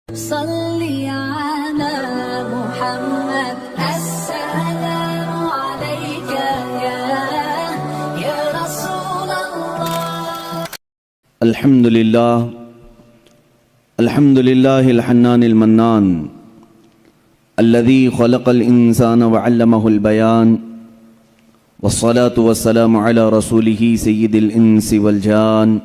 صلی علی محمد السلام علیک یا رسول اللہ. الحمد للہ الحنان المنان الذي خلق الإنسان وعلمه البيان والصلاة والسلام على رسوله سيد الإنس والجان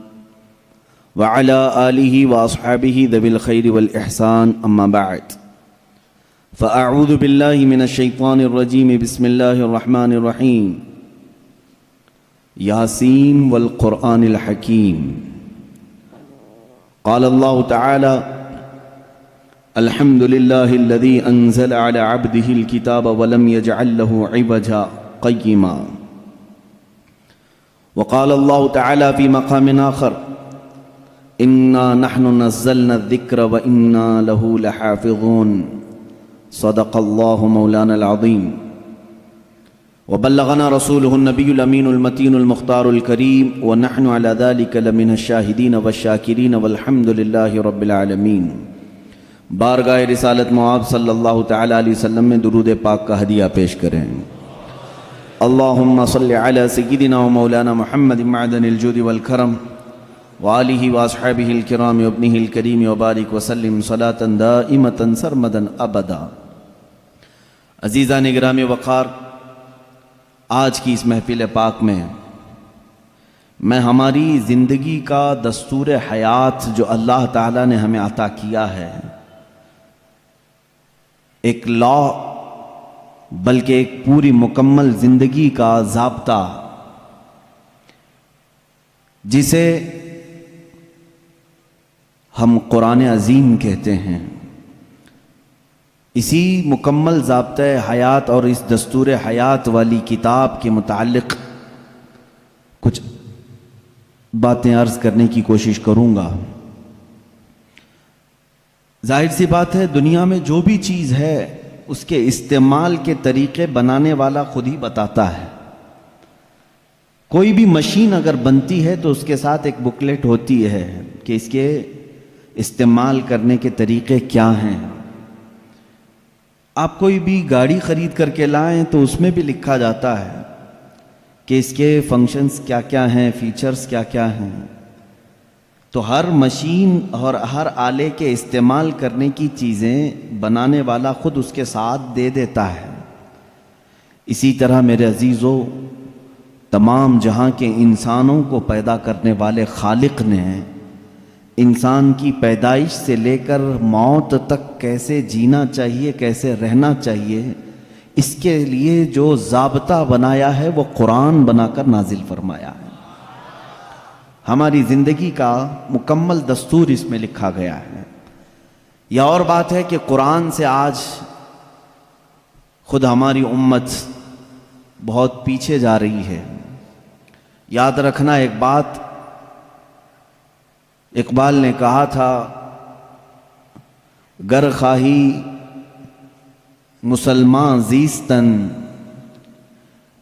وعلى آله وأصحابه ذوي الخير والإحسان أما بعد فأعوذ بالله من الشيطان الرجيم بسم الله الرحمن الرحيم ياسين والقرآن الحكيم قال الله تعالى الحمد لله الذي أنزل على عبده الكتاب ولم يجعل له عوجا قيما وقال الله تعالى في مقام آخر إنا نحن نزلنا الذكر وإنا له لحافظون صدق الله مولانا العظيم وبلغنا رسوله النبي الأمين المتين المختار الكريم ونحن على ذلك لمن الشاهدين والشاكرين والحمد لله رب العالمين. بارگاہ رسالت معاب صلی اللہ تعالی علیہ وسلم میں درود پاک کا ہدیہ پیش کریں. اللہم صلی علی سیدنا و مولانا محمد معدن الجود والکرم وآلہ واصحابہ الکرام وابنہ الکریم وبارک وسلم صلاة دائمة سرمدا ابدا. عزیزان گرامی وقار، آج کی اس محفل پاک میں ہماری زندگی کا دستور حیات جو اللہ تعالیٰ نے ہمیں عطا کیا ہے، ایک لا بلکہ ایک پوری مکمل زندگی کا ضابطہ، جسے ہم قرآن عظیم کہتے ہیں، اسی مکمل ضابطۂ حیات اور اس دستور حیات والی کتاب کے متعلق کچھ باتیں عرض کرنے کی کوشش کروں گا. ظاہر سی بات ہے، دنیا میں جو بھی چیز ہے اس کے استعمال کے طریقے بنانے والا خود ہی بتاتا ہے. کوئی بھی مشین اگر بنتی ہے تو اس کے ساتھ ایک بکلیٹ ہوتی ہے کہ اس کے استعمال کرنے کے طریقے کیا ہیں. آپ کوئی بھی گاڑی خرید کر کے لائیں تو اس میں بھی لکھا جاتا ہے کہ اس کے فنکشنز کیا کیا ہیں، فیچرز کیا کیا ہیں. تو ہر مشین اور ہر آلے کے استعمال کرنے کی چیزیں بنانے والا خود اس کے ساتھ دے دیتا ہے. اسی طرح میرے عزیزو، تمام جہاں کے انسانوں کو پیدا کرنے والے خالق نے انسان کی پیدائش سے لے کر موت تک کیسے جینا چاہیے، کیسے رہنا چاہیے، اس کے لیے جو ضابطہ بنایا ہے وہ قرآن بنا کر نازل فرمایا ہے. ہماری زندگی کا مکمل دستور اس میں لکھا گیا ہے. یہ اور بات ہے کہ قرآن سے آج خود ہماری امت بہت پیچھے جا رہی ہے. یاد رکھنا ایک بات، اقبال نے کہا تھا، گر خواہی مسلمان زیستن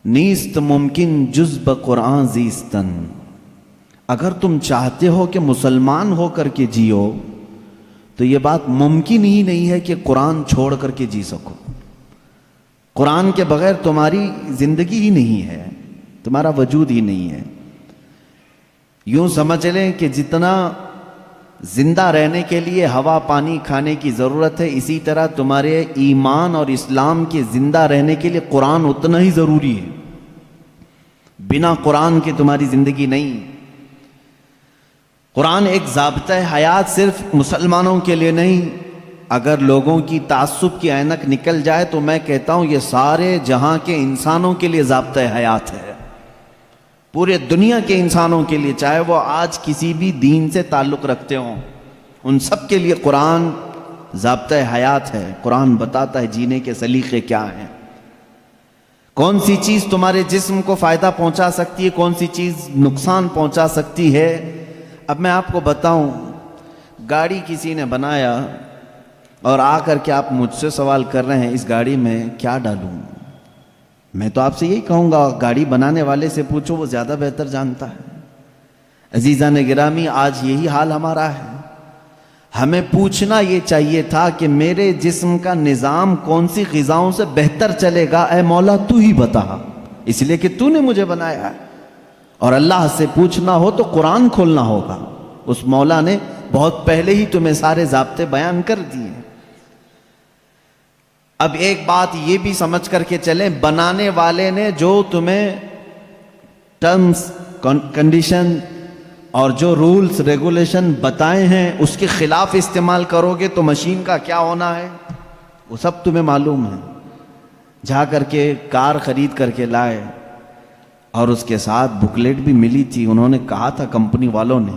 نیست ممکن جز بقرآن زیستن. اگر تم چاہتے ہو کہ مسلمان ہو کر کے جیو تو یہ بات ممکن ہی نہیں ہے کہ قرآن چھوڑ کر کے جی سکو. قرآن کے بغیر تمہاری زندگی ہی نہیں ہے، تمہارا وجود ہی نہیں ہے. یوں سمجھ لیں کہ جتنا زندہ رہنے کے لیے ہوا پانی کھانے کی ضرورت ہے، اسی طرح تمہارے ایمان اور اسلام کے زندہ رہنے کے لیے قرآن اتنا ہی ضروری ہے. بنا قرآن کے تمہاری زندگی نہیں. قرآن ایک ضابطہ حیات صرف مسلمانوں کے لیے نہیں. اگر لوگوں کی تعصب کی اینک نکل جائے تو میں کہتا ہوں یہ سارے جہاں کے انسانوں کے لیے ضابطہ حیات ہے. پورے دنیا کے انسانوں کے لیے، چاہے وہ آج کسی بھی دین سے تعلق رکھتے ہوں، ان سب کے لیے قرآن ضابطہ حیات ہے. قرآن بتاتا ہے جینے کے سلیقے کیا ہیں، کون سی چیز تمہارے جسم کو فائدہ پہنچا سکتی ہے، کون سی چیز نقصان پہنچا سکتی ہے. اب میں آپ کو بتاؤں، گاڑی کسی نے بنایا اور آ کر کے آپ مجھ سے سوال کر رہے ہیں اس گاڑی میں کیا ڈالوں. میں تو آپ سے یہی کہوں گا گاڑی بنانے والے سے پوچھو، وہ زیادہ بہتر جانتا ہے. عزیزان گرامی، آج یہی حال ہمارا ہے. ہمیں پوچھنا یہ چاہیے تھا کہ میرے جسم کا نظام کون سی غذاؤں سے بہتر چلے گا، اے مولا تو ہی بتا، اس لیے کہ تو نے مجھے بنایا ہے۔ اور اللہ سے پوچھنا ہو تو قرآن کھولنا ہوگا، اس مولا نے بہت پہلے ہی تمہیں سارے ضابطے بیان کر دیے۔ اب ایک بات یہ بھی سمجھ کر کے چلیں، بنانے والے نے جو تمہیں ٹرمز کنڈیشن اور جو رولز ریگولیشن بتائے ہیں اس کے خلاف استعمال کرو گے تو مشین کا کیا ہونا ہے وہ سب تمہیں معلوم ہے۔ جا کر کے کار خرید کر کے لائے اور اس کے ساتھ بکلیٹ بھی ملی تھی، انہوں نے کہا تھا کمپنی والوں نے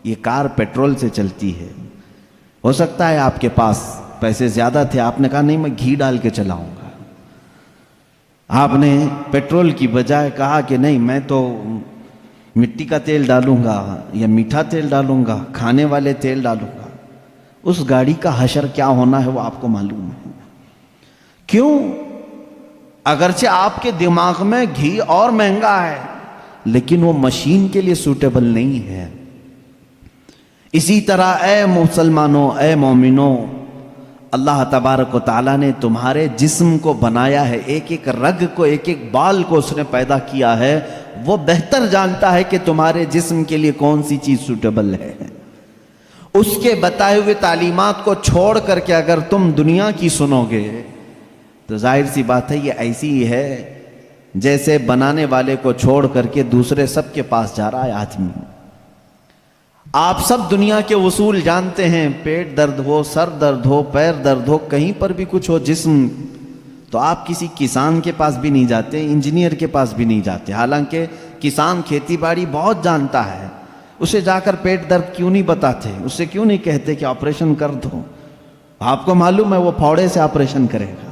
یہ کار پیٹرول سے چلتی ہے، ہو سکتا ہے آپ کے پاس پیسے زیادہ تھے، آپ نے کہا نہیں میں گھی ڈال کے چلاؤں گا، آپ نے پیٹرول کی بجائے کہا کہ نہیں میں تو مٹی کا تیل ڈالوں گا یا میٹھا تیل ڈالوں گا، کھانے والے تیل ڈالوں گا۔ اس گاڑی کا حشر کیا ہونا ہے وہ آپ کو معلوم ہے۔ کیوں؟ اگرچہ آپ کے دماغ میں گھی اور مہنگا ہے لیکن وہ مشین کے لیے سوٹیبل نہیں ہے۔ اسی طرح اے مسلمانوں، اے مومنوں، اللہ تبارک و تعالیٰ نے تمہارے جسم کو بنایا ہے، ایک ایک رگ کو، ایک ایک بال کو اس نے پیدا کیا ہے، وہ بہتر جانتا ہے کہ تمہارے جسم کے لیے کون سی چیز سوٹیبل ہے۔ اس کے بتائے ہوئے تعلیمات کو چھوڑ کر کے اگر تم دنیا کی سنو گے تو ظاہر سی بات ہے یہ ایسی ہی ہے جیسے بنانے والے کو چھوڑ کر کے دوسرے سب کے پاس جا رہا ہے آدمی۔ آپ سب دنیا کے اصول جانتے ہیں، پیٹ درد ہو، سر درد ہو، پیر درد ہو، کہیں پر بھی کچھ ہو جسم، تو آپ کسی کسان کے پاس بھی نہیں جاتے، انجینئر کے پاس بھی نہیں جاتے، حالانکہ کسان کھیتی باڑی بہت جانتا ہے، اسے جا کر پیٹ درد کیوں نہیں بتاتے، اسے کیوں نہیں کہتے کہ آپریشن کر دو، آپ کو معلوم ہے وہ پھوڑے سے آپریشن کرے گا۔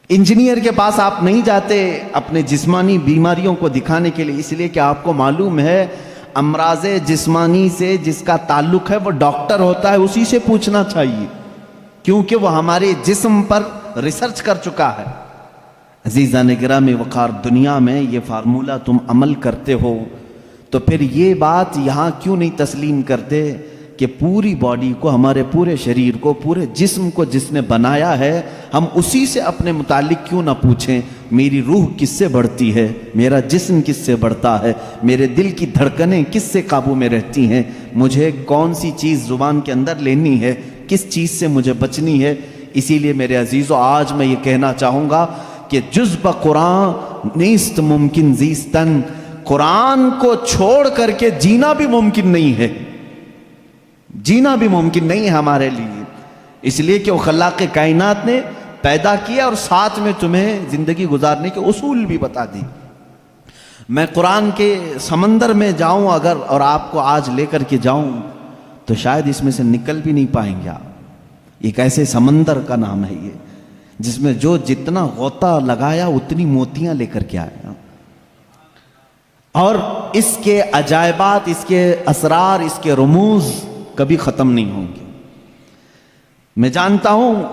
انجینئر کے پاس آپ نہیں جاتے اپنے جسمانی بیماریوں کو دکھانے کے لیے، اس لیے کہ آپ کو معلوم ہے امراض جسمانی سے جس کا تعلق ہے وہ ڈاکٹر ہوتا ہے، اسی سے پوچھنا چاہیے کیونکہ وہ ہمارے جسم پر ریسرچ کر چکا ہے۔ عزیزان گرامی وقار، دنیا میں یہ فارمولہ تم عمل کرتے ہو تو پھر یہ بات یہاں کیوں نہیں تسلیم کرتے کہ پوری باڈی کو، ہمارے پورے شریر کو، پورے جسم کو جس نے بنایا ہے ہم اسی سے اپنے متعلق کیوں نہ پوچھیں میری روح کس سے بڑھتی ہے، میرا جسم کس سے بڑھتا ہے، میرے دل کی دھڑکنیں کس سے قابو میں رہتی ہیں، مجھے کون سی چیز زبان کے اندر لینی ہے، کس چیز سے مجھے بچنی ہے۔ اسی لیے میرے عزیزو آج میں یہ کہنا چاہوں گا کہ جز بقرآن نیست ممکن زیستن، قرآن کو چھوڑ کر کے جینا بھی ممکن نہیں ہے، جینا بھی ممکن نہیں ہے ہمارے لیے، اس لیے کہ وہ خلاق کائنات نے پیدا کیا اور ساتھ میں تمہیں زندگی گزارنے کے اصول بھی بتا دی۔ میں قرآن کے سمندر میں جاؤں اگر اور آپ کو آج لے کر کے جاؤں تو شاید اس میں سے نکل بھی نہیں پائیں گے آپ۔ ایک ایسے سمندر کا نام ہے یہ جس میں جو جتنا غوطہ لگایا اتنی موتیاں لے کر کے آیا، اور اس کے عجائبات، اس کے اسرار، اس کے رموز کبھی ختم نہیں ہوں گے۔ میں جانتا ہوں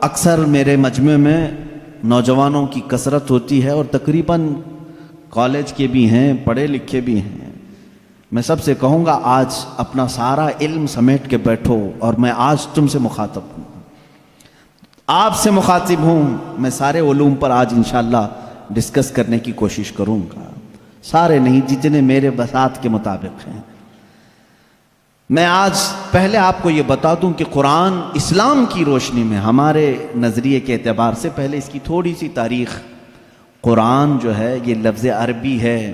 اکثر میرے مجمع میں نوجوانوں کی کثرت ہوتی ہے اور تقریباً کالج کے بھی ہیں، پڑھے لکھے بھی ہیں۔ میں سب سے کہوں گا آج اپنا سارا علم سمیٹ کے بیٹھو، اور میں آج تم سے مخاطب ہوں، آپ سے مخاطب ہوں۔ میں سارے علوم پر آج انشاءاللہ ڈسکس کرنے کی کوشش کروں گا، سارے نہیں جتنے میرے بساط کے مطابق ہیں۔ میں آج پہلے آپ کو یہ بتا دوں کہ قرآن اسلام کی روشنی میں ہمارے نظریے کے اعتبار سے پہلے اس کی تھوڑی سی تاریخ۔ قرآن جو ہے یہ لفظ عربی ہے،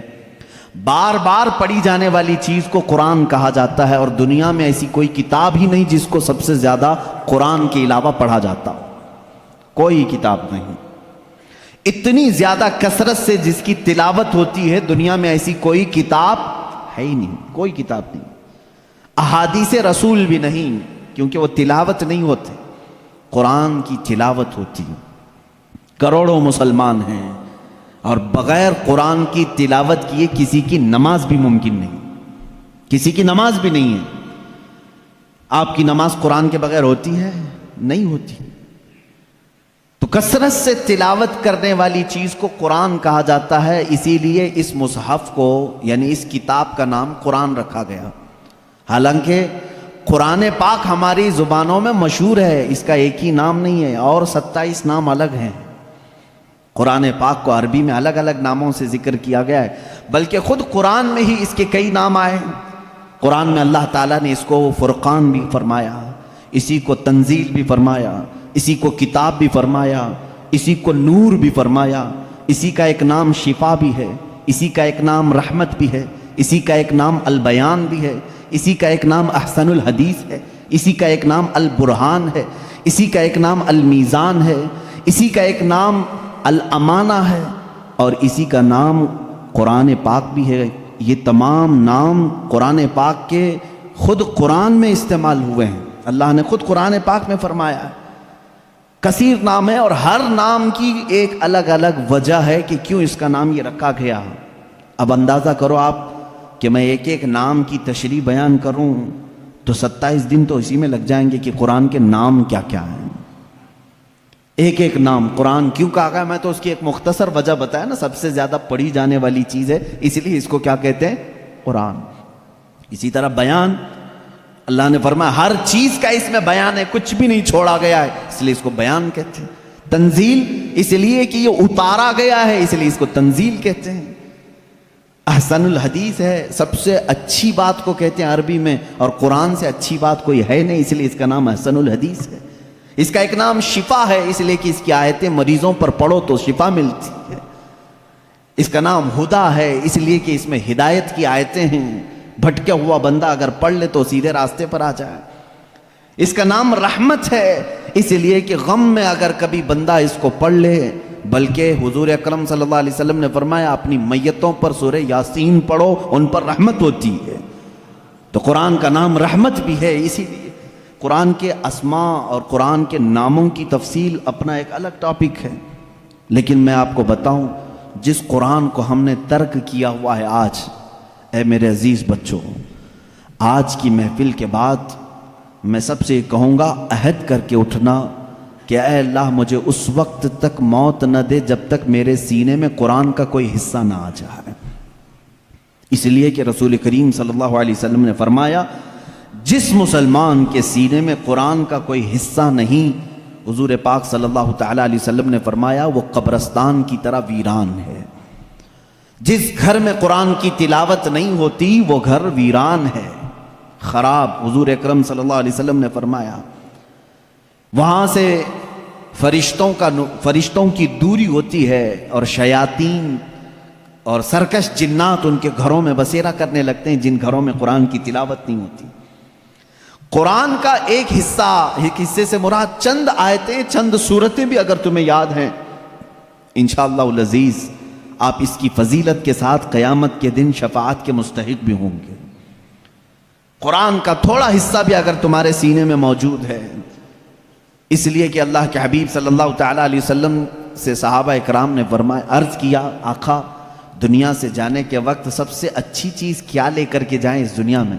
بار بار پڑھی جانے والی چیز کو قرآن کہا جاتا ہے، اور دنیا میں ایسی کوئی کتاب ہی نہیں جس کو سب سے زیادہ قرآن کے علاوہ پڑھا جاتا ہو، کوئی کتاب نہیں۔ اتنی زیادہ کثرت سے جس کی تلاوت ہوتی ہے دنیا میں ایسی کوئی کتاب ہے ہی نہیں، کوئی کتاب نہیں۔ احادیث رسول بھی نہیں، کیونکہ وہ تلاوت نہیں ہوتے، قرآن کی تلاوت ہوتی ہے۔ کروڑوں مسلمان ہیں اور بغیر قرآن کی تلاوت کیے کسی کی نماز بھی ممکن نہیں، کسی کی نماز بھی نہیں ہے۔ آپ کی نماز قرآن کے بغیر ہوتی ہے؟ نہیں ہوتی۔ تو کثرت سے تلاوت کرنے والی چیز کو قرآن کہا جاتا ہے، اسی لیے اس مصحف کو یعنی اس کتاب کا نام قرآن رکھا گیا۔ حالانکہ قرآن پاک ہماری زبانوں میں مشہور ہے، اس کا ایک ہی نام نہیں ہے، اور 27 نام الگ ہیں۔ قرآن پاک کو عربی میں الگ الگ ناموں سے ذکر کیا گیا ہے، بلکہ خود قرآن میں ہی اس کے کئی نام آئے ہیں۔ قرآن میں اللہ تعالیٰ نے اس کو فرقان بھی فرمایا، اسی کو تنزیل بھی فرمایا، اسی کو کتاب بھی فرمایا، اسی کو نور بھی فرمایا، اسی کا ایک نام شفا بھی ہے، اسی کا ایک نام رحمت بھی ہے، اسی کا ایک نام البیان بھی ہے، اسی کا ایک نام احسن الحدیث ہے، اسی کا ایک نام البرہان ہے، اسی کا ایک نام المیزان ہے، اسی کا ایک نام الامانہ ہے، اور اسی کا نام قرآن پاک بھی ہے۔ یہ تمام نام قرآن پاک کے خود قرآن میں استعمال ہوئے ہیں، اللہ نے خود قرآن پاک میں فرمایا ہے۔ کثیر نام ہے، اور ہر نام کی ایک الگ الگ وجہ ہے کہ کیوں اس کا نام یہ رکھا گیا۔ اب اندازہ کرو آپ کہ میں ایک ایک نام کی تشریح بیان کروں تو 27 دن تو اسی میں لگ جائیں گے کہ قرآن کے نام کیا کیا ہیں۔ ایک ایک نام قرآن کیوں کہا گیا، میں تو اس کی ایک مختصر وجہ بتایا نا، سب سے زیادہ پڑھی جانے والی چیز ہے، اس لیے اس کو کیا کہتے ہیں؟ قرآن۔ اسی طرح بیان، اللہ نے فرمایا ہر چیز کا اس میں بیان ہے، کچھ بھی نہیں چھوڑا گیا ہے، اس لیے اس کو بیان کہتے ہیں۔ تنزیل، اس لیے کہ یہ اتارا گیا ہے، اس لیے اس کو تنزیل کہتے ہیں۔ احسن الحدیث ہے، سب سے اچھی بات کو کہتے ہیں عربی میں، اور قرآن سے اچھی بات کوئی ہے نہیں، اس لیے اس کا نام احسن الحدیث ہے۔ اس کا ایک نام شفا ہے، اس لیے کہ اس کی آیتیں مریضوں پر پڑھو تو شفا ملتی ہے۔ اس کا نام ہدا ہے، اس لیے کہ اس میں ہدایت کی آیتیں ہیں، بھٹکا ہوا بندہ اگر پڑھ لے تو سیدھے راستے پر آ جائے۔ اس کا نام رحمت ہے، اس لیے کہ غم میں اگر کبھی بندہ اس کو پڑھ لے، بلکہ حضور اکرم صلی اللہ علیہ وسلم نے فرمایا اپنی میتوں پر سورہ یاسین پڑھو، ان پر رحمت ہوتی ہے۔ تو قرآن کا نام رحمت بھی ہے، اسی لیے قرآن کے اسماء اور قرآن کے ناموں کی تفصیل اپنا ایک الگ ٹاپک ہے۔ لیکن میں آپ کو بتاؤں، جس قرآن کو ہم نے ترک کیا ہوا ہے آج، اے میرے عزیز بچوں، آج کی محفل کے بعد میں سب سے کہوں گا، عہد کر کے اٹھنا کہ اے اللہ مجھے اس وقت تک موت نہ دے جب تک میرے سینے میں قرآن کا کوئی حصہ نہ آ جائے۔ اس لیے کہ رسول کریم صلی اللہ علیہ وسلم نے فرمایا، جس مسلمان کے سینے میں قرآن کا کوئی حصہ نہیں، حضور پاک صلی اللہ تعالیٰ علیہ وسلم نے فرمایا وہ قبرستان کی طرح ویران ہے۔ جس گھر میں قرآن کی تلاوت نہیں ہوتی وہ گھر ویران ہے، خراب۔ حضور اکرم صلی اللہ علیہ وسلم نے فرمایا وہاں سے فرشتوں کی دوری ہوتی ہے، اور شیاطین اور سرکش جنات ان کے گھروں میں بسیرا کرنے لگتے ہیں جن گھروں میں قرآن کی تلاوت نہیں ہوتی۔ قرآن کا ایک حصے سے مراد چند آیتیں، چند سورتیں بھی اگر تمہیں یاد ہیں، انشاءاللہ العزیز آپ اس کی فضیلت کے ساتھ قیامت کے دن شفاعت کے مستحق بھی ہوں گے۔ قرآن کا تھوڑا حصہ بھی اگر تمہارے سینے میں موجود ہے، اس لیے کہ اللہ کے حبیب صلی اللہ تعالیٰ علیہ وسلم سے صحابہ اکرام نے فرمایا، عرض کیا آقا دنیا سے جانے کے وقت سب سے اچھی چیز کیا لے کر کے جائیں اس دنیا میں؟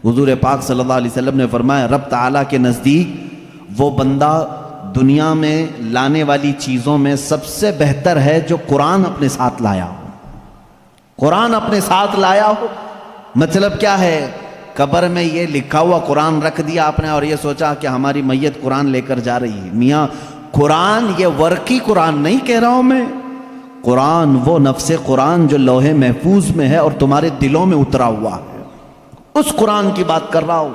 حضور پاک صلی اللہ علیہ وسلم نے فرمایا رب تعالیٰ کے نزدیک وہ بندہ دنیا میں لانے والی چیزوں میں سب سے بہتر ہے جو قرآن اپنے ساتھ لایا ہو۔ قرآن اپنے ساتھ لایا ہو مطلب کیا ہے؟ قبر میں یہ لکھا ہوا قرآن رکھ دیا آپ نے اور یہ سوچا کہ ہماری میت قرآن لے کر جا رہی ہے۔ میاں قرآن یہ ورقی قرآن نہیں کہہ رہا ہوں میں، قرآن وہ نفس قرآن جو لوح محفوظ میں ہے اور تمہارے دلوں میں اترا ہوا ہے، اس قرآن کی بات کر رہا ہوں۔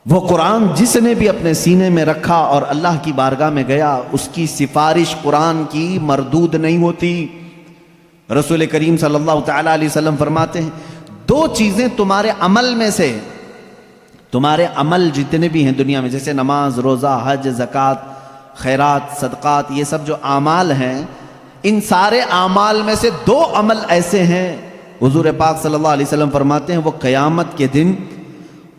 وہ قرآن جس نے بھی اپنے سینے میں رکھا اور اللہ کی بارگاہ میں گیا، اس کی سفارش قرآن کی مردود نہیں ہوتی۔ رسول کریم صلی اللہ تعالیٰ علیہ وسلم فرماتے ہیں دو چیزیں تمہارے عمل میں سے، تمہارے عمل جتنے بھی ہیں دنیا میں، جیسے نماز، روزہ، حج، زکوٰۃ، خیرات، صدقات، یہ سب جو اعمال ہیں، ان سارے اعمال میں سے دو عمل ایسے ہیں حضور پاک صلی اللہ علیہ وسلم فرماتے ہیں وہ قیامت کے دن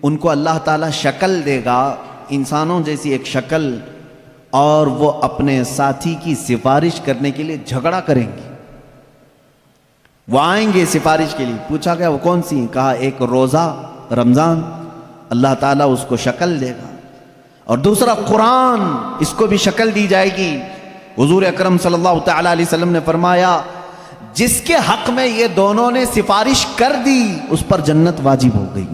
ان کو اللہ تعالیٰ شکل دے گا، انسانوں جیسی ایک شکل، اور وہ اپنے ساتھی کی سفارش کرنے کے لیے جھگڑا کریں گے۔ وہ آئیں گے سفارش کے لیے، پوچھا گیا وہ کون سی؟ کہا ایک روزہ رمضان، اللہ تعالیٰ اس کو شکل دے گا، اور دوسرا قرآن، اس کو بھی شکل دی جائے گی۔ حضور اکرم صلی اللہ تعالیٰ علیہ وسلم نے فرمایا جس کے حق میں یہ دونوں نے سفارش کر دی اس پر جنت واجب ہو گئی،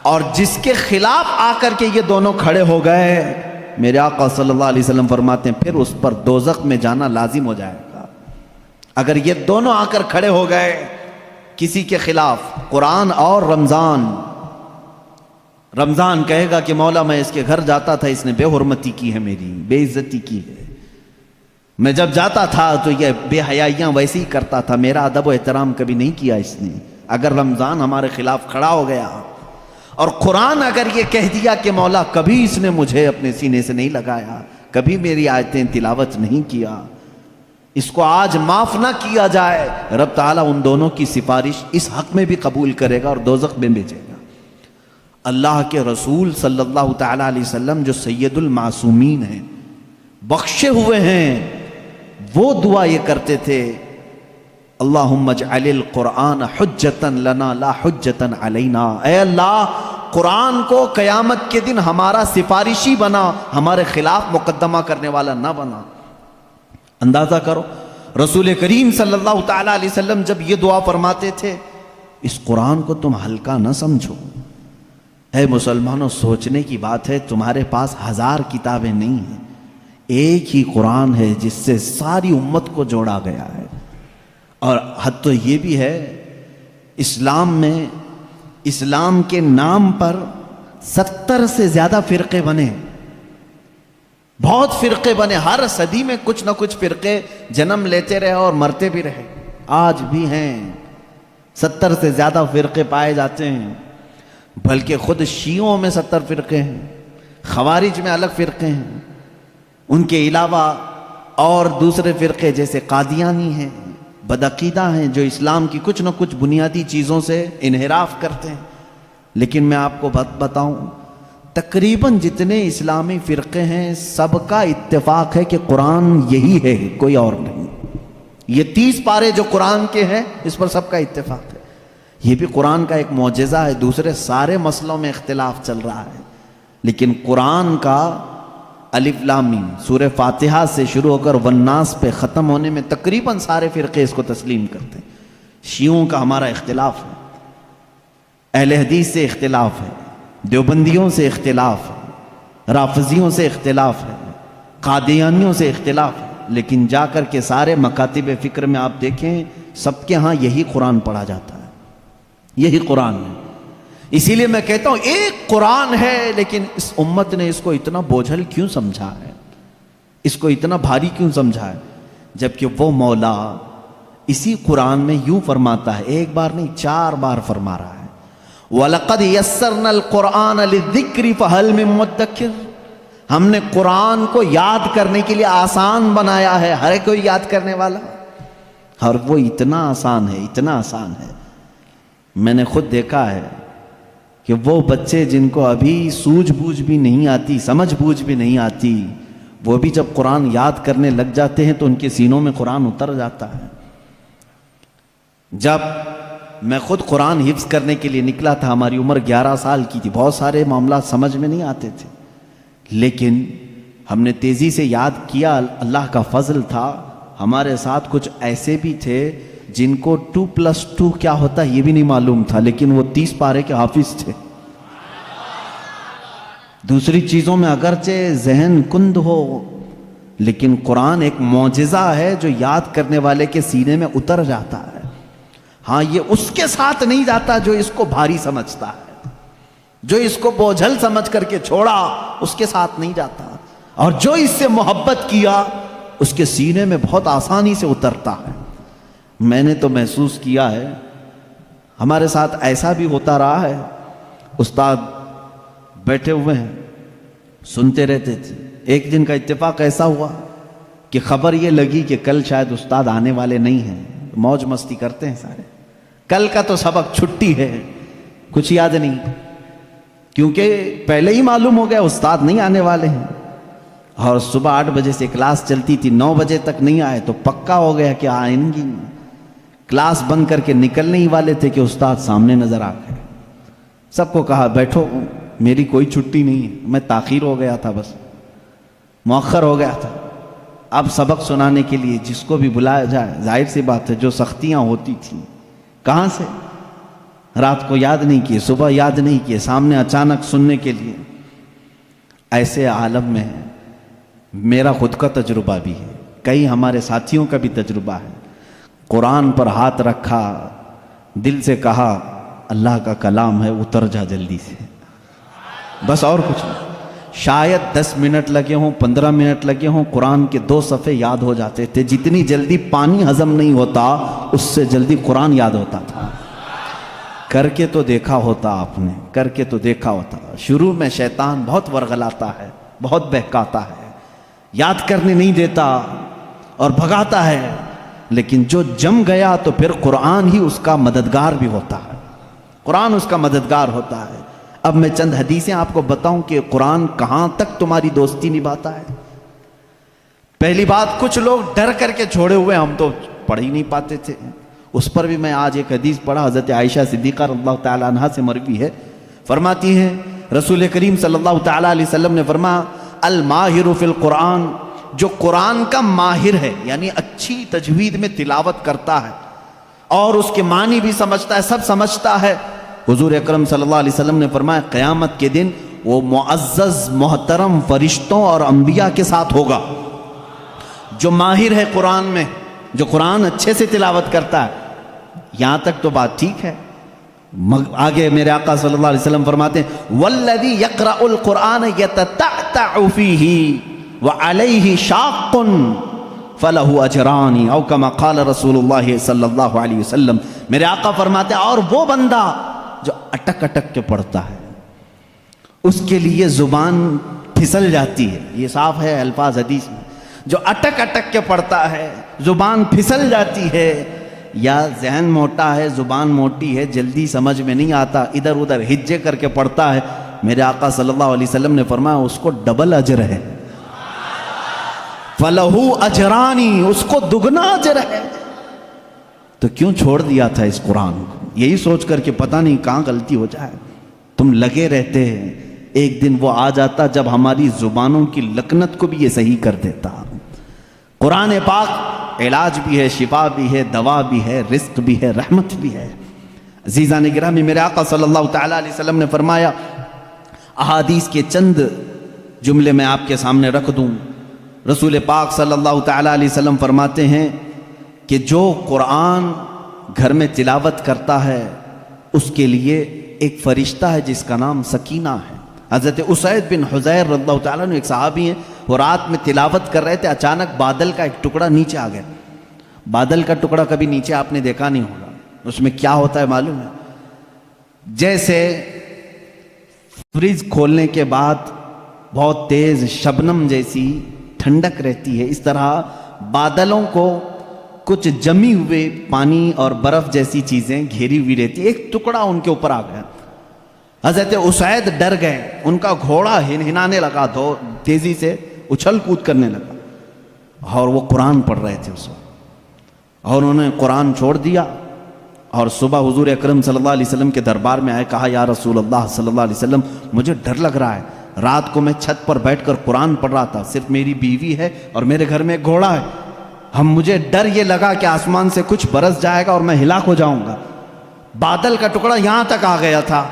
اور جس کے خلاف آ کر کے یہ دونوں کھڑے ہو گئے، میرے آقا صلی اللہ علیہ وسلم فرماتے ہیں پھر اس پر دوزخ میں جانا لازم ہو جائے گا۔ اگر یہ دونوں آ کر کھڑے ہو گئے کسی کے خلاف، قرآن اور رمضان کہے گا کہ مولا میں اس کے گھر جاتا تھا، اس نے بے حرمتی کی ہے، میری بے عزتی کی ہے، میں جب جاتا تھا تو یہ بے حیائیاں ویسے ہی کرتا تھا، میرا ادب و احترام کبھی نہیں کیا اس نے۔ اگر رمضان ہمارے خلاف کھڑا ہو گیا اور قرآن اگر یہ کہہ دیا کہ مولا کبھی اس نے مجھے اپنے سینے سے نہیں لگایا، کبھی میری آیتیں تلاوت نہیں کیا، اس کو آج معاف نہ کیا جائے، رب تعالیٰ ان دونوں کی سفارش اس حق میں بھی قبول کرے گا اور دوزخ میں بھیجے گا۔ اللہ کے رسول صلی اللہ تعالیٰ علیہ وسلم جو سید المعصومین ہیں، بخشے ہوئے ہیں، وہ دعا یہ کرتے تھے، اللہم اجعل القرآن حجتا لنا لا حجتا علینا، اے اللہ قرآن کو قیامت کے دن ہمارا سفارشی بنا، ہمارے خلاف مقدمہ کرنے والا نہ بنا۔ اندازہ کرو رسول کریم صلی اللہ تعالیٰ علیہ وسلم جب یہ دعا فرماتے تھے، اس قرآن کو تم ہلکا نہ سمجھو۔ اے مسلمانوں، سوچنے کی بات ہے، تمہارے پاس 1000 کتابیں نہیں ہیں، ایک ہی قرآن ہے جس سے ساری امت کو جوڑا گیا ہے۔ اور حد تو یہ بھی ہے، اسلام میں اسلام کے نام پر 70 سے زیادہ فرقے بنے، بہت فرقے بنے، ہر صدی میں کچھ نہ کچھ فرقے جنم لیتے رہے اور مرتے بھی رہے، آج بھی ہیں 70 سے زیادہ فرقے پائے جاتے ہیں، بلکہ خود شیعوں میں 70 فرقے ہیں، خوارج میں الگ فرقے ہیں، ان کے علاوہ اور دوسرے فرقے جیسے قادیانی ہیں، بدعقیدہ ہیں، جو اسلام کی کچھ نہ کچھ بنیادی چیزوں سے انحراف کرتے ہیں۔ لیکن میں آپ کو بتاؤں، تقریباً جتنے اسلامی فرقے ہیں سب کا اتفاق ہے کہ قرآن یہی ہے، کوئی اور نہیں۔ یہ 30 پارے جو قرآن کے ہیں اس پر سب کا اتفاق ہے۔ یہ بھی قرآن کا ایک معجزہ ہے، دوسرے سارے مسئلوں میں اختلاف چل رہا ہے، لیکن قرآن کا الف لام میم سورہ فاتحہ سے شروع ہو کر والناس پہ ختم ہونے میں تقریباً سارے فرقے اس کو تسلیم کرتے ہیں۔ شیعوں کا ہمارا اختلاف ہے، اہل حدیث سے اختلاف ہے، دیوبندیوں سے اختلاف ہے، رافضیوں سے اختلاف ہے، قادیانیوں سے اختلاف ہے، لیکن جا کر کے سارے مکاتب فکر میں آپ دیکھیں سب کے ہاں یہی قرآن پڑھا جاتا ہے، یہی قرآن ہے۔ اسی لیے میں کہتا ہوں ایک قرآن ہے، لیکن اس امت نے اس کو اتنا بوجھل کیوں سمجھا ہے، اس کو اتنا بھاری کیوں سمجھا ہے، جبکہ وہ مولا اسی قرآن میں یوں فرماتا ہے، ایک بار نہیں 4 بار فرما رہا ہے، وَلَقَدْ يَسَّرْنَا الْقُرْآنَ لِلذِّكْرِ فَهَلْ مِن مُدَّكِرٍ، ہم نے قرآن کو یاد کرنے کے لیے آسان بنایا ہے، ہر کوئی یاد کرنے والا، اور وہ اتنا آسان ہے، اتنا آسان ہے۔ میں نے خود دیکھا ہے کہ وہ بچے جن کو ابھی سوجھ بوجھ بھی نہیں آتی، سمجھ بوجھ بھی نہیں آتی، وہ بھی جب قرآن یاد کرنے لگ جاتے ہیں تو ان کے سینوں میں قرآن اتر جاتا ہے۔ جب میں خود قرآن حفظ کرنے کے لیے نکلا تھا، ہماری عمر 11 سال کی تھی، بہت سارے معاملات سمجھ میں نہیں آتے تھے، لیکن ہم نے تیزی سے یاد کیا، اللہ کا فضل تھا، ہمارے ساتھ کچھ ایسے بھی تھے جن کو 2+2 کیا ہوتا ہے یہ بھی نہیں معلوم تھا، لیکن وہ 30 پارے کے حافظ تھے۔ دوسری چیزوں میں اگرچہ ذہن کند ہو، لیکن قرآن ایک معجزہ ہے جو یاد کرنے والے کے سینے میں اتر جاتا ہے۔ ہاں، یہ اس کے ساتھ نہیں جاتا جو اس کو بھاری سمجھتا ہے، جو اس کو بوجھل سمجھ کر کے چھوڑا اس کے ساتھ نہیں جاتا، اور جو اس سے محبت کیا اس کے سینے میں بہت آسانی سے اترتا ہے۔ میں نے تو محسوس کیا ہے، ہمارے ساتھ ایسا بھی ہوتا رہا ہے، استاد بیٹھے ہوئے ہیں سنتے رہتے تھے، ایک دن کا اتفاق ایسا ہوا کہ خبر یہ لگی کہ کل شاید استاد آنے والے نہیں ہیں، موج مستی کرتے ہیں سارے، کل کا تو سبق چھٹی ہے، کچھ یاد نہیں، کیونکہ پہلے ہی معلوم ہو گیا استاد نہیں آنے والے ہیں، اور صبح 8 بجے سے کلاس چلتی تھی، 9 بجے تک نہیں آئے تو پکا ہو گیا کہ آئیں گی، کلاس بند کر کے نکلنے ہی والے تھے کہ استاد سامنے نظر آ گئے۔ سب کو کہا بیٹھو، میری کوئی چھٹی نہیں ہے، میں تاخیر ہو گیا تھا، بس مؤخر ہو گیا تھا۔ اب سبق سنانے کے لیے جس کو بھی بلایا جائے، ظاہر سی بات ہے جو سختیاں ہوتی تھیں، کہاں سے؟ رات کو یاد نہیں کیے، صبح یاد نہیں کیے، سامنے اچانک سننے کے لیے۔ ایسے عالم میں میرا خود کا تجربہ بھی ہے، کئی ہمارے ساتھیوں کا بھی تجربہ ہے، قرآن پر ہاتھ رکھا، دل سے کہا اللہ کا کلام ہے، اتر جا جلدی سے، بس اور کچھ نہیں۔ شاید 10 منٹ لگے ہوں، 15 منٹ لگے ہوں، قرآن کے 2 صفحے یاد ہو جاتے تھے۔ جتنی جلدی پانی ہضم نہیں ہوتا اس سے جلدی قرآن یاد ہوتا تھا۔ کر کے تو دیکھا ہوتا آپ نے، کر کے تو دیکھا ہوتا۔ شروع میں شیطان بہت ورغلاتا ہے، بہت بہکاتا ہے، یاد کرنے نہیں دیتا اور بھگاتا ہے، لیکن جو جم گیا تو پھر قرآن ہی اس کا مددگار بھی ہوتا ہے، قرآن اس کا مددگار ہوتا ہے۔ اب میں چند حدیثیں آپ کو بتاؤں کہ قرآن کہاں تک تمہاری دوستی نبھاتا ہے۔ پہلی بات، کچھ لوگ ڈر کر کے چھوڑے ہوئے، ہم تو پڑھ ہی نہیں پاتے تھے، اس پر بھی میں آج ایک حدیث پڑھا، حضرت عائشہ صدیقہ رضی اللہ تعالیٰ عنہا سے مروی ہے، فرماتی ہیں رسول کریم صلی اللہ تعالیٰ علیہ وسلم نے فرمایا الماہر فی القرآن، جو قرآن کا ماہر ہے، یعنی اچھی تجوید میں تلاوت کرتا ہے اور اس کے معنی بھی سمجھتا ہے، سب سمجھتا ہے، حضور اکرم صلی اللہ علیہ وسلم نے فرمایا قیامت کے دن وہ معزز محترم فرشتوں اور انبیاء کے ساتھ ہوگا۔ جو ماہر ہے قرآن میں، جو قرآن اچھے سے تلاوت کرتا ہے، یہاں تک تو بات ٹھیک ہے۔ آگے میرے آقا صلی اللہ علیہ وسلم فرماتے ہیں والذی یقرأ القرآن یتتعتع فیہ وعلیہ شاق فلہ اجران او کما قال رسول اللہ صلی اللہ علیہ وسلم۔ میرے آقا فرماتے ہیں اور وہ بندہ جو اٹک اٹک کے پڑھتا ہے، اس کے لیے زبان پھسل جاتی ہے، یہ صاف ہے الفاظ حدیث میں، جو اٹک اٹک کے پڑھتا ہے زبان پھسل جاتی ہے، یا ذہن موٹا ہے، زبان موٹی ہے، جلدی سمجھ میں نہیں آتا، ادھر ادھر ہجے کر کے پڑھتا ہے، میرے آقا صلی اللہ علیہ وسلم نے فرمایا اس کو ڈبل اجر ہے، فَلَهُ أَجْرَانِ، اس کو دگنا اجر ہے۔ تو کیوں چھوڑ دیا تھا اس قرآن کو؟ یہی سوچ کر کہ پتہ نہیں کہاں غلطی ہو جائے۔ تم لگے رہتے ہیں، ایک دن وہ آ جاتا جب ہماری زبانوں کی لکنت کو بھی یہ صحیح کر دیتا۔ قرآن پاک علاج بھی ہے، شفا بھی ہے، دوا بھی ہے، رزق بھی ہے، رحمت بھی ہے۔ عزیزان گرامی، میرے آقا صلی اللہ تعالیٰ علیہ وسلم نے فرمایا، احادیث کے چند جملے میں آپ کے سامنے رکھ دوں۔ رسول پاک صلی اللہ تعالیٰ علیہ وسلم فرماتے ہیں کہ جو قرآن گھر میں تلاوت کرتا ہے اس کے لیے ایک فرشتہ ہے جس کا نام سکینہ ہے۔ حضرت اسید بن حضیر رضی اللہ تعالیٰ عنہ ایک صحابی ہیں، وہ رات میں تلاوت کر رہے تھے، اچانک بادل کا ایک ٹکڑا نیچے آ گیا۔ بادل کا ٹکڑا کبھی نیچے آپ نے دیکھا نہیں ہوگا، اس میں کیا ہوتا ہے معلوم ہے؟ جیسے فریج کھولنے کے بعد بہت تیز شبنم جیسی ٹھنڈک رہتی ہے، اس طرح بادلوں کو کچھ جمی ہوئے پانی اور برف جیسی چیزیں گھیری ہوئی رہتی، ایک ٹکڑا ان کے اوپر آ گیا۔ حضرت اسید ڈر گئے، ان کا گھوڑا ہنہنانے لگا، تیزی سے اچھل کود کرنے لگا، اور وہ قرآن پڑھ رہے تھے اس وقت، اور انہوں نے قرآن چھوڑ دیا، اور صبح حضور اکرم صلی اللہ علیہ وسلم کے دربار میں آئے، کہا یا رسول اللہ صلی اللہ علیہ وسلم مجھے ڈر لگ رہا ہے، رات کو میں چھت پر بیٹھ کر قرآن پڑھ رہا تھا، صرف میری بیوی ہے اور میرے گھر میں ایک گھوڑا ہے، مجھے ڈر یہ لگا کہ آسمان سے کچھ برس جائے گا اور میں ہلاک ہو جاؤں گا۔ بادل کا ٹکڑا یہاں تک آ گیا تھا،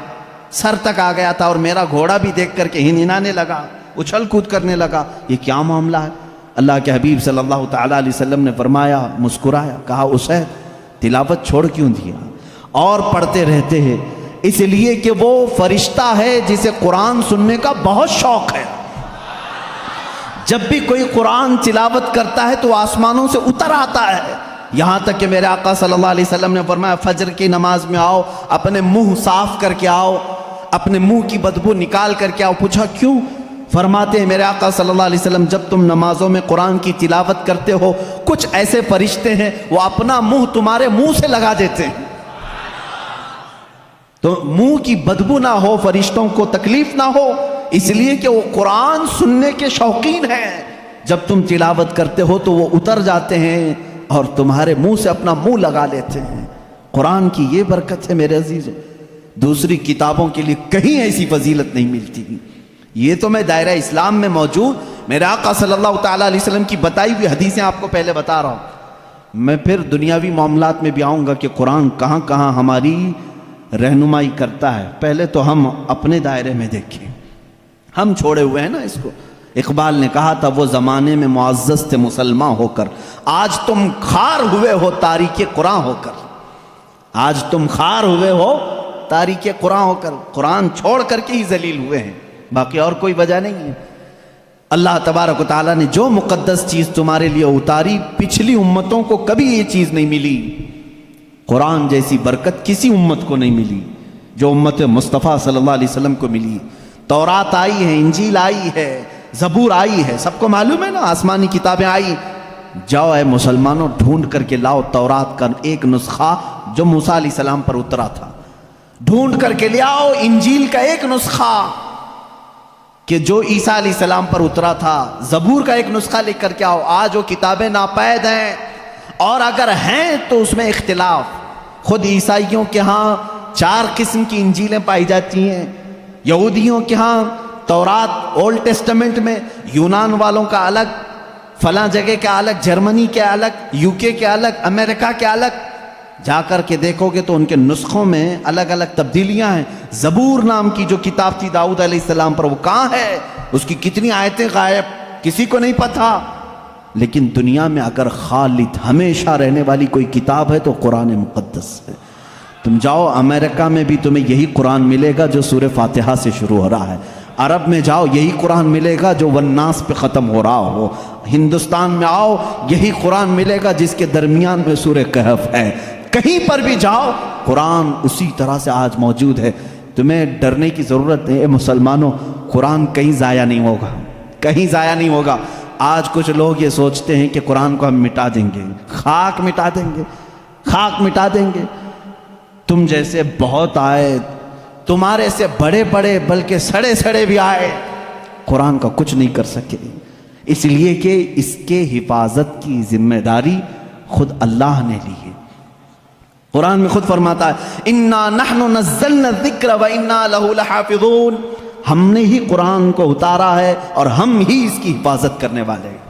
سر تک آ گیا تھا، اور میرا گھوڑا بھی دیکھ کر کے ہنہنانے لگا، اچھل کود کرنے لگا، یہ کیا معاملہ ہے؟ اللہ کے حبیب صلی اللہ تعالیٰ علیہ وسلم نے فرمایا، مسکرایا، کہا اسید تلاوت چھوڑ کیوں دیا اور پڑھتے رہتے ہیں؟ اس لیے کہ وہ فرشتہ ہے جسے قرآن سننے کا بہت شوق ہے، جب بھی کوئی قرآن تلاوت کرتا ہے تو آسمانوں سے اتر آتا ہے، یہاں تک کہ میرے آقا صلی اللہ علیہ وسلم نے فرمایا فجر کی نماز میں آؤ، اپنے منہ صاف کر کے آؤ، اپنے منہ کی بدبو نکال کر کے آؤ۔ پوچھا کیوں؟ فرماتے ہیں میرے آقا صلی اللہ علیہ وسلم جب تم نمازوں میں قرآن کی تلاوت کرتے ہو کچھ ایسے فرشتے ہیں وہ اپنا منہ تمہارے منہ سے لگا دیتے ہیں، تو منہ کی بدبو نہ ہو، فرشتوں کو تکلیف نہ ہو، اس لیے کہ وہ قرآن سننے کے شوقین ہیں، جب تم تلاوت کرتے ہو تو وہ اتر جاتے ہیں اور تمہارے منہ سے اپنا منہ لگا لیتے ہیں۔ قرآن کی یہ برکت ہے میرے عزیزوں، دوسری کتابوں کے لیے کہیں ایسی فضیلت نہیں ملتی۔ یہ تو میں دائرہ اسلام میں موجود میرے آقا صلی اللہ تعالیٰ علیہ وسلم کی بتائی ہوئی حدیثیں آپ کو پہلے بتا رہا ہوں، میں پھر دنیاوی معاملات میں بھی آؤں گا کہ قرآن کہاں کہاں ہماری رہنمائی کرتا ہے، پہلے تو ہم اپنے دائرے میں دیکھیں، ہم چھوڑے ہوئے ہیں نا اس کو۔ اقبال نے کہا تھا وہ زمانے میں معزز تھے مسلمان ہو کر، آج تم خار ہوئے ہو تاریک قرآن ہو کر، آج تم خار ہوئے ہو تاریک قرآن ہو کر، قرآن چھوڑ کر کے ہی ذلیل ہوئے ہیں، باقی اور کوئی وجہ نہیں ہے۔ اللہ تبارک و تعالیٰ نے جو مقدس چیز تمہارے لیے اتاری، پچھلی امتوں کو کبھی یہ چیز نہیں ملی، قرآن جیسی برکت کسی امت کو نہیں ملی جو امت مصطفیٰ صلی اللہ علیہ وسلم کو ملی۔ تورات آئی ہے، انجیل آئی ہے، زبور آئی ہے، سب کو معلوم ہے نا، آسمانی کتابیں آئی۔ جاؤ اے مسلمانوں، ڈھونڈ کر کے لاؤ تورات کا ایک نسخہ جو موسیٰ علیہ السلام پر اترا تھا، ڈھونڈ کر کے لے آؤ انجیل کا ایک نسخہ کہ جو عیسیٰ علیہ السلام پر اترا تھا، زبور کا ایک نسخہ لے کر کے آؤ۔ آج وہ کتابیں ناپید ہیں، اور اگر ہیں تو اس میں اختلاف۔ خود عیسائیوں کے ہاں 4 قسم کی انجیلیں پائی جاتی ہیں، یہودیوں کے ہاں تورات اولڈ ٹیسٹمنٹ میں، یونان والوں کا الگ، فلاں جگہ کا الگ، جرمنی کے الگ، UK کے الگ، امریکہ کے الگ۔ جا کر کے دیکھو گے تو ان کے نسخوں میں الگ الگ تبدیلیاں ہیں۔ زبور نام کی جو کتاب تھی داؤد علیہ السلام پر، وہ کہاں ہے؟ اس کی کتنی آیتیں غائب، کسی کو نہیں پتا۔ لیکن دنیا میں اگر خالد ہمیشہ رہنے والی کوئی کتاب ہے تو قرآن مقدس ہے۔ تم جاؤ امریکہ میں بھی تمہیں یہی قرآن ملے گا جو سورہ فاتحہ سے شروع ہو رہا ہے، عرب میں جاؤ یہی قرآن ملے گا جو والناس پہ ختم ہو رہا ہو، ہندوستان میں آؤ یہی قرآن ملے گا جس کے درمیان میں سورہ کہف ہے، کہیں پر بھی جاؤ قرآن اسی طرح سے آج موجود ہے۔ تمہیں ڈرنے کی ضرورت ہے اے مسلمانوں، قرآن کہیں ضائع نہیں ہوگا، کہیں ضائع نہیں ہوگا۔ آج کچھ لوگ یہ سوچتے ہیں کہ قرآن کو ہم مٹا دیں گے، خاک مٹا دیں گے، خاک مٹا دیں گے۔ تم جیسے بہت آئے، تمہارے سے بڑے بڑے بلکہ سڑے سڑے بھی آئے، قرآن کا کچھ نہیں کر سکے، اس لیے کہ اس کے حفاظت کی ذمہ داری خود اللہ نے لی ہے۔ قرآن میں خود فرماتا ہے اِنَّا نَحْنُ نَزَّلْنَا الذِّكْرَ وَإِنَّا لَهُ لَحَافِظُونَ، ہم نے ہی قرآن کو اتارا ہے اور ہم ہی اس کی حفاظت کرنے والے ہیں۔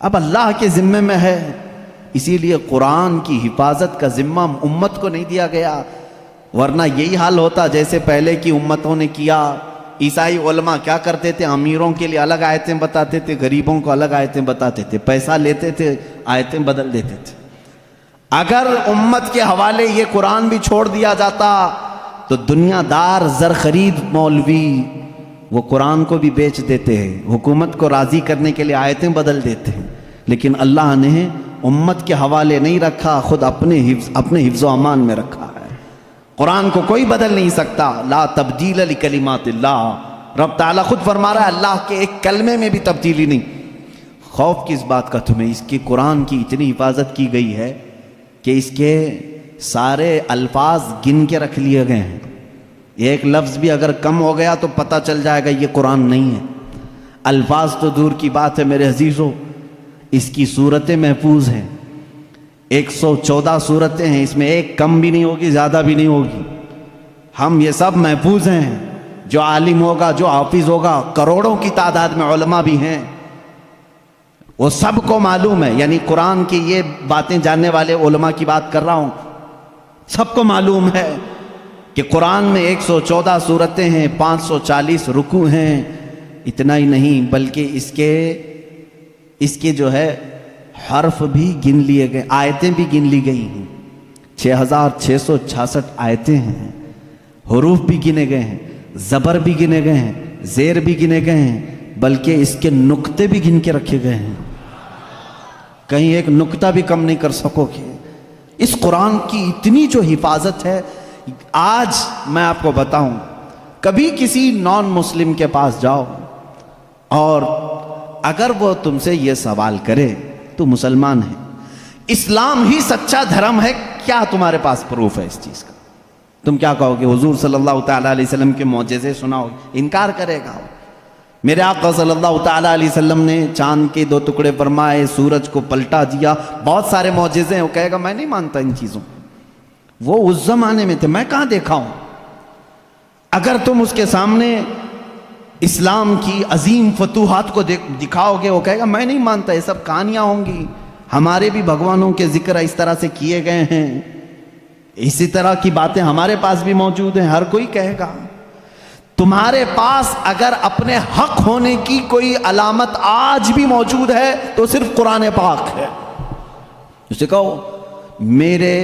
اب اللہ کے ذمے میں ہے، اسی لیے قرآن کی حفاظت کا ذمہ امت کو نہیں دیا گیا، ورنہ یہی حال ہوتا جیسے پہلے کی امتوں نے کیا۔ عیسائی علماء کیا کرتے تھے؟ امیروں کے لیے الگ آیتیں بتاتے تھے، غریبوں کو الگ آیتیں بتاتے تھے، پیسہ لیتے تھے، آیتیں بدل دیتے تھے۔ اگر امت کے حوالے یہ قرآن بھی چھوڑ دیا جاتا تو دنیا دار زر خرید مولوی وہ قرآن کو بھی بیچ دیتے ہیں، حکومت کو راضی کرنے کے لیے آیتیں بدل دیتے ہیں، لیکن اللہ نے امت کے حوالے نہیں رکھا، خود اپنے حفظ و امان میں رکھا ہے۔ قرآن کو کوئی بدل نہیں سکتا، لا تبدیل لکلمات اللہ، رب تعالیٰ خود فرما رہا ہے اللہ کے ایک کلمے میں بھی تبدیلی نہیں۔ خوف کس بات کا تمہیں؟ اس کی قرآن کی اتنی حفاظت کی گئی ہے کہ اس کے سارے الفاظ گن کے رکھ لیے گئے ہیں، ایک لفظ بھی اگر کم ہو گیا تو پتہ چل جائے گا یہ قرآن نہیں ہے۔ الفاظ تو دور کی بات ہے میرے عزیزو، اس کی صورتیں محفوظ ہیں، 114 صورتیں ہیں، اس میں ایک کم بھی نہیں ہوگی، زیادہ بھی نہیں ہوگی۔ ہم یہ سب محفوظ ہیں، جو عالم ہوگا، جو حافظ ہوگا، کروڑوں کی تعداد میں علماء بھی ہیں، وہ سب کو معلوم ہے، یعنی قرآن کی یہ باتیں جاننے والے علماء کی بات کر رہا ہوں، سب کو معلوم ہے کہ قرآن میں 114 صورتیں ہیں، 540 رکوع ہیں۔ اتنا ہی نہیں بلکہ اس کے جو ہے حرف بھی گن لیے گئے، آیتیں بھی گن لی گئی ہیں، 6666 آیتیں ہیں، حروف بھی گنے گئے ہیں، زبر بھی گنے گئے ہیں، زیر بھی گنے گئے ہیں، بلکہ اس کے نقطے بھی گن کے رکھے گئے ہیں، کہیں ایک نقطہ بھی کم نہیں کر سکو گے۔ اس قرآن کی اتنی جو حفاظت ہے، آج میں آپ کو بتاؤں، کبھی کسی نان مسلم کے پاس جاؤ اور اگر وہ تم سے یہ سوال کرے تو مسلمان ہے، اسلام ہی سچا دھرم ہے، کیا تمہارے پاس پروف ہے اس چیز کا؟ تم کیا کہو گے؟ حضور صلی اللہ تعالیٰ علیہ وسلم کے معجزے سناؤ؟ انکار کرے گا۔ میرے آقا صلی اللہ تعالیٰ علیہ وسلم نے چاند کے 2 ٹکڑے فرمائے، سورج کو پلٹا دیا، بہت سارے معجزے ہیں، وہ کہے گا میں نہیں مانتا ان چیزوں، وہ اس زمانے میں تھے، میں کہاں دیکھا ہوں۔ اگر تم اس کے سامنے اسلام کی عظیم فتوحات کو دکھاؤ گے، وہ کہے گا میں نہیں مانتا، یہ سب کہانیاں ہوں گی، ہمارے بھی بھگوانوں کے ذکر اس طرح سے کیے گئے ہیں۔ اسی طرح کی باتیں ہمارے پاس بھی موجود ہیں. ہر کوئی کہے گا. تمہارے پاس اگر اپنے حق ہونے کی کوئی علامت آج بھی موجود ہے تو صرف قرآن پاک ہے. اسے کہو میرے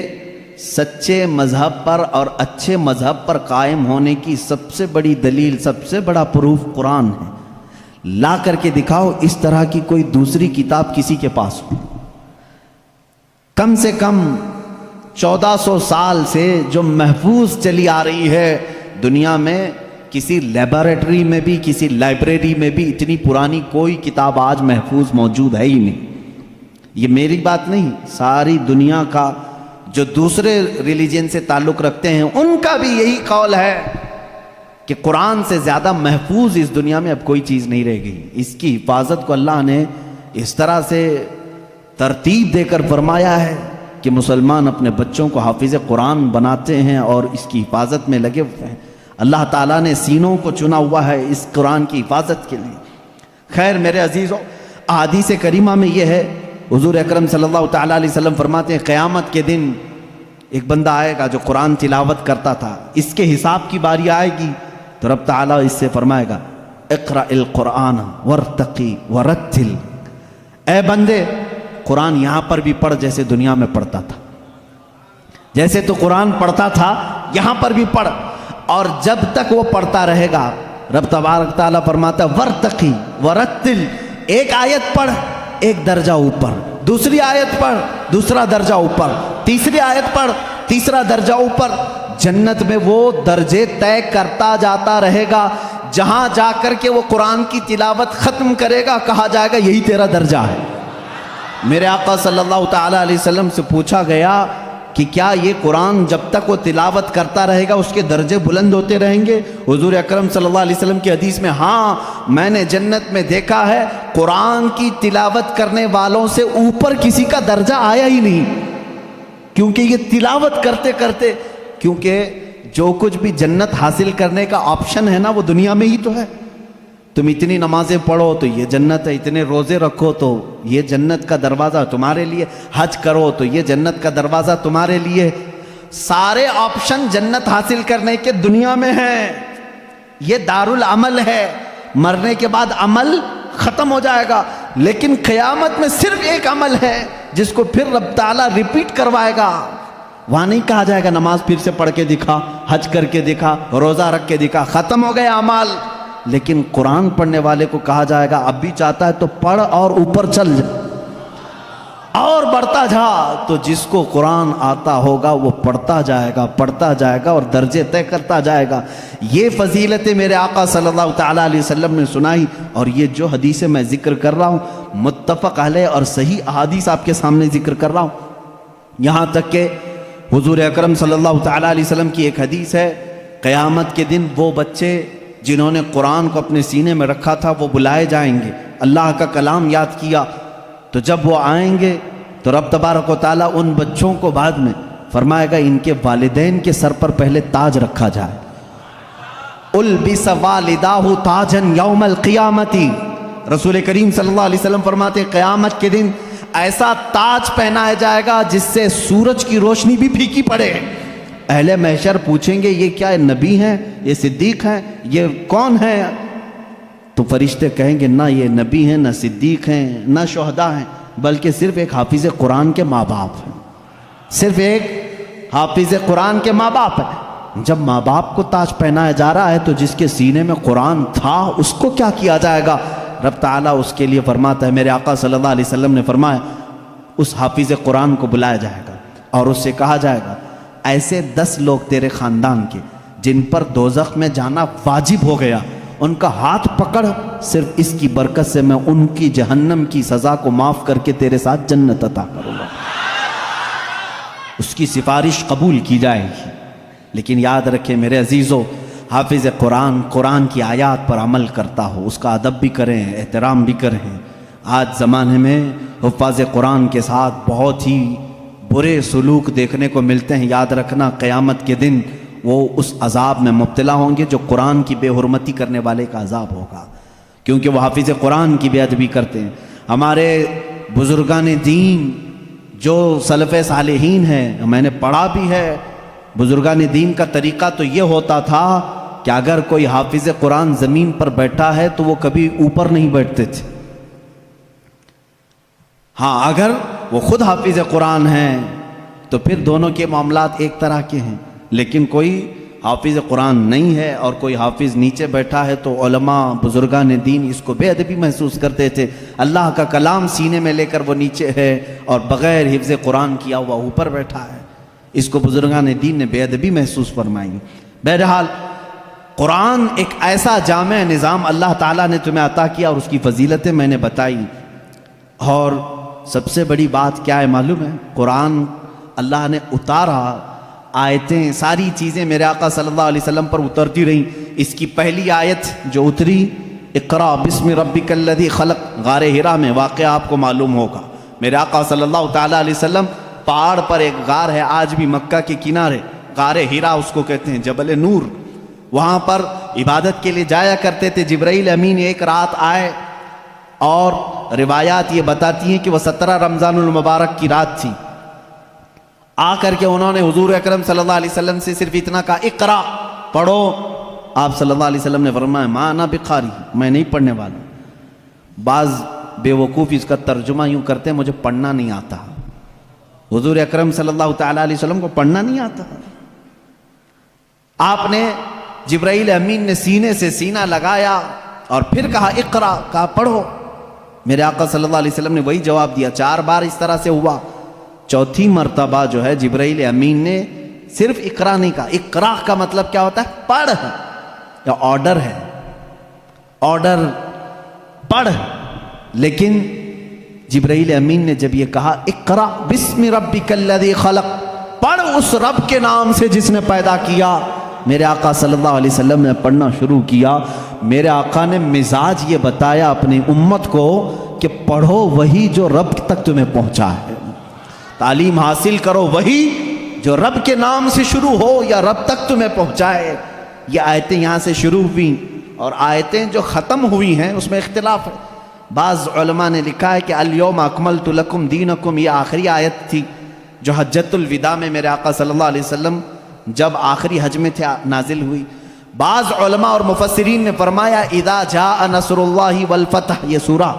سچے مذہب پر اور اچھے مذہب پر قائم ہونے کی سب سے بڑی دلیل، سب سے بڑا پروف قرآن ہے. لا کر کے دکھاؤ اس طرح کی کوئی دوسری کتاب کسی کے پاس ہو. کم سے کم 1400 سال سے جو محفوظ چلی آ رہی ہے دنیا میں، کسی لیبارٹری میں بھی، کسی لائبریری میں بھی اتنی پرانی کوئی کتاب آج محفوظ موجود ہے ہی نہیں. یہ میری بات نہیں، ساری دنیا کا جو دوسرے ریلیجن سے تعلق رکھتے ہیں ان کا بھی یہی قول ہے کہ قرآن سے زیادہ محفوظ اس دنیا میں اب کوئی چیز نہیں رہ گئی. اس کی حفاظت کو اللہ نے اس طرح سے ترتیب دے کر فرمایا ہے کہ مسلمان اپنے بچوں کو حافظ قرآن بناتے ہیں اور اس کی حفاظت میں لگے ہوئے ہیں. اللہ تعالیٰ نے سینوں کو چنا ہوا ہے اس قرآن کی حفاظت کے لیے. خیر میرے عزیزوں، احادیث کریمہ میں یہ ہے، حضور اکرم صلی اللہ تعالیٰ علیہ وسلم فرماتے ہیں قیامت کے دن ایک بندہ آئے گا جو قرآن تلاوت کرتا تھا، اس کے حساب کی باری آئے گی تو رب تعالیٰ اس سے فرمائے گا اقرأ القرآن وارتقی ورتل، اے بندے قرآن یہاں پر بھی پڑھ جیسے دنیا میں پڑھتا تھا، جیسے تو قرآن پڑھتا تھا یہاں پر بھی پڑھ. اور جب تک وہ پڑھتا رہے گا رب تبارک تعالیٰ فرماتا ہے ورتقی ورتل، ایک آیت پڑھ ایک درجہ اوپر، دوسری آیت پڑھ دوسرا درجہ اوپر، تیسری آیت پڑھ تیسرا درجہ اوپر. جنت میں وہ درجے طے کرتا جاتا رہے گا، جہاں جا کر کے وہ قرآن کی تلاوت ختم کرے گا کہا جائے گا یہی تیرا درجہ ہے. میرے آقا صلی اللہ تعالیٰ علیہ وسلم سے پوچھا گیا کہ کیا یہ قرآن جب تک وہ تلاوت کرتا رہے گا اس کے درجے بلند ہوتے رہیں گے؟ حضور اکرم صلی اللہ علیہ وسلم کی حدیث میں ہاں، میں نے جنت میں دیکھا ہے قرآن کی تلاوت کرنے والوں سے اوپر کسی کا درجہ آیا ہی نہیں، کیونکہ یہ تلاوت کرتے کرتے، کیونکہ جو کچھ بھی جنت حاصل کرنے کا آپشن ہے نا وہ دنیا میں ہی تو ہے. تم اتنی نمازیں پڑھو تو یہ جنت ہے، اتنے روزے رکھو تو یہ جنت کا دروازہ تمہارے لیے، حج کرو تو یہ جنت کا دروازہ تمہارے لیے. سارے آپشن جنت حاصل کرنے کے دنیا میں ہیں. یہ دارالعمل ہے، مرنے کے بعد عمل ختم ہو جائے گا، لیکن قیامت میں صرف ایک عمل ہے جس کو پھر رب تعالیٰ ریپیٹ کروائے گا. وہاں نہیں کہا جائے گا نماز پھر سے پڑھ کے دکھا، حج کر کے دکھا، روزہ رکھ کے دکھا، ختم ہو گئے اعمال. لیکن قرآن پڑھنے والے کو کہا جائے گا اب بھی چاہتا ہے تو پڑھ اور اوپر چل جا اور بڑھتا جا. تو جس کو قرآن آتا ہوگا وہ پڑھتا جائے گا اور درجے طے کرتا جائے گا. یہ فضیلتیں میرے آقا صلی اللہ تعالیٰ علیہ وسلم نے سنائی، اور یہ جو حدیثیں میں ذکر کر رہا ہوں متفق علیہ اور صحیح احادیث آپ کے سامنے ذکر کر رہا ہوں. یہاں تک کہ حضور اکرم صلی اللہ تعالیٰ علیہ وسلم کی ایک حدیث ہے، قیامت کے دن وہ بچے جنہوں نے قرآن کو اپنے سینے میں رکھا تھا وہ بلائے جائیں گے، اللہ کا کلام یاد کیا، تو جب وہ آئیں گے تو رب تبارک و تعالیٰ ان بچوں کو بعد میں فرمائے گا ان کے والدین کے سر پر پہلے تاج رکھا جائے. البس والداہ تاجن یوم القیامتی، رسول کریم صلی اللہ علیہ وسلم فرماتے ہیں قیامت کے دن ایسا تاج پہنایا جائے گا جس سے سورج کی روشنی بھی پھیکی پڑے. اہل محشر پوچھیں گے یہ کیا نبی ہیں، یہ صدیق ہیں، یہ کون ہیں؟ تو فرشتے کہیں گے نہ یہ نبی ہیں، نہ صدیق ہیں، نہ شہداء ہیں، بلکہ صرف ایک حافظ قرآن کے ماں باپ ہیں. صرف ایک حافظ قرآن کے ماں باپ ہیں. جب ماں باپ کو تاج پہنایا جا رہا ہے تو جس کے سینے میں قرآن تھا اس کو کیا کیا جائے گا؟ رب تعالیٰ اس کے لیے فرماتا ہے، میرے آقا صلی اللہ علیہ وسلم نے فرمایا اس حافظ قرآن کو بلایا جائے گا اور اس سے کہا جائے گا ایسے 10 لوگ تیرے خاندان کے جن پر دوزخ میں جانا واجب ہو گیا، ان کا ہاتھ پکڑ، صرف اس کی برکت سے میں ان کی جہنم کی سزا کو معاف کر کے تیرے ساتھ جنت عطا کروں گا. اس کی سفارش قبول کی جائے گی. لیکن یاد رکھیں میرے عزیزو، حافظ قرآن کی آیات پر عمل کرتا ہو، اس کا ادب بھی کریں، احترام بھی کریں. آج زمانے میں حفاظ قرآن کے ساتھ بہت ہی برے سلوک دیکھنے کو ملتے ہیں. یاد رکھنا قیامت کے دن وہ اس عذاب میں مبتلا ہوں گے جو قرآن کی بے حرمتی کرنے والے کا عذاب ہوگا، کیونکہ وہ حافظ قرآن کی بے ادبی کرتے ہیں. ہمارے بزرگان دین جو سلف صالحین ہیں، میں نے پڑھا بھی ہے بزرگان دین کا طریقہ تو یہ ہوتا تھا کہ اگر کوئی حافظ قرآن زمین پر بیٹھا ہے تو وہ کبھی اوپر نہیں بیٹھتے تھے. ہاں اگر وہ خود حافظ قرآن ہیں تو پھر دونوں کے معاملات ایک طرح کے ہیں. لیکن کوئی حافظ قرآن نہیں ہے اور کوئی حافظ نیچے بیٹھا ہے تو علماء بزرگان دین اس کو بے ادبی محسوس کرتے تھے. اللہ کا کلام سینے میں لے کر وہ نیچے ہے اور بغیر حفظ قرآن کیا ہوا اوپر بیٹھا ہے. اس کو بزرگان دین نے بے ادبی محسوس فرمائی. بہرحال قرآن ایک ایسا جامع نظام اللہ تعالیٰ نے تمہیں عطا کیا اور اس کی فضیلتیں میں نے بتائی. اور سب سے بڑی بات کیا ہے معلوم ہے؟ قرآن اللہ نے اتارا، آیتیں ساری چیزیں میرے آقا صلی اللہ علیہ وسلم پر اترتی رہیں. اس کی پہلی آیت جو اتری اقرا بسم ربک الذی خلق، غار حرا میں واقعہ آپ کو معلوم ہوگا. میرے آقا صلی اللہ تعالیٰ علیہ وسلم پہاڑ پر ایک غار ہے آج بھی مکہ کے کنارے، غار حرا اس کو کہتے ہیں، جبل نور. وہاں پر عبادت کے لیے جایا کرتے تھے. جبرائیل امین ایک رات آئے اور روایات یہ بتاتی ہیں کہ وہ 17 رمضان المبارک کی رات تھی. آ کر کے انہوں نے حضور اکرم صلی اللہ علیہ وسلم سے صرف اتنا کہا اقرا، پڑھو. آپ صلی اللہ علیہ وسلم نے فرمایا ما انا بقاری، میں نہیں پڑھنے والا. بعض بے وقوف اس کا ترجمہ یوں کرتے ہیں مجھے پڑھنا نہیں آتا. حضور اکرم صلی اللہ تعالیٰ علیہ وسلم کو پڑھنا نہیں آتا. آپ نے جبرائیل امین نے سینے سے سینہ لگایا اور پھر کہا اقرا، کہا پڑھو. میرے آقا صلی اللہ علیہ وسلم نے وہی جواب دیا. 4 بار اس طرح سے ہوا. چوتھی مرتبہ جو ہے جبرائیل امین نے صرف اقرا نہیں کہا. اقرا کا مطلب کیا ہوتا ہے؟ پڑھ، یا آرڈر ہے، آرڈر پڑھ. لیکن جبرائیل امین نے جب یہ کہا اقرا بسم ربک الذی خلق، پڑھ اس رب کے نام سے جس نے پیدا کیا، میرے آقا صلی اللہ علیہ وسلم نے پڑھنا شروع کیا. میرے آقا نے مزاج یہ بتایا اپنی امت کو کہ پڑھو وہی جو رب تک تمہیں پہنچا ہے، تعلیم حاصل کرو وہی جو رب کے نام سے شروع ہو یا رب تک تمہیں پہنچائے. یہ آیتیں یہاں سے شروع ہوئیں اور آیتیں جو ختم ہوئی ہیں اس میں اختلاف ہے. بعض علماء نے لکھا ہے کہ الیوم اکملت لکم دینکم، یہ آخری آیت تھی جو حجۃ الوداع میں میرے آقا صلی اللہ علیہ وسلم جب آخری حج میں تھے نازل ہوئی. بعض علماء اور مفسرین نے فرمایا اذا جاء نصر اللہ والفتح، یہ سورہ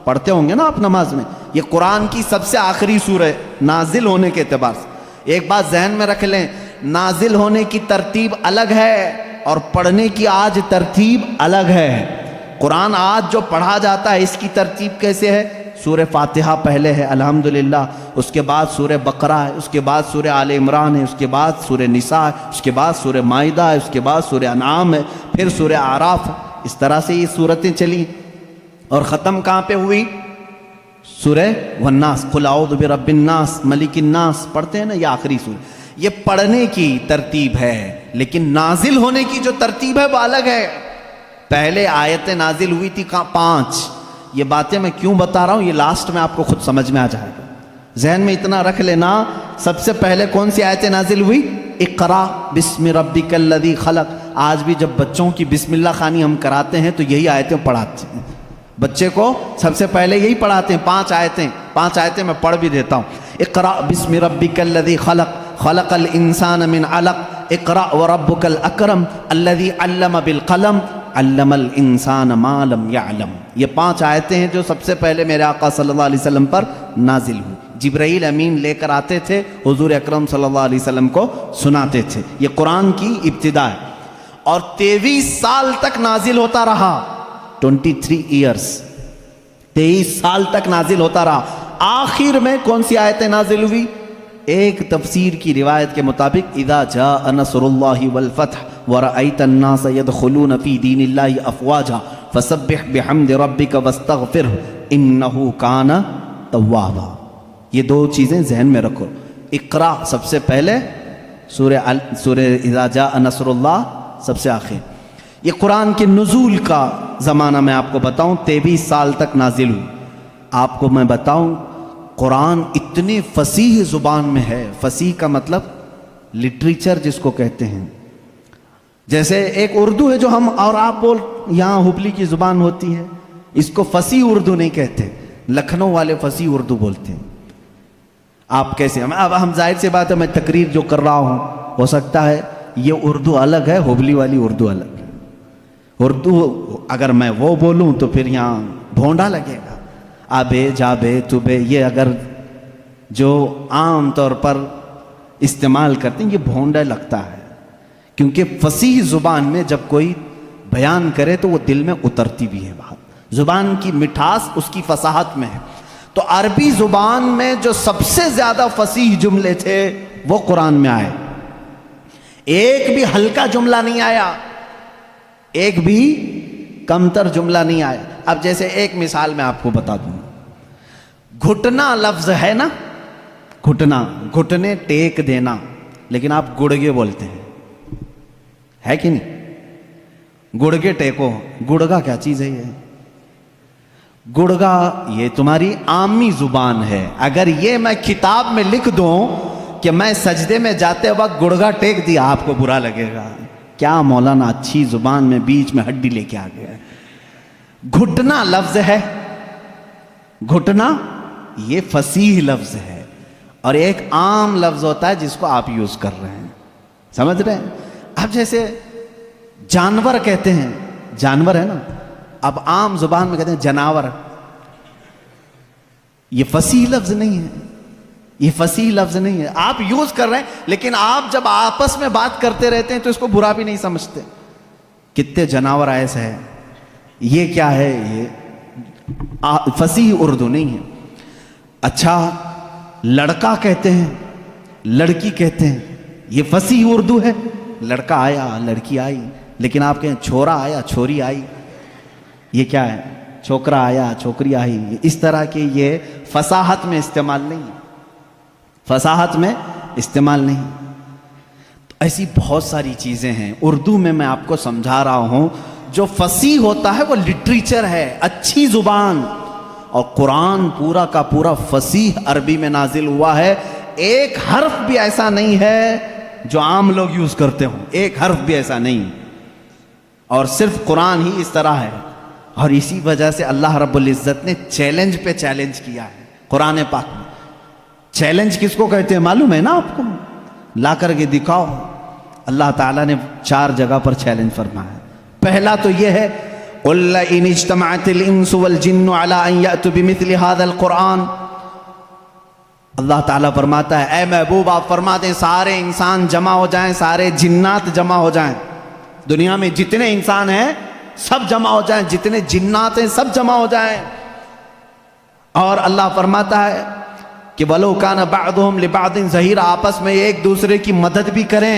پڑھتے ہوں گے نا آپ نماز میں، یہ قرآن کی سب سے آخری سورہ نازل ہونے کے اعتبار سے. ایک بات ذہن میں رکھ لیں، نازل ہونے کی ترتیب الگ ہے اور پڑھنے کی آج ترتیب الگ ہے. قرآن آج جو پڑھا جاتا ہے اس کی ترتیب کیسے ہے؟ سورہ فاتحہ پہلے ہے الحمدللہ، اس کے بعد سورہ بقرہ ہے، اس کے بعد سورہ آل عمران ہے، اس کے بعد سورہ نساء ہے، اس کے بعد سورہ مائدہ ہے، اس کے بعد سورہ انعام ہے، پھر سورہ اعراف ہے. اس طرح سے یہ سورتیں چلی اور ختم کہاں پہ ہوئی؟ سورہ والناس، قل اعوذ برب الناس ملک الناس پڑھتے ہیں نا، یہ آخری سورہ. یہ پڑھنے کی ترتیب ہے لیکن نازل ہونے کی جو ترتیب ہے وہ الگ ہے. پہلے آیتیں نازل ہوئی تھی 5. یہ باتیں میں کیوں بتا رہا ہوں، یہ لاسٹ میں آپ کو خود سمجھ میں آ جائے گا. ذہن میں اتنا رکھ لینا، سب سے پہلے کون سی آیتیں نازل ہوئی؟ اقرا بسم ربک الذی خلق. آج بھی جب بچوں کی بسم اللہ خوانی ہم کراتے ہیں تو یہی آیتیں پڑھاتے ہیں. بچے کو سب سے پہلے یہی پڑھاتے ہیں. 5 آیتیں میں پڑھ بھی دیتا ہوں. اقرا بسم ربک الذی خلق، خلق الانسان من علق، اقرا وربک الاکرم الذی علم بالقلم، علم الانسان ما لم يعلم. یہ 5 آیتیں ہیں جو سب سے پہلے میرے آقا صلی اللہ علیہ وسلم پر نازل ہوئی. جبرائیل امین لے کر آتے تھے، حضور اکرم صلی اللہ علیہ وسلم کو سناتے تھے. یہ قرآن کی ابتدا ہے اور 23 سال تک نازل ہوتا رہا. 23 ایئرس، 23 سال تک نازل ہوتا رہا. آخر میں کون سی آیتیں نازل ہوئی؟ ایک تفسیر کی روایت کے مطابق اذا جاء نصر اللہ والفتح ورأیت الناس يدخلون فی دین اللہ افواجا فسبح بحمد ربک واستغفرہ انہ کان توابا. یہ 2 چیزیں ذہن میں رکھو. اقرا سب سے پہلے، سورہ اذا جاء نصر اللہ سب سے آخر. یہ قرآن کے نزول کا زمانہ میں آپ کو بتاؤں 23 سال تک نازل ہوئی. آپ کو میں بتاؤں قرآن اتنی فصیح زبان میں ہے. فصیح کا مطلب لٹریچر جس کو کہتے ہیں. جیسے ایک اردو ہے جو ہم اور آپ بول، یہاں ہبلی کی زبان ہوتی ہے، اس کو فصیح اردو نہیں کہتے، لکھنؤ والے فصیح اردو بولتے ہیں. آپ کیسے اب ہم ظاہر سی بات ہے میں تقریر جو کر رہا ہوں ہو سکتا ہے یہ اردو الگ ہے، ہبلی والی اردو الگ ہے۔ اردو اگر میں وہ بولوں تو پھر یہاں بھونڈا لگے گا، آبے جابے توبے، یہ اگر جو عام طور پر استعمال کرتے ہیں یہ بھونڈا لگتا ہے، کیونکہ فصیح زبان میں جب کوئی بیان کرے تو وہ دل میں اترتی بھی ہے بات، زبان کی مٹھاس اس کی فصاحت میں ہے۔ تو عربی زبان میں جو سب سے زیادہ فصیح جملے تھے وہ قرآن میں آئے، ایک بھی ہلکا جملہ نہیں آیا، ایک بھی کمتر جملہ نہیں آیا۔ اب جیسے ایک مثال میں آپ کو بتا دوں، گھٹنا لفظ ہے نا، گھٹنا، گھٹنے ٹیک دینا، لیکن آپ گڑگے بولتے ہیں، ہے کہ نہیں؟ گڑگے ٹیکو، گڑگا کیا چیز ہے؟ یہ گڑگا یہ تمہاری عامی زبان ہے، اگر یہ میں کتاب میں لکھ دوں کہ میں سجدے میں جاتے وقت گڑگا ٹیک دیا، آپ کو برا لگے گا، کیا مولانا اچھی زبان میں بیچ میں ہڈی لے کے آ گیا ہے۔ گھٹنا لفظ ہے، گھٹنا یہ فصیح لفظ ہے، اور ایک عام لفظ ہوتا ہے جس کو آپ یوز کر رہے ہیں، سمجھ رہے ہیں؟ اب جیسے جانور کہتے ہیں، جانور ہے نا، اب عام زبان میں کہتے ہیں جناور، یہ فصیح لفظ نہیں ہے، یہ فصیح لفظ نہیں ہے، آپ یوز کر رہے ہیں، لیکن آپ جب آپس میں بات کرتے رہتے ہیں تو اس کو برا بھی نہیں سمجھتے، کتنے جناور ایسے ہیں، یہ کیا ہے؟ یہ فصیح اردو نہیں ہے۔ اچھا لڑکا کہتے ہیں، لڑکی کہتے ہیں، یہ فصیح اردو ہے، لڑکا آیا لڑکی آئی، لیکن آپ کہیں چھورا آیا چھوری آئی، یہ کیا ہے؟ چھوکرا آیا چھوکری آئی، اس طرح کے یہ فصاحت میں استعمال نہیں ہے، فصاحت میں استعمال نہیں۔ تو ایسی بہت ساری چیزیں ہیں اردو میں آپ کو سمجھا رہا ہوں، جو فصیح ہوتا ہے وہ لٹریچر ہے، اچھی زبان، اور قرآن پورا کا پورا فصیح عربی میں نازل ہوا ہے، ایک حرف بھی ایسا نہیں ہے جو عام لوگ یوز کرتے ہوں، ایک حرف بھی ایسا نہیں، اور صرف قرآن ہی اس طرح ہے، اور اسی وجہ سے اللہ رب العزت نے چیلنج پہ چیلنج کیا ہے قرآن پاک میں۔ چیلنج کس کو کہتے ہیں معلوم ہے نا آپ کو؟ لا کر کے دکھاؤ، اللہ تعالیٰ نے 4 جگہ پر چیلنج فرمایا۔ پہلا تو یہ ہے قُلْ لَئِنِ اجْتَمَعَتِ الْإِنسُ وَالْجِنُّ عَلَىٰ أَن يَأْتُوا بِمِثْلِ هَذَا الْقُرْآنِ، اللہ تعالیٰ فرماتا ہے اے محبوب آپ فرما دیں سارے انسان جمع ہو جائیں، سارے جنات جمع ہو جائیں، دنیا میں جتنے انسان ہیں سب جمع ہو جائیں، جتنے جنات ہیں سب جمع ہو جائیں، اور اللہ فرماتا ہے کہ وَلَوْ كَانَ بَعْضُهُمْ لِبَعْضٍ ظَهِيرًا، آپس میں ایک دوسرے کی مدد بھی کریں،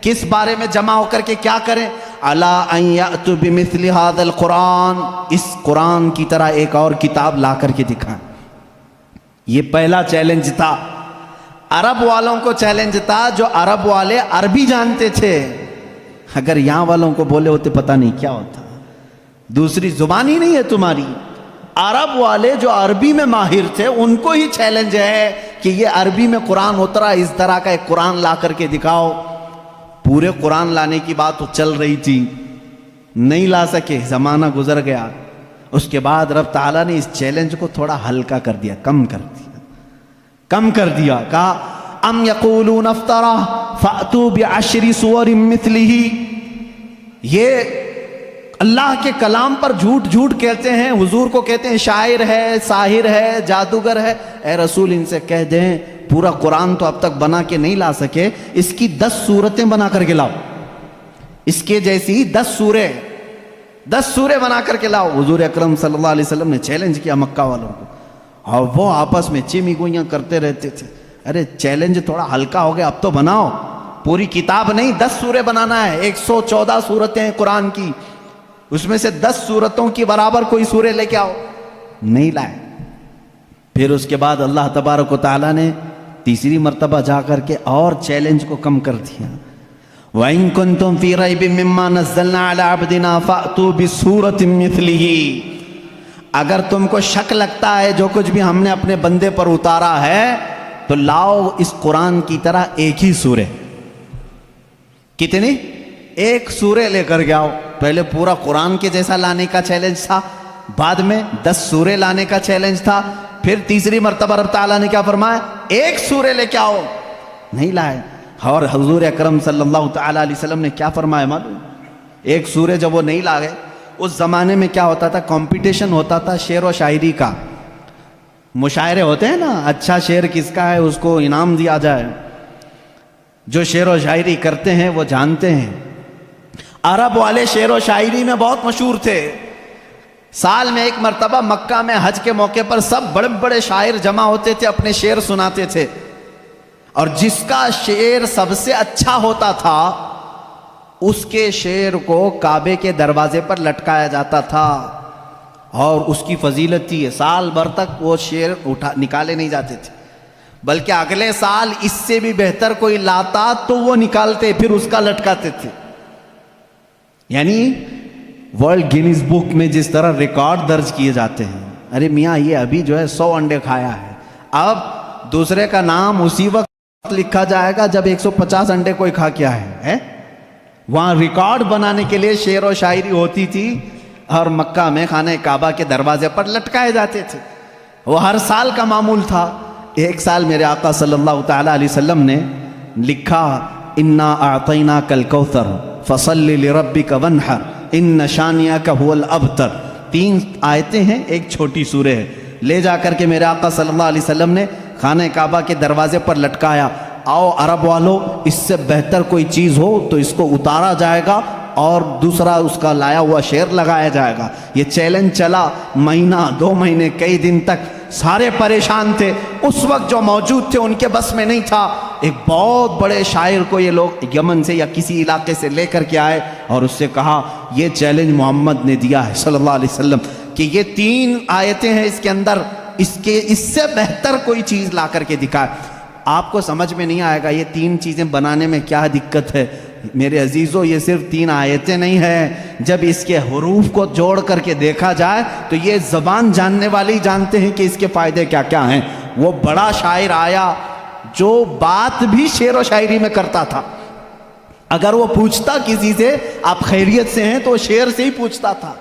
کس بارے میں جمع ہو کر کے کیا کریں؟ عَلَىٰ أَن يَأْتُوا بِمِثْلِ هَذَا الْقُرْآنِ، اس قرآن کی طرح ایک اور کتاب لا کر کے دکھائیں۔ یہ پہلا چیلنج تھا، عرب والوں کو چیلنج تھا، جو عرب والے عربی جانتے تھے، اگر یہاں والوں کو بولے ہوتے پتہ نہیں کیا ہوتا، دوسری زبان ہی نہیں ہے تمہاری۔ عرب والے جو عربی میں ماہر تھے ان کو ہی چیلنج ہے کہ یہ عربی میں قرآن اترا، اس طرح کا ایک قرآن لا کر کے دکھاؤ۔ پورے قرآن لانے کی بات تو چل رہی تھی، نہیں لا سکے، زمانہ گزر گیا، اس کے بعد رب تعالیٰ نے اس چیلنج کو تھوڑا ہلکا کر دیا، کم کر دیا، کہا ام یقولون افطرہ فأتوا بعشر سور مثلہ، یہ اللہ کے کلام پر جھوٹ کہتے ہیں، حضور کو کہتے ہیں شاعر ہے، ساحر ہے، جادوگر ہے۔ اے رسول ان سے کہہ دیں پورا قرآن تو اب تک بنا کے نہیں لا سکے، اس کی 10 صورتیں بنا کر کے لاؤ، اس کے جیسی 10 سورے بنا کر کے لاؤ۔ حضور اکرم صلی اللہ علیہ وسلم نے چیلنج کیا مکہ والوں کو، اور وہ آپس میں چیمی گوئیاں کرتے رہتے تھے، ارے چیلنج تھوڑا ہلکا ہو گیا، اب تو بناؤ، پوری کتاب نہیں 10 سورے بنانا ہے، 114 صورتیں ہیں قرآن کی، اس میں سے 10 صورتوں کی برابر کوئی سورے لے کے آؤ، نہیں لائے۔ پھر اس کے بعد اللہ تبارک و تعالیٰ نے تیسری مرتبہ جا کر کے اور چیلنج کو کم کر دیا، وَإِن كُنتُمْ فِي رَيْبٍ مِّمَّا نَزَّلْنَا عَلَىٰ عَبْدِنَا فَأْتُوا بِسُورَةٍ مِّثْلِهِ، اگر تم کو شک لگتا ہے جو کچھ بھی ہم نے اپنے بندے پر اتارا ہے تو لاؤ اس قرآن کی طرح ایک ہی سورے، کتنی؟ ایک سورے لے کر گیا۔ پہلے پورا قرآن کے جیسا لانے کا چیلنج تھا، بعد میں 10 سورے لانے کا چیلنج تھا، پھر تیسری مرتبہ رب تعالیٰ نے کیا فرمایا؟ ایک سورے لے کے آؤ، نہیں لائے۔ اور حضور اکرم صلی اللہ تعالیٰ علیہ وسلم نے کیا فرمایا معلوم؟ ایک سورہ جب وہ نہیں لاگے، اس زمانے میں کیا ہوتا تھا، کمپٹیشن ہوتا تھا شعر و شاعری کا، مشاعرے ہوتے ہیں نا، اچھا شعر کس کا ہے اس کو انعام دیا جائے. جو شعر و شاعری کرتے ہیں وہ جانتے ہیں. عرب والے شعر و شاعری میں بہت مشہور تھے. سال میں ایک مرتبہ مکہ میں حج کے موقع پر سب بڑے بڑے شاعر جمع ہوتے تھے، اپنے شعر سناتے تھے، اور جس کا شعر سب سے اچھا ہوتا تھا اس کے شعر کو کعبے کے دروازے پر لٹکایا جاتا تھا، اور اس کی فضیلت تھی سال بھر تک وہ شعر نکالے نہیں جاتے تھے، بلکہ اگلے سال اس سے بھی بہتر کوئی لاتا تو وہ نکالتے پھر اس کا لٹکاتے تھے. یعنی ورلڈ گینیز بک میں جس طرح ریکارڈ درج کیے جاتے ہیں، ارے میاں یہ ابھی جو ہے 100 انڈے کھایا ہے، اب دوسرے کا نام اسی وقت لکھا جائے گا جب 150 انڈے کوئی کھا کیا ہے. وہاں ریکارڈ بنانے کے لیے شعر و شاعری ہوتی تھی، اور مکہ میں خانہ کعبہ کے دروازے پر لٹکائے جاتے تھے. وہ ہر سال کا معمول تھا. ایک سال میرے آقا صلی اللہ تعالیٰ علیہ وسلم نے لکھا، انا اعطیناک الکوثر فصل لربک وانحر ان شانئک هو الابتر. 3 آیتیں ہیں، ایک چھوٹی سورہ ہے. لے جا کر کے میرے آقا صلی اللہ علیہ وسلم نے خانہ کعبہ کے دروازے پر لٹکایا. آؤ عرب والو، اس سے بہتر کوئی چیز ہو تو اس کو اتارا جائے گا اور دوسرا اس کا لایا ہوا شعر لگایا جائے گا. یہ چیلنج چلا مہینہ 2 مہینے کئی دن تک. سارے پریشان تھے. اس وقت جو موجود تھے ان کے بس میں نہیں تھا. ایک بہت بڑے شاعر کو یہ لوگ یمن سے یا کسی علاقے سے لے کر کے آئے اور اس سے کہا یہ چیلنج محمد نے دیا ہے صلی اللہ علیہ وسلم کہ یہ 3 آیتیں ہیں اس کے اندر، اس سے بہتر کوئی چیز لا کر کے دکھائے. آپ کو سمجھ میں نہیں آئے گا یہ 3 چیزیں بنانے میں کیا دقت ہے. میرے عزیزو، یہ صرف 3 آیتیں نہیں ہیں. جب اس کے حروف کو جوڑ کر کے دیکھا جائے تو یہ زبان جاننے والے ہی جانتے ہیں کہ اس کے فائدے کیا کیا ہیں. وہ بڑا شاعر آیا جو بات بھی شعر و شاعری میں کرتا تھا. اگر وہ پوچھتا کسی سے آپ خیریت سے ہیں تو وہ شعر سے ہی پوچھتا تھا.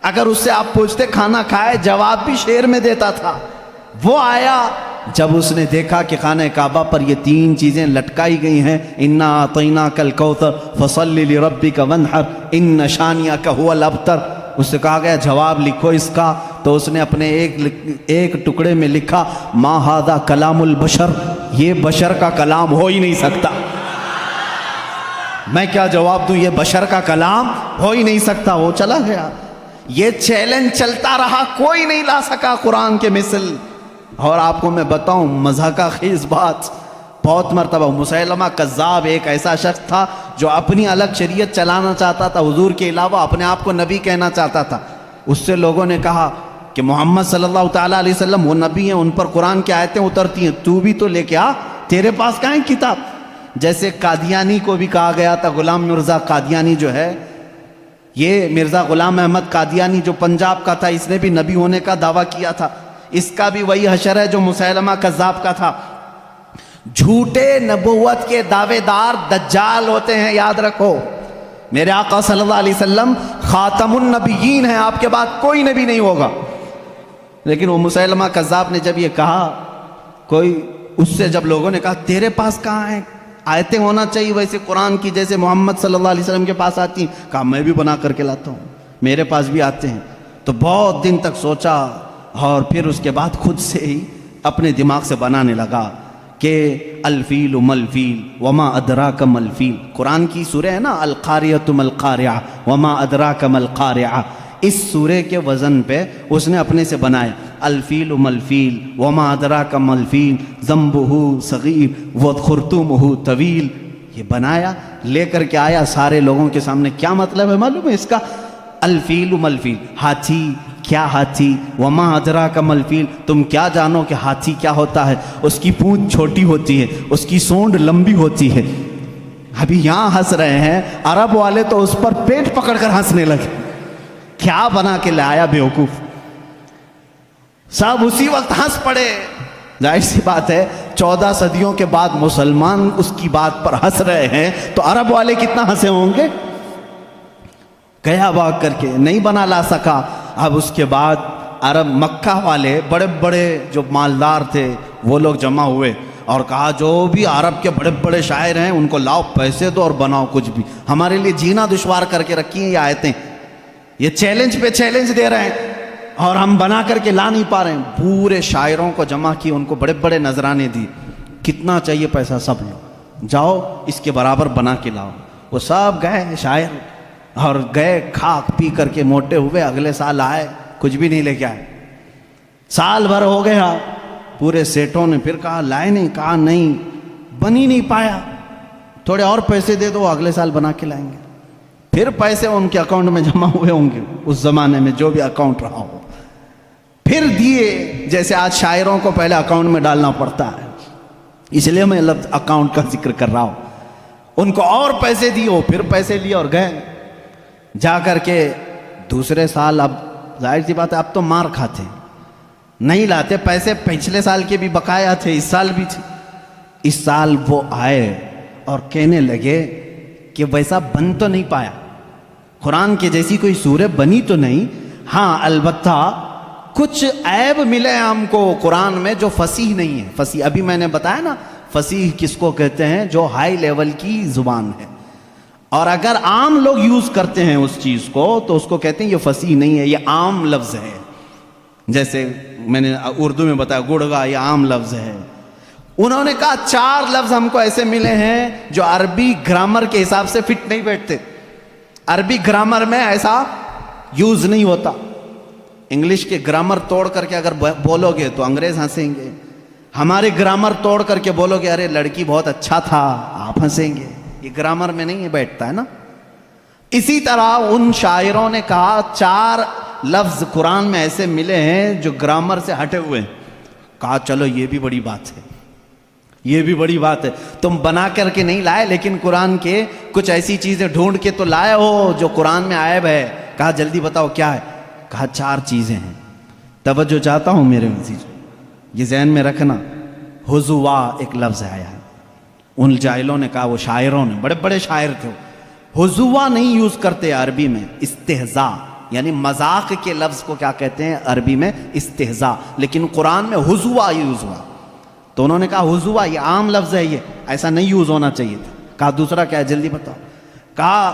اگر اس سے آپ پوچھتے کھانا کھائے، جواب بھی شعر میں دیتا تھا. وہ آیا جب اس نے دیکھا کہ خانہ کعبہ پر یہ 3 چیزیں لٹکائی گئی ہیں، انا اعطیناک الکوثر فصل لربک وانحر ان شانئک هو الابتر. اس سے کہا گیا جواب لکھو اس کا. تو اس نے اپنے ایک ٹکڑے میں لکھا ما ھذا کلام البشر، یہ بشر کا کلام ہو ہی نہیں سکتا. میں کیا جواب دوں، یہ بشر کا کلام ہو ہی نہیں سکتا. وہ چلا گیا. یہ چیلنج چلتا رہا، کوئی نہیں لا سکا قرآن کے مثل. اور آپ کو میں بتاؤں مضحکہ خیز بات، بہت مرتبہ مسیلمہ کذاب ایک ایسا شخص تھا جو اپنی الگ شریعت چلانا چاہتا تھا، حضور کے علاوہ اپنے آپ کو نبی کہنا چاہتا تھا. اس سے لوگوں نے کہا کہ محمد صلی اللہ تعالیٰ علیہ وسلم وہ نبی ہیں، ان پر قرآن کی آیتیں اترتی ہیں، تو بھی تو لے کے آ، تیرے پاس کہاں ہے کتاب. جیسے قادیانی کو بھی کہا گیا تھا، غلام مرزا قادیانی جو ہے، یہ مرزا غلام احمد قادیانی جو پنجاب کا تھا، اس نے بھی نبی ہونے کا دعویٰ کیا تھا. اس کا بھی وہی حشر ہے جو مسیلمہ کذاب کا تھا. جھوٹے نبوت کے دعوے دار دجال ہوتے ہیں، یاد رکھو. میرے آقا صلی اللہ علیہ وسلم خاتم النبیین ہیں، آپ کے بعد کوئی نبی نہیں ہوگا. لیکن وہ مسیلمہ کذاب نے جب یہ کہا، اس سے جب لوگوں نے کہا تیرے پاس کہاں ہیں آیتیں ہونا چاہیے ویسے قرآن کی جیسے محمد صلی اللہ علیہ وسلم کے پاس آتی ہیں، کہا میں بھی بنا کر کے لاتا ہوں، میرے پاس بھی آتے ہیں. تو بہت دن تک سوچا اور پھر اس کے بعد خود سے ہی اپنے دماغ سے بنانے لگا کہ الفیل ملفیل وما ادراک ملفیل. قرآن کی سورہ ہے نا القاریۃ ملقاریہ وما ادراک ملقاریہ، اس سورہ کے وزن پہ اس نے اپنے سے بنایا الفیل ملفیل وما ادراک ملفیل ذنبہ صغیر وخرطومہ طویل. یہ بنایا، لے کر کے آیا سارے لوگوں کے سامنے. کیا مطلب ہے معلوم ہے اس کا؟ الفیل ملفیل، ہاتھی. کیا ہاتھی؟ وما ادراک ملفیل، تم کیا جانو کہ ہاتھی کیا ہوتا ہے؟ اس کی پونچھ چھوٹی ہوتی ہے، اس کی سونڈ لمبی ہوتی ہے. ابھی یہاں ہنس رہے ہیں، عرب والے تو اس پر پیٹ پکڑ کر ہنسنے لگے. کیا بنا کے لایا بیوقوف. سب اسی وقت ہنس پڑے. ظاہر سی بات ہے 14 صدیوں کے بعد مسلمان اس کی بات پر ہنس رہے ہیں تو عرب والے کتنا ہنسے ہوں گے. گیا بھاگ کر کے، نہیں بنا لا سکا. اب اس کے بعد عرب مکہ والے بڑے بڑے جو مالدار تھے وہ لوگ جمع ہوئے اور کہا جو بھی عرب کے بڑے بڑے شاعر ہیں ان کو لاؤ، پیسے دو اور بناؤ کچھ بھی، ہمارے لیے جینا دشوار کر کے رکھی ہیں یہ آیتیں، یہ چیلنج پہ چیلنج دے رہے ہیں اور ہم بنا کر کے لا نہیں پا رہے ہیں۔ پورے شاعروں کو جمع کی، ان کو بڑے بڑے نذرانے دی، کتنا چاہیے پیسہ سب لو، جاؤ اس کے برابر بنا کے لاؤ۔ وہ سب گئے شاعر اور گئے کھا پی کر کے موٹے ہوئے، اگلے سال آئے کچھ بھی نہیں لے کے آئے۔ سال بھر ہو گیا، پورے سیٹوں نے پھر کہا لائے نہیں، کہا نہیں بن ہی نہیں پایا، تھوڑے اور پیسے دے دو اگلے سال بنا کے لائیں گے۔ پھر پیسے ان کے اکاؤنٹ میں جمع ہوئے ہوں گے اس زمانے میں جو بھی اکاؤنٹ رہا ہو، پھر دیے، جیسے آج شاعروں کو پہلے اکاؤنٹ میں ڈالنا پڑتا ہے، اس لیے میں لفظ اکاؤنٹ کا ذکر کر رہا ہوں۔ ان کو اور پیسے دیے، وہ پھر پیسے لیے اور گئے، جا کر کے دوسرے سال، اب ظاہر سی بات ہے اب تو مار کھاتے نہیں لاتے پیسے، پچھلے سال کے بھی بقایا تھے، اس سال بھی تھے۔ اس سال وہ آئے اور کہنے لگے کہ ویسا بن تو نہیں پایا، قرآن کے جیسی کوئی سورہ بنی تو نہیں، ہاں البتہ کچھ عیب ملے ہم کو قرآن میں جو فصیح نہیں ہے۔ فصیح ابھی میں نے بتایا نا، فصیح کس کو کہتے ہیں؟ جو ہائی لیول کی زبان ہے، اور اگر عام لوگ یوز کرتے ہیں اس چیز کو تو اس کو کہتے ہیں یہ فصیح نہیں ہے، یہ عام لفظ ہے۔ جیسے میں نے اردو میں بتایا گڑگا، یہ عام لفظ ہے۔ انہوں نے کہا 4 لفظ ہم کو ایسے ملے ہیں جو عربی گرامر کے حساب سے فٹ نہیں بیٹھتے، عربی گرامر میں ایسا یوز نہیں ہوتا۔ انگلش کے گرامر توڑ کر کے اگر بولو گے تو انگریز ہنسیں گے، ہمارے گرامر توڑ کر کے بولو گے ارے لڑکی بہت اچھا تھا، آپ ہنسیں گے، یہ گرامر میں نہیں بیٹھتا ہے نا۔ اسی طرح ان شاعروں نے کہا 4 لفظ قرآن میں ایسے ملے ہیں جو گرامر سے ہٹے ہوئے ہیں۔ کہا چلو یہ بھی بڑی بات ہے، یہ بھی بڑی بات ہے، تم بنا کر کے نہیں لائے لیکن قرآن کے کچھ ایسی چیزیں ڈھونڈ کے تو لائے ہو جو قرآن میں عیب ہے۔ کہا جلدی بتاؤ کیا ہے؟ کہا 4 چیزیں ہیں۔ توجہ چاہتا ہوں میرے عزیز، یہ ذہن میں رکھنا، حضوا ایک لفظ آیا ہے۔ ان جاہلوں نے کہا، وہ شاعروں نے، بڑے بڑے شاعر تھے، حضوا نہیں یوز کرتے عربی میں، استہزاء، یعنی مذاق کے لفظ کو کیا کہتے ہیں عربی میں؟ استہزاء، لیکن قرآن میں حضوا یوز ہوا۔ تو انہوں نے کہا حضوا یہ عام لفظ ہے، یہ ایسا نہیں یوز ہونا چاہیے تھا۔ کہا دوسرا کیا ہے جلدی بتاؤ؟ کہا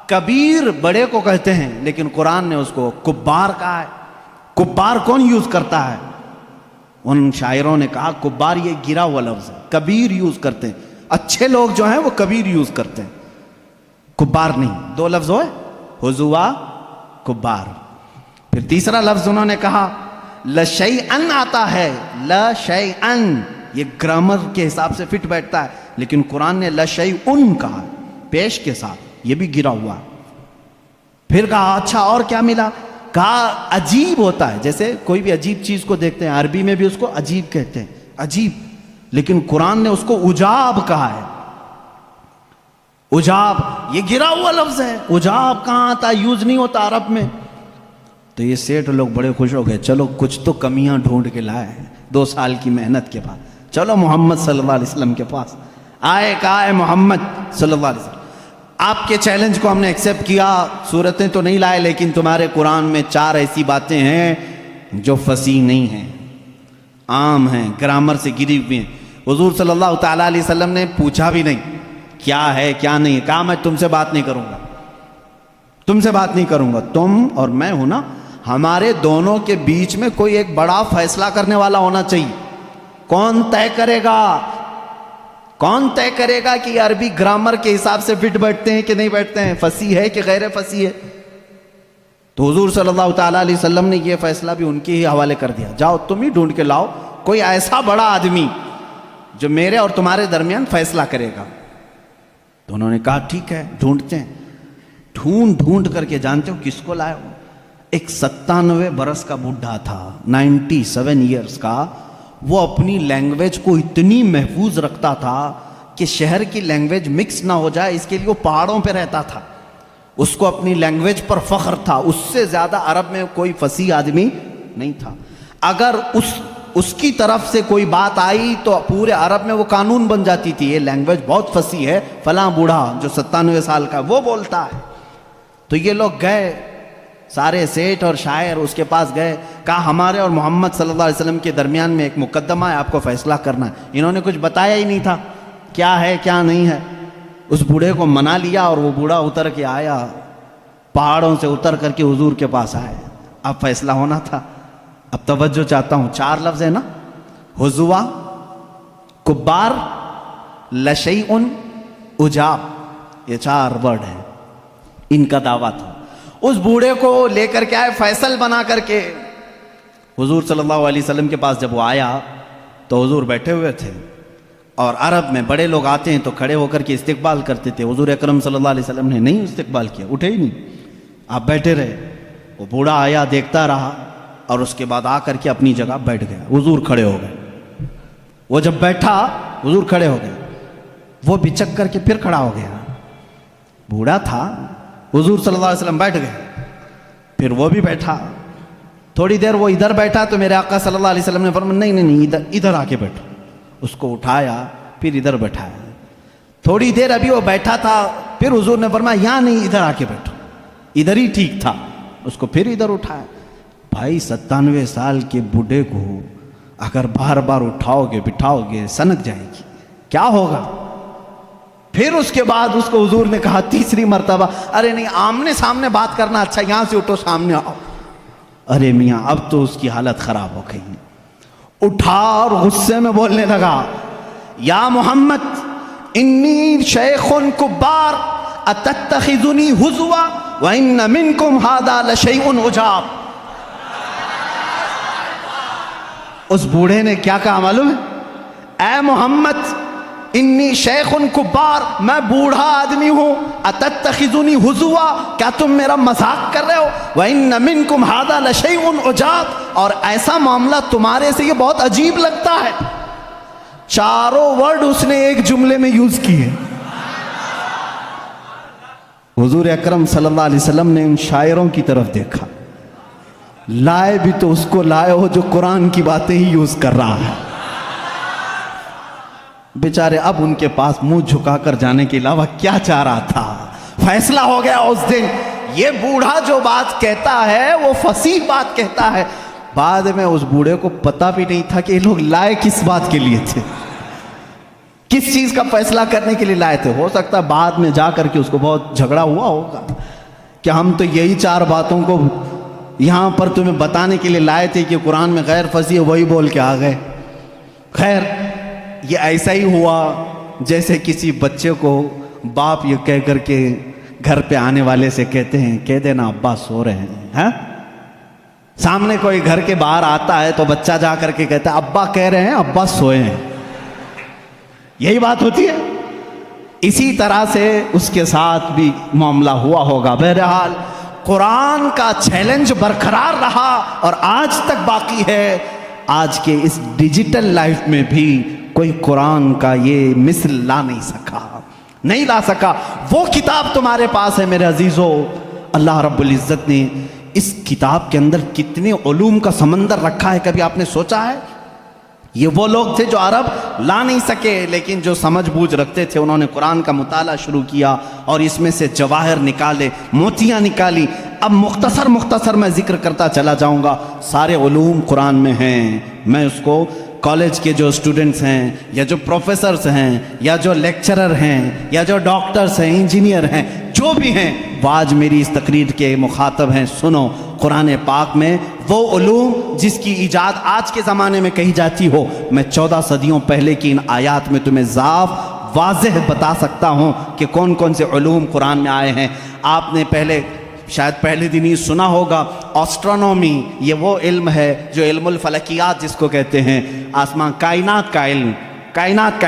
کبیر بڑے کو کہتے ہیں لیکن قرآن نے اس کو کبار کہا ہے۔ کبار کون یوز کرتا ہے؟ ان شاعروں نے کہا کبار یہ گرا ہوا لفظ ہے، کبیر یوز کرتے ہیں، اچھے لوگ جو ہیں وہ کبیر یوز کرتے ہیں، کبار نہیں۔ 2 لفظ ہوئے، حضوا، کبار۔ پھر تیسرا لفظ انہوں نے کہا لشیئن آتا ہے، لشیئن یہ گرامر کے حساب سے فٹ بیٹھتا ہے، لیکن قرآن نے لشیئن کہا پیش کے ساتھ، یہ بھی گرا ہوا۔ پھر کہا اچھا اور کیا ملا؟ کہا عجیب ہوتا ہے، جیسے کوئی بھی عجیب چیز کو دیکھتے ہیں عربی میں بھی اس کو عجیب کہتے ہیں، عجیب، لیکن قرآن نے اس کو عجاب کہا ہے۔ عجاب یہ گرا ہوا لفظ ہے، عجاب کہاں آتا ہے؟ یوز نہیں ہوتا عرب میں۔ تو یہ سیٹھ لوگ بڑے خوش ہو گئے، چلو کچھ تو کمیاں ڈھونڈ کے لائے ہیں 2 سال کی محنت کے بعد، چلو محمد صلی اللہ علیہ وسلم کے پاس آئے، کہا ہے محمد صلی اللہ علیہ وسلم آپ کے چیلنج کو ہم نے ایکسیپٹ کیا، صورتیں تو نہیں لائے لیکن تمہارے قرآن میں 4 ایسی باتیں ہیں جو فصیح نہیں ہیں، عام ہیں، گرامر سے گری ہوئی ہیں۔ حضور صلی اللہ تعالیٰ علیہ وسلم نے پوچھا بھی نہیں کیا ہے کیا نہیں، کہا میں تم سے بات نہیں کروں گا، تم سے بات نہیں کروں گا، تم اور میں ہوں نا، ہمارے دونوں کے بیچ میں کوئی ایک بڑا فیصلہ کرنے والا ہونا چاہیے۔ کون طے کرے گا؟ کون طے کرے گا کہ یہ عربی گرامر کے حساب سے فٹ بیٹھتے ہیں کہ نہیں بیٹھتے ہیں، فصیح ہے کہ غیر فصیح ہے؟ تو حضور صلی اللہ تعالیٰ علیہ وسلم نے یہ فیصلہ بھی ان کے ہی حوالے کر دیا، جاؤ تم ہی ڈھونڈ کے لاؤ کوئی ایسا بڑا آدمی جو میرے اور تمہارے درمیان فیصلہ کرے گا۔ تو انہوں نے کہا ٹھیک ہے ڈھونڈتے ہیں۔ ڈھونڈ کر کے جانتے ہو کس کو لائے ہو؟ ایک 97 برس کا بڈھا تھا، 97 ایئرس کا، وہ اپنی لینگویج کو اتنی محفوظ رکھتا تھا کہ شہر کی لینگویج مکس نہ ہو جائے، اس کے لیے وہ پہاڑوں پہ رہتا تھا، اس کو اپنی لینگویج پر فخر تھا، اس سے زیادہ عرب میں کوئی فصیح آدمی نہیں تھا۔ اگر اس کی طرف سے کوئی بات آئی تو پورے عرب میں وہ قانون بن جاتی تھی، یہ لینگویج بہت فصیح ہے، فلاں بوڑھا جو 97 سال کا وہ بولتا ہے۔ تو یہ لوگ گئے سارے سیٹھ اور شاعر اس کے پاس گئے، کہا ہمارے اور محمد صلی اللہ علیہ وسلم کے درمیان میں ایک مقدمہ ہے، آپ کو فیصلہ کرنا ہے۔ انہوں نے کچھ بتایا ہی نہیں تھا کیا ہے کیا نہیں ہے۔ اس بوڑھے کو منا لیا اور وہ بوڑھا اتر کے آیا، پہاڑوں سے اتر کر کے حضور کے پاس آئے۔ اب فیصلہ ہونا تھا۔ اب توجہ چاہتا ہوں، 4 لفظ ہے نا، حضوا، کبار، لشیء، عجاب، یہ 4 ورڈ ہیں، ان کا دعویٰ تھا۔ اس بوڑھے کو لے کر کے آئے فیصل بنا کر کے۔ حضور صلی اللہ علیہ وسلم کے پاس جب وہ آیا تو حضور بیٹھے ہوئے تھے، اور عرب میں بڑے لوگ آتے ہیں تو کھڑے ہو کر کے استقبال کرتے تھے۔ حضور اکرم صلی اللہ علیہ وسلم نے نہیں استقبال کیا، اٹھے ہی نہیں، آپ بیٹھے رہے۔ وہ بوڑھا آیا، دیکھتا رہا، اور اس کے بعد آ کر کے اپنی جگہ بیٹھ گیا۔ حضور کھڑے ہو گئے۔ وہ جب بیٹھا حضور کھڑے ہو گئے، وہ بچک کر کے پھر کھڑا ہو گیا۔ بوڑھا تھا، حضور صلی اللہ علیہ وسلم بیٹھ گئے، پھر وہ بھی بیٹھا۔ تھوڑی دیر وہ ادھر بیٹھا تو میرے آقا صلی اللہ علیہ وسلم نے فرمایا نہیں نہیں نہیں، ادھر آ کے بیٹھو۔ اس کو اٹھایا، پھر ادھر بیٹھایا۔ تھوڑی دیر ابھی وہ بیٹھا تھا، پھر حضور نے فرمایا یہاں نہیں، ادھر آ کے بیٹھو، ادھر ہی ٹھیک تھا۔ اس کو پھر ادھر اٹھایا۔ بھائی 97 سال کے بوڑھے کو اگر بار بار اٹھاؤ گے بٹھاؤ گے سنک جائے گی، کیا ہوگا؟ پھر اس کے بعد اس کو حضور نے کہا تیسری مرتبہ، ارے نہیں، آمنے سامنے بات کرنا اچھا، یہاں سے اٹھو، سامنے آؤ۔ ارے میاں اب تو اس کی حالت خراب ہو گئی، اٹھا اور غصے میں بولنے لگا، یا محمد انی شیخ کبار اتتخذنی ہزوا وان منکم ھذا لشیء عجاب۔ اس بوڑھے نے کیا کہا معلوم ہے؟ اے محمد انی شیخ کبار، میں بوڑھا آدمی ہوں، اتتخذنی ہزوا، کیا تم میرا مذاق کر رہے ہو؟ وَإِنَّ مِنْكُمْ هَذَا لَشَيْءٌ عُجَابٌ، اور ایسا معاملہ تمہارے سے یہ بہت عجیب لگتا ہے۔ چاروں ورڈ اس نے ایک جملے میں یوز کیے۔ حضور اکرم صلی اللہ علیہ وسلم نے ان شاعروں کی طرف دیکھا، لائے بھی تو اس کو لائے ہو جو قرآن کی باتیں ہی یوز کر رہا ہے۔ بیچارے اب ان کے پاس منہ جھکا کر جانے کے علاوہ کیا چاہ رہا تھا؟ فیصلہ ہو گیا اس دن۔ یہ بوڑھا جو بات کہتا ہے وہ فصیح بات کہتا ہے۔ بعد میں اس بوڑھے کو پتہ بھی نہیں تھا کہ یہ لوگ لائے کس بات کے لیے تھے، کس چیز کا فیصلہ کرنے کے لیے لائے تھے۔ ہو سکتا ہے بعد میں جا کر کے اس کو بہت جھگڑا ہوا ہوگا کہ ہم تو یہی 4 باتوں کو یہاں پر تمہیں بتانے کے لیے لائے تھے کہ قرآن میں غیر فصیح ہے، وہی بول کے آ گئے۔ خیر، یہ ایسا ہی ہوا جیسے کسی بچے کو باپ یہ کہہ کر کے گھر پہ آنے والے سے کہتے ہیں کہہ دینا ابا سو رہے ہیں۔ سامنے کوئی گھر کے باہر آتا ہے تو بچہ جا کر کے کہتا ہے ابا کہہ رہے ہیں ابا سوئے ہیں، یہی بات ہوتی ہے۔ اسی طرح سے اس کے ساتھ بھی معاملہ ہوا ہوگا۔ بہرحال قرآن کا چیلنج برقرار رہا اور آج تک باقی ہے۔ آج کے اس ڈیجیٹل لائف میں بھی کوئی قرآن کا یہ مثل لا نہیں لا سکا۔ وہ کتاب تمہارے پاس ہے میرے عزیزو۔ اللہ رب العزت نے اس کتاب کے اندر کتنے علوم کا سمندر رکھا ہے، کبھی آپ نے سوچا ہے؟ یہ وہ لوگ تھے جو عرب لا نہیں سکے، لیکن جو سمجھ بوجھ رکھتے تھے انہوں نے قرآن کا مطالعہ شروع کیا اور اس میں سے جواہر نکالے، موتیاں نکالی۔ اب مختصر میں ذکر کرتا چلا جاؤں گا۔ سارے علوم قرآن میں ہیں۔ میں اس کو کالج کے جو اسٹوڈنٹس ہیں یا جو پروفیسرز ہیں یا جو لیکچرر ہیں یا جو ڈاکٹرز ہیں، انجینئر ہیں، جو بھی ہیں، وہ آج میری اس تقریر کے مخاطب ہیں۔ سنو، قرآن پاک میں وہ علوم جس کی ایجاد آج کے زمانے میں کہی جاتی ہو، میں 14 صدیوں پہلے کی ان آیات میں تمہیں واضح بتا سکتا ہوں کہ کون کون سے علوم قرآن میں آئے ہیں۔ آپ نے شاید پہلے دن ہی سنا ہوگا، آسٹرونومی، یہ وہ علم ہے جو علم الفلکیات جس کو کہتے ہیں، آسمان کائنات کا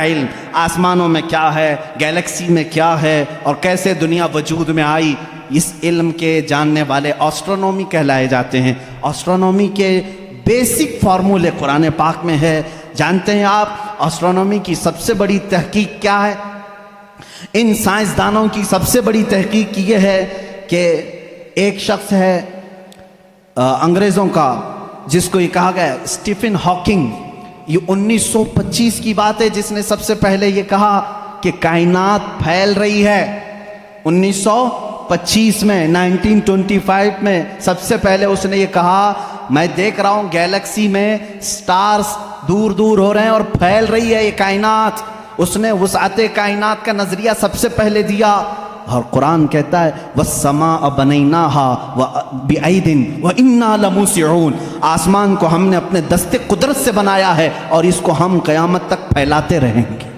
علم، آسمانوں میں کیا ہے، گیلیکسی میں کیا ہے اور کیسے دنیا وجود میں آئی، اس علم کے جاننے والے آسٹرونومی کہلائے جاتے ہیں۔ آسٹرونومی کے بیسک فارمولے قرآن پاک میں ہے۔ جانتے ہیں آپ آسٹرونومی کی سب سے بڑی تحقیق کیا ہے؟ ان سائنسدانوں کی سب سے بڑی تحقیق یہ ہے کہ ایک شخص ہے انگریزوں کا، جس کو یہ کہا گیا اسٹیفن ہاکنگ، یہ 1925 کی بات ہے، جس نے سب سے پہلے یہ کہا کہ کائنات پھیل رہی ہے۔ 1925 1925 میں 1925 میں سب سے پہلے اس نے یہ کہا میں دیکھ رہا ہوں گیلیکسی میں سٹارز دور دور ہو رہے ہیں اور پھیل رہی ہے یہ کائنات. اس نے وسعت کائنات کا نظریہ سب سے پہلے دیا. اور قرآن کہتا ہے وَالسَّمَاءَ بَنَيْنَاهَا بِأَيْدٍ وَإِنَّا لَمُوسِعُونَ, آسمان کو ہم نے اپنے دست قدرت سے بنایا ہے اور اس کو ہم قیامت تک پھیلاتے رہیں گے.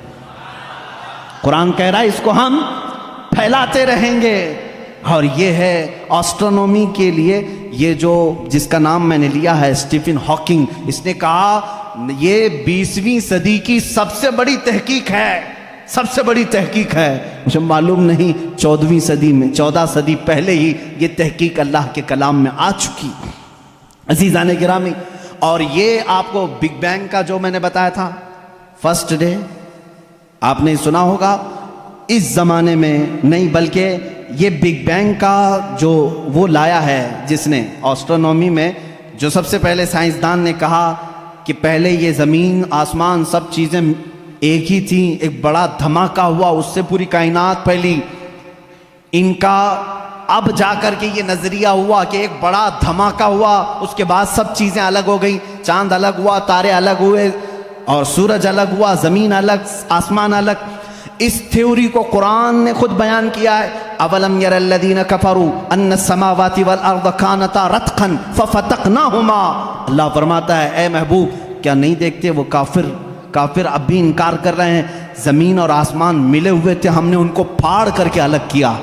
قرآن کہہ رہا ہے اس کو ہم پھیلاتے رہیں گے. اور یہ ہے آسٹرونومی کے لیے یہ جو جس کا نام میں نے لیا ہے اسٹیفن ہاکنگ, اس نے کہا یہ 20ویں صدی کی سب سے بڑی تحقیق ہے, سب سے بڑی تحقیق ہے. مجھے معلوم نہیں 14ویں صدی میں 14 صدی پہلے ہی یہ تحقیق اللہ کے کلام میں آ چکی. عزیزان گرامی, اور یہ آپ کو بگ بینگ کا جو میں نے بتایا تھا فرسٹ ڈے آپ نے سنا ہوگا, اس زمانے میں نہیں بلکہ یہ بگ بینگ کا جو وہ لایا ہے جس نے آسٹرونومی میں, جو سب سے پہلے سائنسدان نے کہا کہ پہلے یہ زمین آسمان سب چیزیں ایک ہی تھیں, ایک بڑا دھماکہ ہوا اس سے پوری کائنات پھیلی. ان کا اب جا کر کے یہ نظریہ ہوا کہ ایک بڑا دھماکہ ہوا, اس کے بعد سب چیزیں الگ ہو گئیں, چاند الگ ہوا, تارے الگ ہوئے اور سورج الگ ہوا, زمین الگ, آسمان الگ. اس تھیوری کو قرآن نے خود بیان کیا ہے. اولم یر الذین کفروا ان السماوات والارض کانتا رتقا ففتقناہما. اللہ فرماتا ہے اے محبوب کیا نہیں دیکھتے وہ کافر اب بھی انکار کر رہے ہیں, زمین اور آسمان ملے ہوئے تھے, ہم نے ان کو پھاڑ کر کے الگ کیا.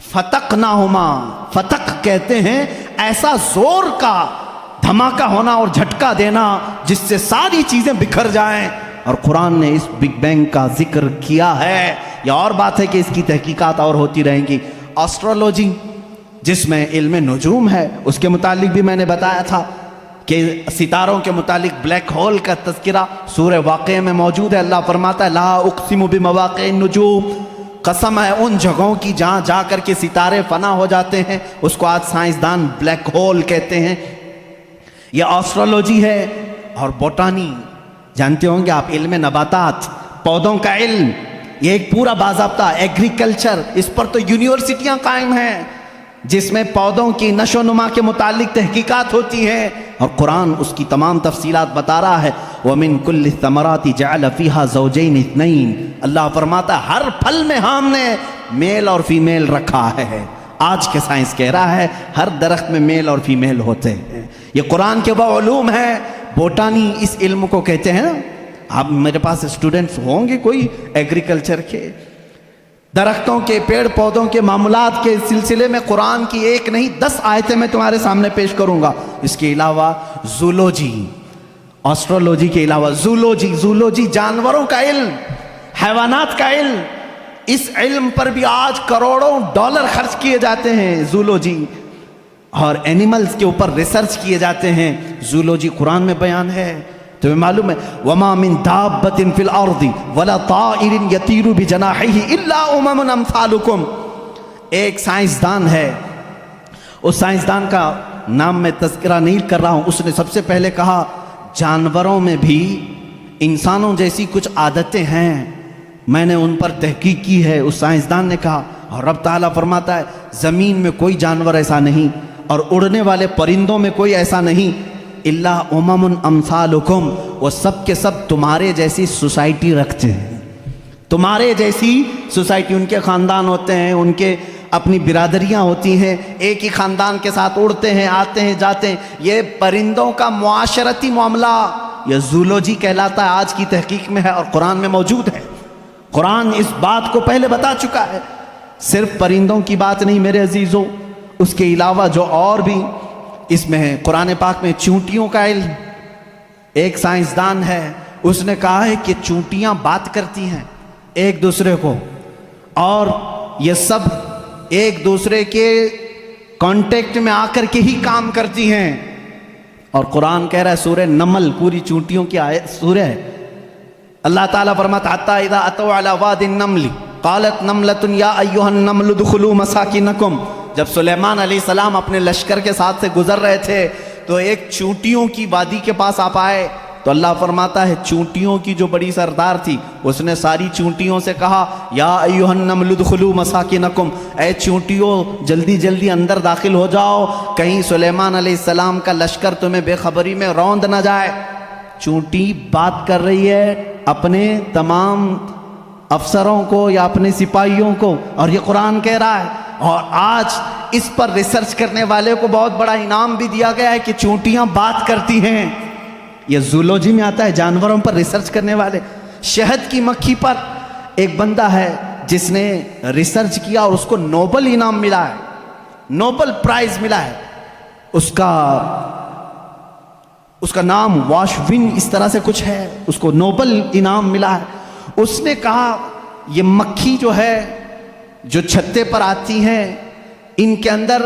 فتقناہما, فتق کہتے ہیں ایسا زور کا دھماکہ ہونا اور جھٹکا دینا جس سے ساری چیزیں بکھر جائیں. اور قرآن نے اس بگ بینگ کا ذکر کیا ہے. یہ اور بات ہے کہ اس کی تحقیقات اور ہوتی رہیں گی. آسٹرولوجی جس میں علم نجوم ہے اس کے متعلق بھی میں نے بتایا تھا کہ ستاروں کے متعلق بلیک ہول کا تذکرہ سورہ واقعہ میں موجود ہے. اللہ فرماتا ہے لا اقسم بمواقع النجوم, قسم ہے ان جگہوں کی جہاں جا کر کے ستارے فنا ہو جاتے ہیں, اس کو آج سائنسدان بلیک ہول کہتے ہیں. یہ آسٹرولوجی ہے. اور بوٹانی جانتے ہوں گے آپ, علم نباتات, پودوں کا علم, یہ ایک پورا باضابطہ. ایگریکلچر, اس پر تو یونیورسٹیاں قائم ہیں جس میں پودوں کی نشو و نما کے متعلق تحقیقات ہوتی ہیں, اور قرآن اس کی تمام تفصیلات بتا رہا ہے. وَمِن كُلِّ الثَّمَرَاتِ جَعَلَ فِيهَا زَوْجَيْنِ اثْنَيْنِ. اللہ فرماتا ہے ہر پھل میں ہم نے میل اور فیمیل رکھا ہے. آج کے سائنس کہہ رہا ہے ہر درخت میں میل اور فیمیل ہوتے ہیں. یہ قرآن کے وہ علوم ہیں. بوٹانی اس علم کو کہتے ہیں نا. آپ میرے پاس اسٹوڈنٹس ہوں گے کوئی ایگریکلچر کے, درختوں کے, پیڑ پودوں کے معاملات کے سلسلے میں قرآن کی ایک نہیں 10 آیتیں میں تمہارے سامنے پیش کروں گا. اس کے علاوہ زولوجی, آسٹرولوجی کے علاوہ زولوجی جانوروں کا علم, حیوانات کا علم. اس علم پر بھی آج کروڑوں ڈالر خرچ کیے جاتے ہیں. زولوجی اور اینیملز کے اوپر ریسرچ کیے جاتے ہیں. زولوجی قرآن میں بیان ہے. تمہیں معلوم ہے وَمَا مِن دَابَّةٍ فِي الْأَرْضِ وَلَا طَائِرٍ يَطِيرُ بِجَنَاحِهِ إِلَّا أُمَمٌ أَمْثَالُكُمْ. ایک سائنسدان ہے, اس سائنسدان کا نام میں تذکرہ نہیں کر رہا ہوں, اس نے سب سے پہلے کہا جانوروں میں بھی انسانوں جیسی کچھ عادتیں ہیں, میں نے ان پر تحقیق کی ہے. اس سائنسدان نے کہا, اور رب تعالیٰ فرماتا ہے زمین میں کوئی جانور ایسا نہیں اور اڑنے والے پرندوں میں کوئی ایسا نہیں. الا امم امثالکم, وہ سب کے سب تمہارے جیسی سوسائٹی رکھتے ہیں, تمہارے جیسی سوسائٹی. ان کے خاندان ہوتے ہیں, ان کے اپنی برادریاں ہوتی ہیں, ایک ہی خاندان کے ساتھ اڑتے ہیں, آتے ہیں, جاتے ہیں. یہ پرندوں کا معاشرتی معاملہ یہ زولوجی کہلاتا ہے, آج کی تحقیق میں ہے اور قرآن میں موجود ہے. قرآن اس بات کو پہلے بتا چکا ہے. صرف پرندوں کی بات نہیں میرے عزیزوں, اس کے علاوہ جو اور بھی اس میں ہے. قرآن پاک میں چونٹیوں کا علم, ایک سائنسدان ہے, اس نے کہا ہے کہ چونٹیاں بات کرتی ہیں ایک دوسرے کو, اور یہ سب ایک دوسرے کے کانٹیکٹ میں آ کر کے ہی کام کرتی ہیں. اور قرآن کہہ رہا ہے سورہ نمل پوری چونٹیوں کی سورہ ہے. اللہ تعالیٰ فرماتا حتیٰ اذا اتوا علی واد النمل قالت نملۃ یا ایھا النمل ادخلوا مساکنکم. جب سلیمان علیہ السلام اپنے لشکر کے ساتھ سے گزر رہے تھے تو ایک چونٹیوں کی وادی کے پاس آپ آئے, تو اللہ فرماتا ہے چونٹیوں کی جو بڑی سردار تھی اس نے ساری چونٹیوں سے کہا یا ایھا النمل ادخلوا مساکنکم، اے چونٹیوں جلدی جلدی اندر داخل ہو جاؤ، کہیں سلیمان علیہ السلام کا لشکر تمہیں بے خبری میں روند نہ جائے۔ چونٹی بات کر رہی ہے اپنے تمام افسروں کو یا اپنے سپاہیوں کو، اور یہ قرآن کہہ رہا ہے، اور آج اس پر ریسرچ کرنے والے کو بہت بڑا انعام بھی دیا گیا ہے کہ چونٹیاں بات کرتی ہیں۔ یہ زولوجی میں آتا ہے، جانوروں پر ریسرچ کرنے والے۔ شہد کی مکھی پر ایک بندہ ہے جس نے ریسرچ کیا اور اس کو نوبل انعام ملا ہے، نوبل پرائز ملا ہے۔ اس کا نام واشوین اس طرح سے کچھ ہے، اس کو نوبل انعام ملا ہے۔ اس نے کہا یہ مکھی جو ہے جو چھتے پر آتی ہیں، ان کے اندر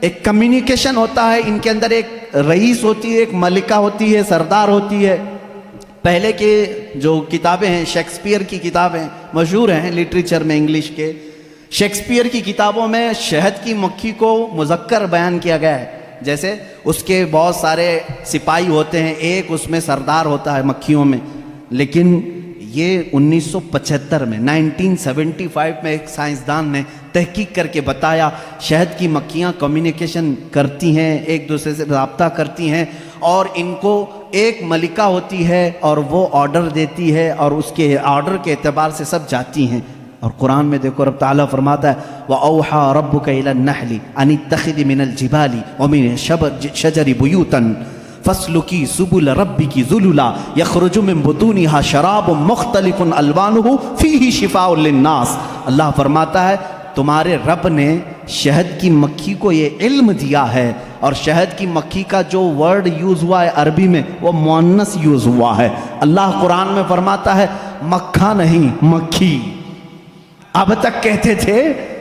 ایک کمیونیکیشن ہوتا ہے، ان کے اندر ایک رئیس ہوتی ہے، ایک ملکہ ہوتی ہے، سردار ہوتی ہے۔ پہلے کے جو کتابیں ہیں، شیکسپیئر کی کتابیں مشہور ہیں لٹریچر میں انگلش کے، شیکسپیئر کی کتابوں میں شہد کی مکھی کو مذکر بیان کیا گیا ہے، جیسے اس کے بہت سارے سپاہی ہوتے ہیں، ایک اس میں سردار ہوتا ہے مکھیوں میں۔ لیکن یہ 1975 میں 1975 میں ایک سائنسدان نے تحقیق کر کے بتایا شہد کی مکھیاں کمیونیکیشن کرتی ہیں، ایک دوسرے سے رابطہ کرتی ہیں، اور ان کو ایک ملکہ ہوتی ہے اور وہ آرڈر دیتی ہے اور اس کے آرڈر کے اعتبار سے سب جاتی ہیں۔ اور قرآن میں دیکھو رب تعالیٰ فرماتا ہے وَأَوْحَى رَبُّكَ إِلَى النَّحْلِ أَنِ اتَّخِذِ مِنَ الْجِبَالِ وَمِنَ الشَّجَرِ بُيُوتًا فَاسْلُكِي سُبُلَ رَبِّكِ ذُلُلًا يَخْرُجُ مِن بُطُونِهَا شَرَابٌ مُخْتَلِفٌ أَلْوَانُهُ فِيهِ شِفَاءٌ لِلنَّاسِ۔ اللہ فرماتا ہے تمہارے رب نے شہد کی مکھی کو یہ علم دیا ہے، اور شہد کی مکھی کا جو ورڈ یوز ہوا ہے عربی میں وہ مؤنث یوز ہوا ہے۔ اللہ قرآن میں فرماتا ہے مکھا نہیں مکھی۔ اب تک کہتے تھے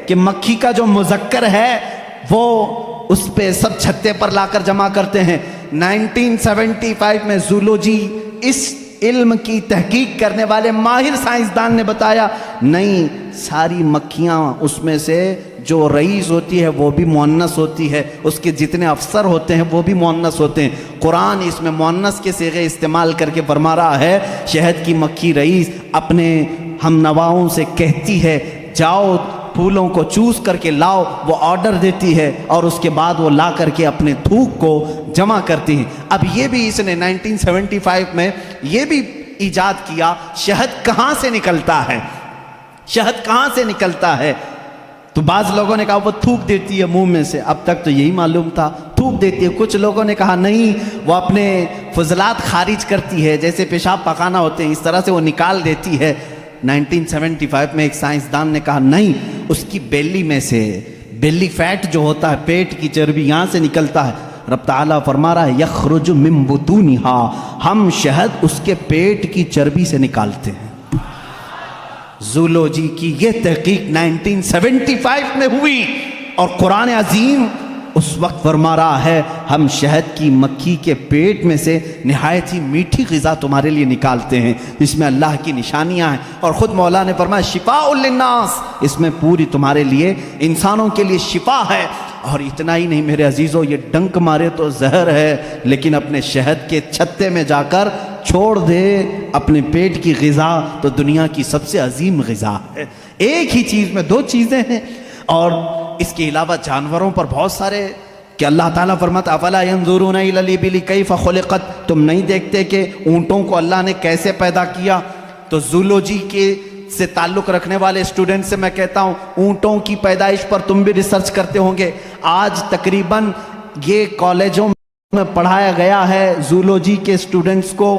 کہ مکھی کا جو مذکر ہے وہ اس پہ سب چھتے پر لا کر جمع کرتے ہیں۔ 1975 میں زولوجی اس علم کی تحقیق کرنے والے ماہر سائنسدان نے بتایا نہیں، ساری مکھیاں اس میں سے جو رئیس ہوتی ہے وہ بھی مؤنث ہوتی ہے، اس کے جتنے افسر ہوتے ہیں وہ بھی مؤنث ہوتے ہیں۔ قرآن اس میں مؤنث کے صیغے استعمال کر کے فرما رہا ہے شہد کی مکھی رئیس اپنے ہم نواؤں سے کہتی ہے جاؤ پھولوں کو چوز کر کے لاؤ، وہ آرڈر دیتی ہے اور اس کے بعد وہ لا کر کے اپنے تھوک کو جمع کرتی ہیں۔ اب یہ بھی اس نے 1975 میں یہ بھی ایجاد کیا شہد کہاں سے نکلتا ہے، شہد کہاں سے نکلتا ہے۔ تو بعض لوگوں نے کہا وہ تھوک دیتی ہے منہ میں سے، اب تک تو یہی معلوم تھا تھوک دیتی ہے۔ کچھ لوگوں نے کہا نہیں وہ اپنے فضلات خارج کرتی ہے، جیسے پیشاب پخانہ ہوتے ہیں اس طرح سے وہ نکال دیتی ہے۔ 1975 میں ایک سائنسدان نے کہا نہیں، اس کی بیلی میں سے، بیلی فیٹ جو ہوتا ہے پیٹ کی چربی یہاں سے نکلتا ہے۔ رب تعالیٰ فرما رہا ہے یخرج من بطونها، ہم شہد اس کے پیٹ کی چربی سے نکالتے ہیں۔ زولوجی کی یہ تحقیق 1975 میں ہوئی، اور قرآن عظیم اس وقت فرما رہا ہے ہم شہد کی مکھی کے پیٹ میں سے نہایت ہی میٹھی غذا تمہارے لیے نکالتے ہیں، اس میں اللہ کی نشانیاں ہیں، اور خود مولا نے فرمایا شفاء للناس، اس میں پوری تمہارے لیے انسانوں کے لیے شفا ہے۔ اور اتنا ہی نہیں میرے عزیزوں، یہ ڈنک مارے تو زہر ہے، لیکن اپنے شہد کے چھتے میں جا کر چھوڑ دے اپنے پیٹ کی غذا تو دنیا کی سب سے عظیم غذا ہے۔ ایک ہی چیز میں دو چیزیں ہیں، اور اس کے علاوہ جانوروں پر بہت سارے کہ اللہ تعالیٰ فرماتا افلا ينظرون الى الابل کیف خلقت، تم نہیں دیکھتے کہ اونٹوں کو اللہ نے کیسے پیدا کیا۔ تو زولوجی کے سے تعلق رکھنے والے اسٹوڈنٹ سے میں کہتا ہوں اونٹوں کی پیدائش پر تم بھی ریسرچ کرتے ہوں گے۔ آج تقریباً یہ کالجوں میں پڑھایا گیا ہے زولوجی کے اسٹوڈنٹس کو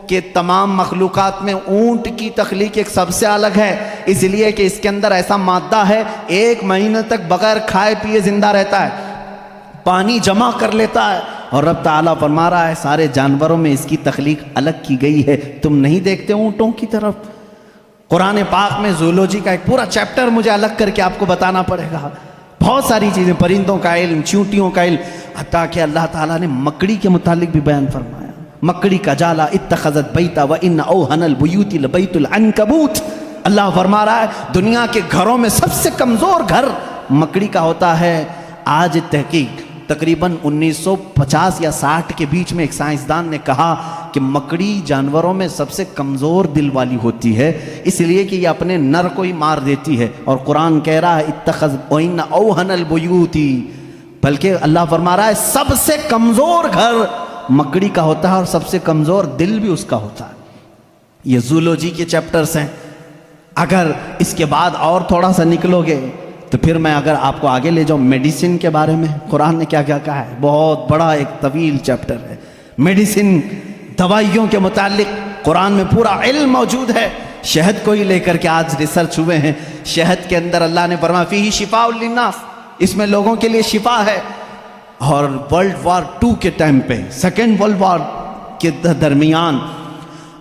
کہ تمام مخلوقات میں اونٹ کی تخلیق ایک سب سے الگ ہے، اس لیے کہ اس کے اندر ایسا مادہ ہے 1 مہینے تک بغیر کھائے پیے زندہ رہتا ہے، پانی جمع کر لیتا ہے، اور رب تعالیٰ فرما رہا ہے سارے جانوروں میں اس کی تخلیق الگ کی گئی ہے، تم نہیں دیکھتے اونٹوں کی طرف۔ قرآن پاک میں زولوجی کا ایک پورا چیپٹر مجھے الگ کر کے آپ کو بتانا پڑے گا، بہت ساری چیزیں، پرندوں کا علم، چونٹیوں کا علم، حتیٰ کہ اللہ تعالیٰ نے مکڑی کے متعلق بھی بیان فرمایا، مکڑی کا جالا اتخذت بیتا وان اوہن البیوت لبیت العنکبوت۔ اللہ فرما رہا ہے دنیا کے گھروں میں سب سے کمزور گھر مکڑی کا ہوتا ہے۔ آج تحقیق تقریباً 1950 یا 60 کے بیچ میں ایک سائنسدان نے کہا کہ مکڑی جانوروں میں سب سے کمزور دل والی ہوتی ہے، اس لیے کہ یہ اپنے نر کو ہی مار دیتی ہے، اور قرآن کہہ رہا ہے اتخذ وَإِنَّ أَوْهَنَ الْبُيُوتِ، بلکہ اللہ فرما رہا ہے سب سے کمزور گھر مکڑی کا ہوتا ہے اور سب سے کمزور دل بھی اس کا ہوتا ہے۔ یہ زولوجی کے چیپٹرز ہیں، اگر اس کے بعد اور تھوڑا سا نکلو گے تو پھر میں اگر آپ کو آگے لے جاؤں میڈیسن کے بارے میں قرآن نے کیا کیا کہا ہے، بہت بڑا ایک طویل چیپٹر ہے میڈیسن، دوائیوں کے متعلق قرآن میں پورا علم موجود ہے۔ شہد کو ہی لے کر کے آج ریسرچ ہوئے ہیں، شہد کے اندر اللہ نے فرمایا فیہ شفاء للناس، اس میں لوگوں کے لیے شفا ہے۔ اور ورلڈ وار 2 کے ٹائم پہ، سیکنڈ ورلڈ وار کے درمیان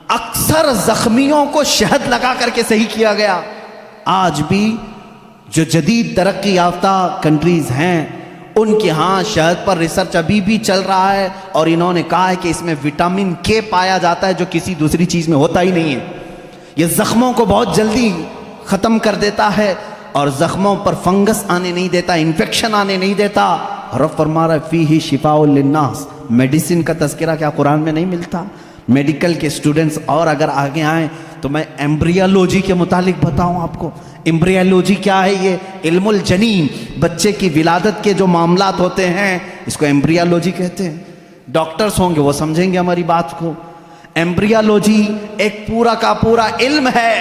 اکثر زخمیوں کو شہد لگا کر کے صحیح کیا گیا۔ آج بھی جو جدید ترقی یافتہ کنٹریز ہیں ان کے ہاں شہد پر ریسرچ ابھی بھی چل رہا ہے، اور انہوں نے کہا ہے کہ اس میں وٹامن کے پایا جاتا ہے جو کسی دوسری چیز میں ہوتا ہی نہیں ہے۔ یہ زخموں کو بہت جلدی ختم کر دیتا ہے اور زخموں پر فنگس آنے نہیں دیتا، انفیکشن آنے نہیں دیتا۔ رب فرما رہا ہے فیہ شفاء للناس، میڈیسن کا تذکرہ کیا قرآن میں نہیں ملتا؟ میڈیکل کے اسٹوڈنٹس اور اگر آگے آئیں تو میں ایمبریالوجی کے متعلق بتاؤں آپ کو۔ ایمبریالوجی کیا ہے؟ یہ علم الجنین، بچے کی ولادت کے جو معاملات ہوتے ہیں اس کو ایمبریالوجی کہتے ہیں۔ ڈاکٹرز ہوں گے وہ سمجھیں گے ہماری بات کو۔ ایمبریالوجی ایک پورا کا پورا علم ہے،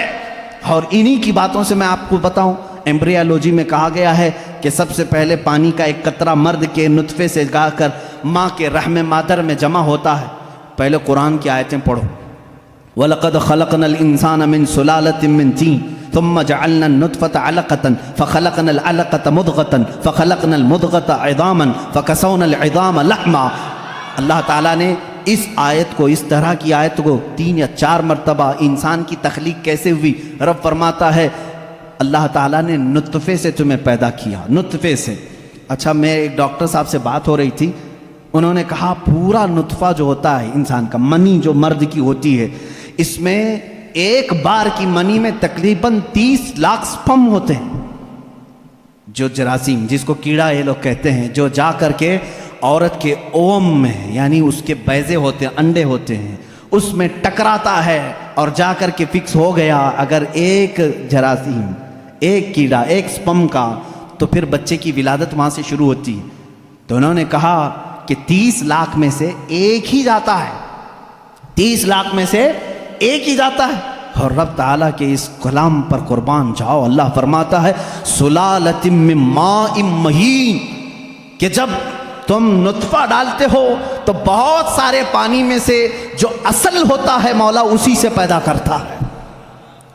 اور انہی کی باتوں سے میں آپ کو بتاؤں۔ ایمبریالوجی میں کہا گیا ہے کہ سب سے پہلے پانی کا ایک قطرہ مرد کے نطفے سے گا کر ماں کے رحم مادر میں جمع ہوتا ہے۔ پہلے قرآن کی آیتیں پڑھو، وَلَقَدْ خَلَقْنَا الْإِنسَانَ مِنْ سُلَالَةٍ مِنْ طِينٍ ثُمَّ جَعَلْنَا النُّطْفَةَ عَلَقَةً فَخَلَقْنَا الْعَلَقَةَ مُضْغَةً فَخَلَقْنَا الْمُضْغَةَ عِظَامًا فَكَسَوْنَا الْعِظَامَ لَحْمًا۔ اللہ تعالیٰ نے اس آیت کو، اس طرح کی آیت کو 3 یا 4 مرتبہ انسان کی تخلیق کیسے ہوئی، رب فرماتا ہے اللہ تعالیٰ نے نطفے سے تمہیں پیدا کیا، نطفے سے۔ اچھا، میں ایک ڈاکٹر صاحب سے بات ہو رہی تھی، انہوں نے کہا پورا نطفہ جو ہوتا ہے انسان کا، منی جو مرد کی ہوتی ہے، اس میں ایک بار کی منی میں تقریباً 30 لاکھ سپم ہوتے ہیں، جو جراثیم جس کو کیڑا یہ لوگ کہتے ہیں، جو جا کر کے عورت کے اوم میں، یعنی اس کے بیضے ہوتے ہیں، انڈے ہوتے ہیں، اس میں ٹکراتا ہے اور جا کر کے فکس ہو گیا اگر ایک جراثیم، ایک کیڑا، ایک سپم کا، تو پھر بچے کی ولادت وہاں سے شروع ہوتی ہے۔ تو انہوں نے کہا کہ 30 لاکھ میں سے ایک ہی جاتا ہے، 30 لاکھ میں سے ایک ہی جاتا ہے۔ اور رب تعالیٰ کے اس کلام پر قربان جاؤ، اللہ فرماتا ہے سلالۃ من ماء مہین، کہ جب تم نطفہ ڈالتے ہو تو بہت سارے پانی میں سے جو اصل ہوتا ہے مولا اسی سے پیدا کرتا ہے۔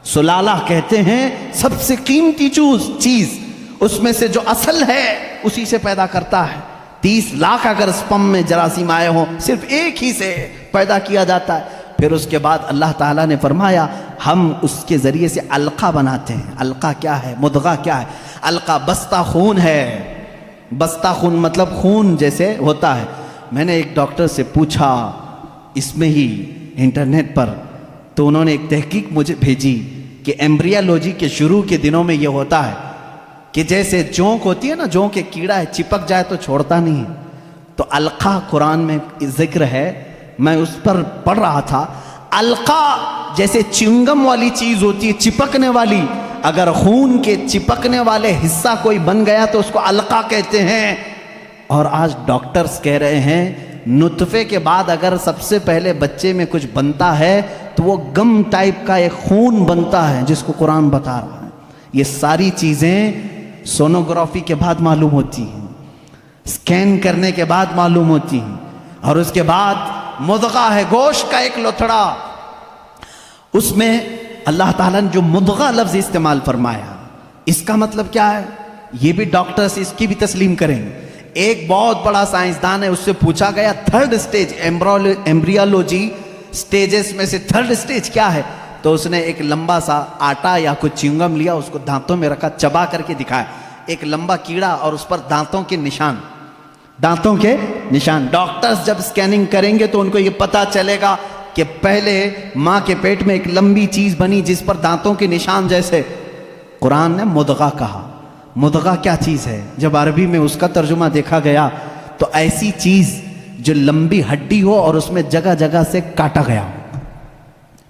سلالہ کہتے ہیں سب سے قیمتی چیز، اس میں سے جو اصل ہے اسی سے پیدا کرتا ہے۔ 30 لاکھ اگر سپم میں جراثیم آئے ہوں، صرف ایک ہی سے پیدا کیا جاتا ہے۔ پھر اس کے بعد اللہ تعالیٰ نے فرمایا ہم اس کے ذریعے سے علقہ بناتے ہیں۔ علقہ کیا ہے؟ مضغہ کیا ہے؟ علقہ بستہ خون ہے، بستہ خون مطلب خون جیسے ہوتا ہے۔ میں نے ایک ڈاکٹر سے پوچھا اس میں ہی انٹرنیٹ پر، تو انہوں نے ایک تحقیق مجھے بھیجی کہ ایمبریالوجی کے شروع کے دنوں میں یہ ہوتا ہے کہ جیسے جونک ہوتی ہے نا، جونک ایک کیڑا ہے، چپک جائے تو چھوڑتا نہیں ہے، تو علقہ قرآن میں ذکر ہے، میں اس پر پڑھ رہا تھا۔ علقہ جیسے چنگم والی چیز ہوتی ہے، چپکنے والی، اگر خون کے چپکنے والے حصہ کوئی بن گیا تو اس کو علقہ کہتے ہیں۔ اور آج ڈاکٹرز کہہ رہے ہیں نطفے کے بعد اگر سب سے پہلے بچے میں کچھ بنتا ہے تو وہ گم ٹائپ کا ایک خون بنتا ہے جس کو قرآن بتا رہا ہے۔ یہ ساری چیزیں سونوگرافی کے بعد معلوم ہوتی ہیں، سکین کرنے کے بعد معلوم ہوتی ہیں۔ اور اس کے بعد مضغہ ہے، گوشت کا ایک لوتھڑا، اس میں اللہ تعالیٰ نے جو مضغہ لفظ استعمال فرمایا، اس کا مطلب کیا ہے یہ بھی ڈاکٹرز اس کی بھی تسلیم کریں گے۔ ایک بہت بڑا سائنسدان ہے، اس سے پوچھا گیا 3rd سٹیج ایمبریالوجی سٹیجز میں سے 3rd سٹیج کیا ہے، تو اس نے ایک لمبا سا آٹا یا کچھ چنگم لیا، اس کو دانتوں میں رکھا، چبا کر کے دکھایا، ایک لمبا کیڑا اور اس پر دانتوں کے نشان، دانتوں کے نشان۔ ڈاکٹرز جب سکیننگ کریں گے تو ان کو یہ پتا چلے گا کہ پہلے ماں کے پیٹ میں ایک لمبی چیز بنی جس پر دانتوں کے نشان جیسے۔ قرآن نے مضغہ کہا۔ مضغہ کیا چیز ہے؟ جب عربی میں اس کا ترجمہ دیکھا گیا تو ایسی چیز جو لمبی ہڈی ہو اور اس میں جگہ جگہ سے کاٹا گیا ہو،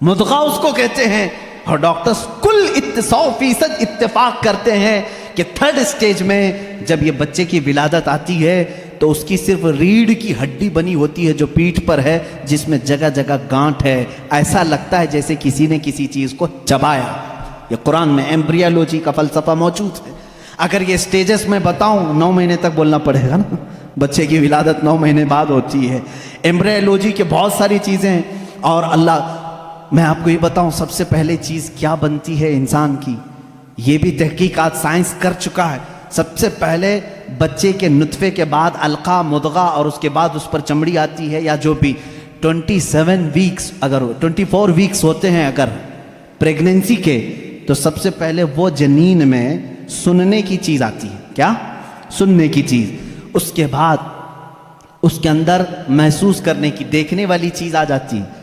مضغہ اس کو کہتے ہیں۔ اور ڈاکٹرز کل 100% اتفاق کرتے ہیں کہ 3rd سٹیج میں جب یہ بچے کی ولادت آتی ہے تو اس کی صرف ریڑھ کی ہڈی بنی ہوتی ہے جو پیٹھ پر ہے، جس میں جگہ جگہ گانٹھ ہے، ایسا لگتا ہے جیسے کسی نے کسی چیز کو چبایا۔ یہ قرآن میں ایمبریالوجی کا فلسفہ موجود ہے۔ اگر یہ سٹیجز میں بتاؤں 9 مہینے تک بولنا پڑے گا نا، بچے کی ولادت 9 مہینے بعد ہوتی ہے۔ ایمبریالوجی کے بہت ساری چیزیں ہیں، اور اللہ، میں آپ کو یہ بتاؤں سب سے پہلے چیز کیا بنتی ہے انسان کی، یہ بھی تحقیقات سائنس کر چکا ہے۔ سب سے پہلے بچے کے نطفے کے بعد علقہ، مضغہ، اور اس کے بعد اس پر چمڑی آتی ہے، یا جو بھی 27 ویکس، اگر 24 ویکس ہوتے ہیں اگر پریگننسی کے، تو سب سے پہلے وہ جنین میں سننے کی چیز آتی ہے۔ کیا؟ سننے کی چیز۔ اس کے بعد اس کے اندر محسوس کرنے کی، دیکھنے والی چیز آ جاتی ہے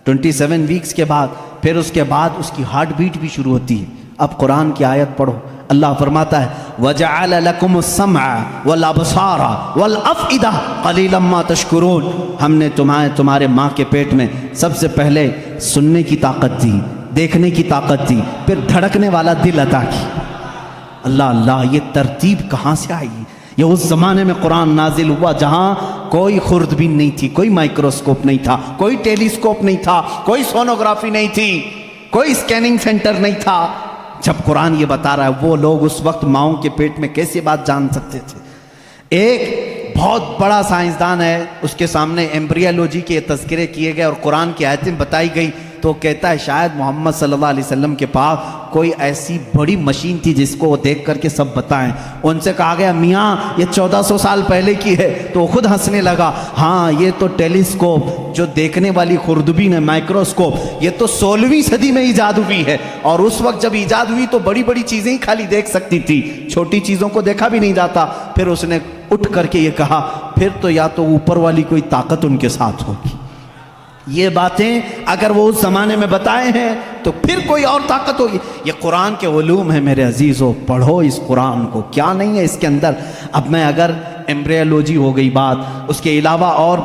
27 ویکس کے بعد۔ پھر اس کے بعد اس کی ہارٹ بیٹ بھی شروع ہوتی ہے۔ اب قرآن کی آیت پڑھو، اللہ فرماتا ہے وَجَعَلَ لَكُمُ السَّمْعَ وَالْأَبْصَارَ وَالْأَفْئِدَةَ قَلِيلًا مَا تَشْكُرُونَ۔ ہم نے تمہارے ماں کے پیٹ میں سب سے پہلے سننے کی طاقت دی، دیکھنے کی طاقت دی، پھر دھڑکنے والا دل عطا کی۔ اللہ اللہ، یہ ترتیب کہاں سے آئی؟ یہ اس زمانے میں قرآن نازل ہوا جہاں کوئی خوردبین نہیں تھی، کوئی مائکروسکوپ نہیں تھا، کوئی ٹیلیسکوپ نہیں تھا، کوئی سونوگرافی نہیں تھی، کوئی اسکیننگ سینٹر نہیں تھا۔ جب قرآن یہ بتا رہا ہے وہ لوگ اس وقت ماؤں کے پیٹ میں کیسے بات جان سکتے تھے؟ ایک بہت بڑا سائنسدان ہے، اس کے سامنے ایمبریالوجی کے تذکرے کیے گئے اور قرآن کی آیتیں بتائی گئی، تو وہ کہتا ہے شاید محمد صلی اللہ علیہ وسلم کے پاس کوئی ایسی بڑی مشین تھی جس کو وہ دیکھ کر کے سب بتائیں۔ ان سے کہا گیا میاں یہ 1400 سال پہلے کی ہے، تو وہ خود ہنسنے لگا، ہاں یہ تو ٹیلیسکوپ جو دیکھنے والی خوردبین ہے، مائکروسکوپ، یہ تو 16ویں صدی میں ایجاد ہوئی ہے، اور اس وقت جب ایجاد ہوئی تو بڑی بڑی چیزیں ہی خالی دیکھ سکتی تھی، چھوٹی چیزوں کو دیکھا بھی نہیں جاتا۔ پھر اس نے اٹھ کر کے یہ کہا پھر تو یا تو اوپر والی کوئی طاقت ان کے ساتھ ہوگی۔ یہ باتیں اگر وہ اس زمانے میں بتائے ہیں تو پھر کوئی اور طاقت ہوگی۔ یہ قرآن کے علوم ہیں میرے عزیزو، پڑھو اس قرآن کو، کیا نہیں ہے اس کے اندر۔ اب میں اگر ایمبریالوجی ہو گئی بات، اس کے علاوہ اور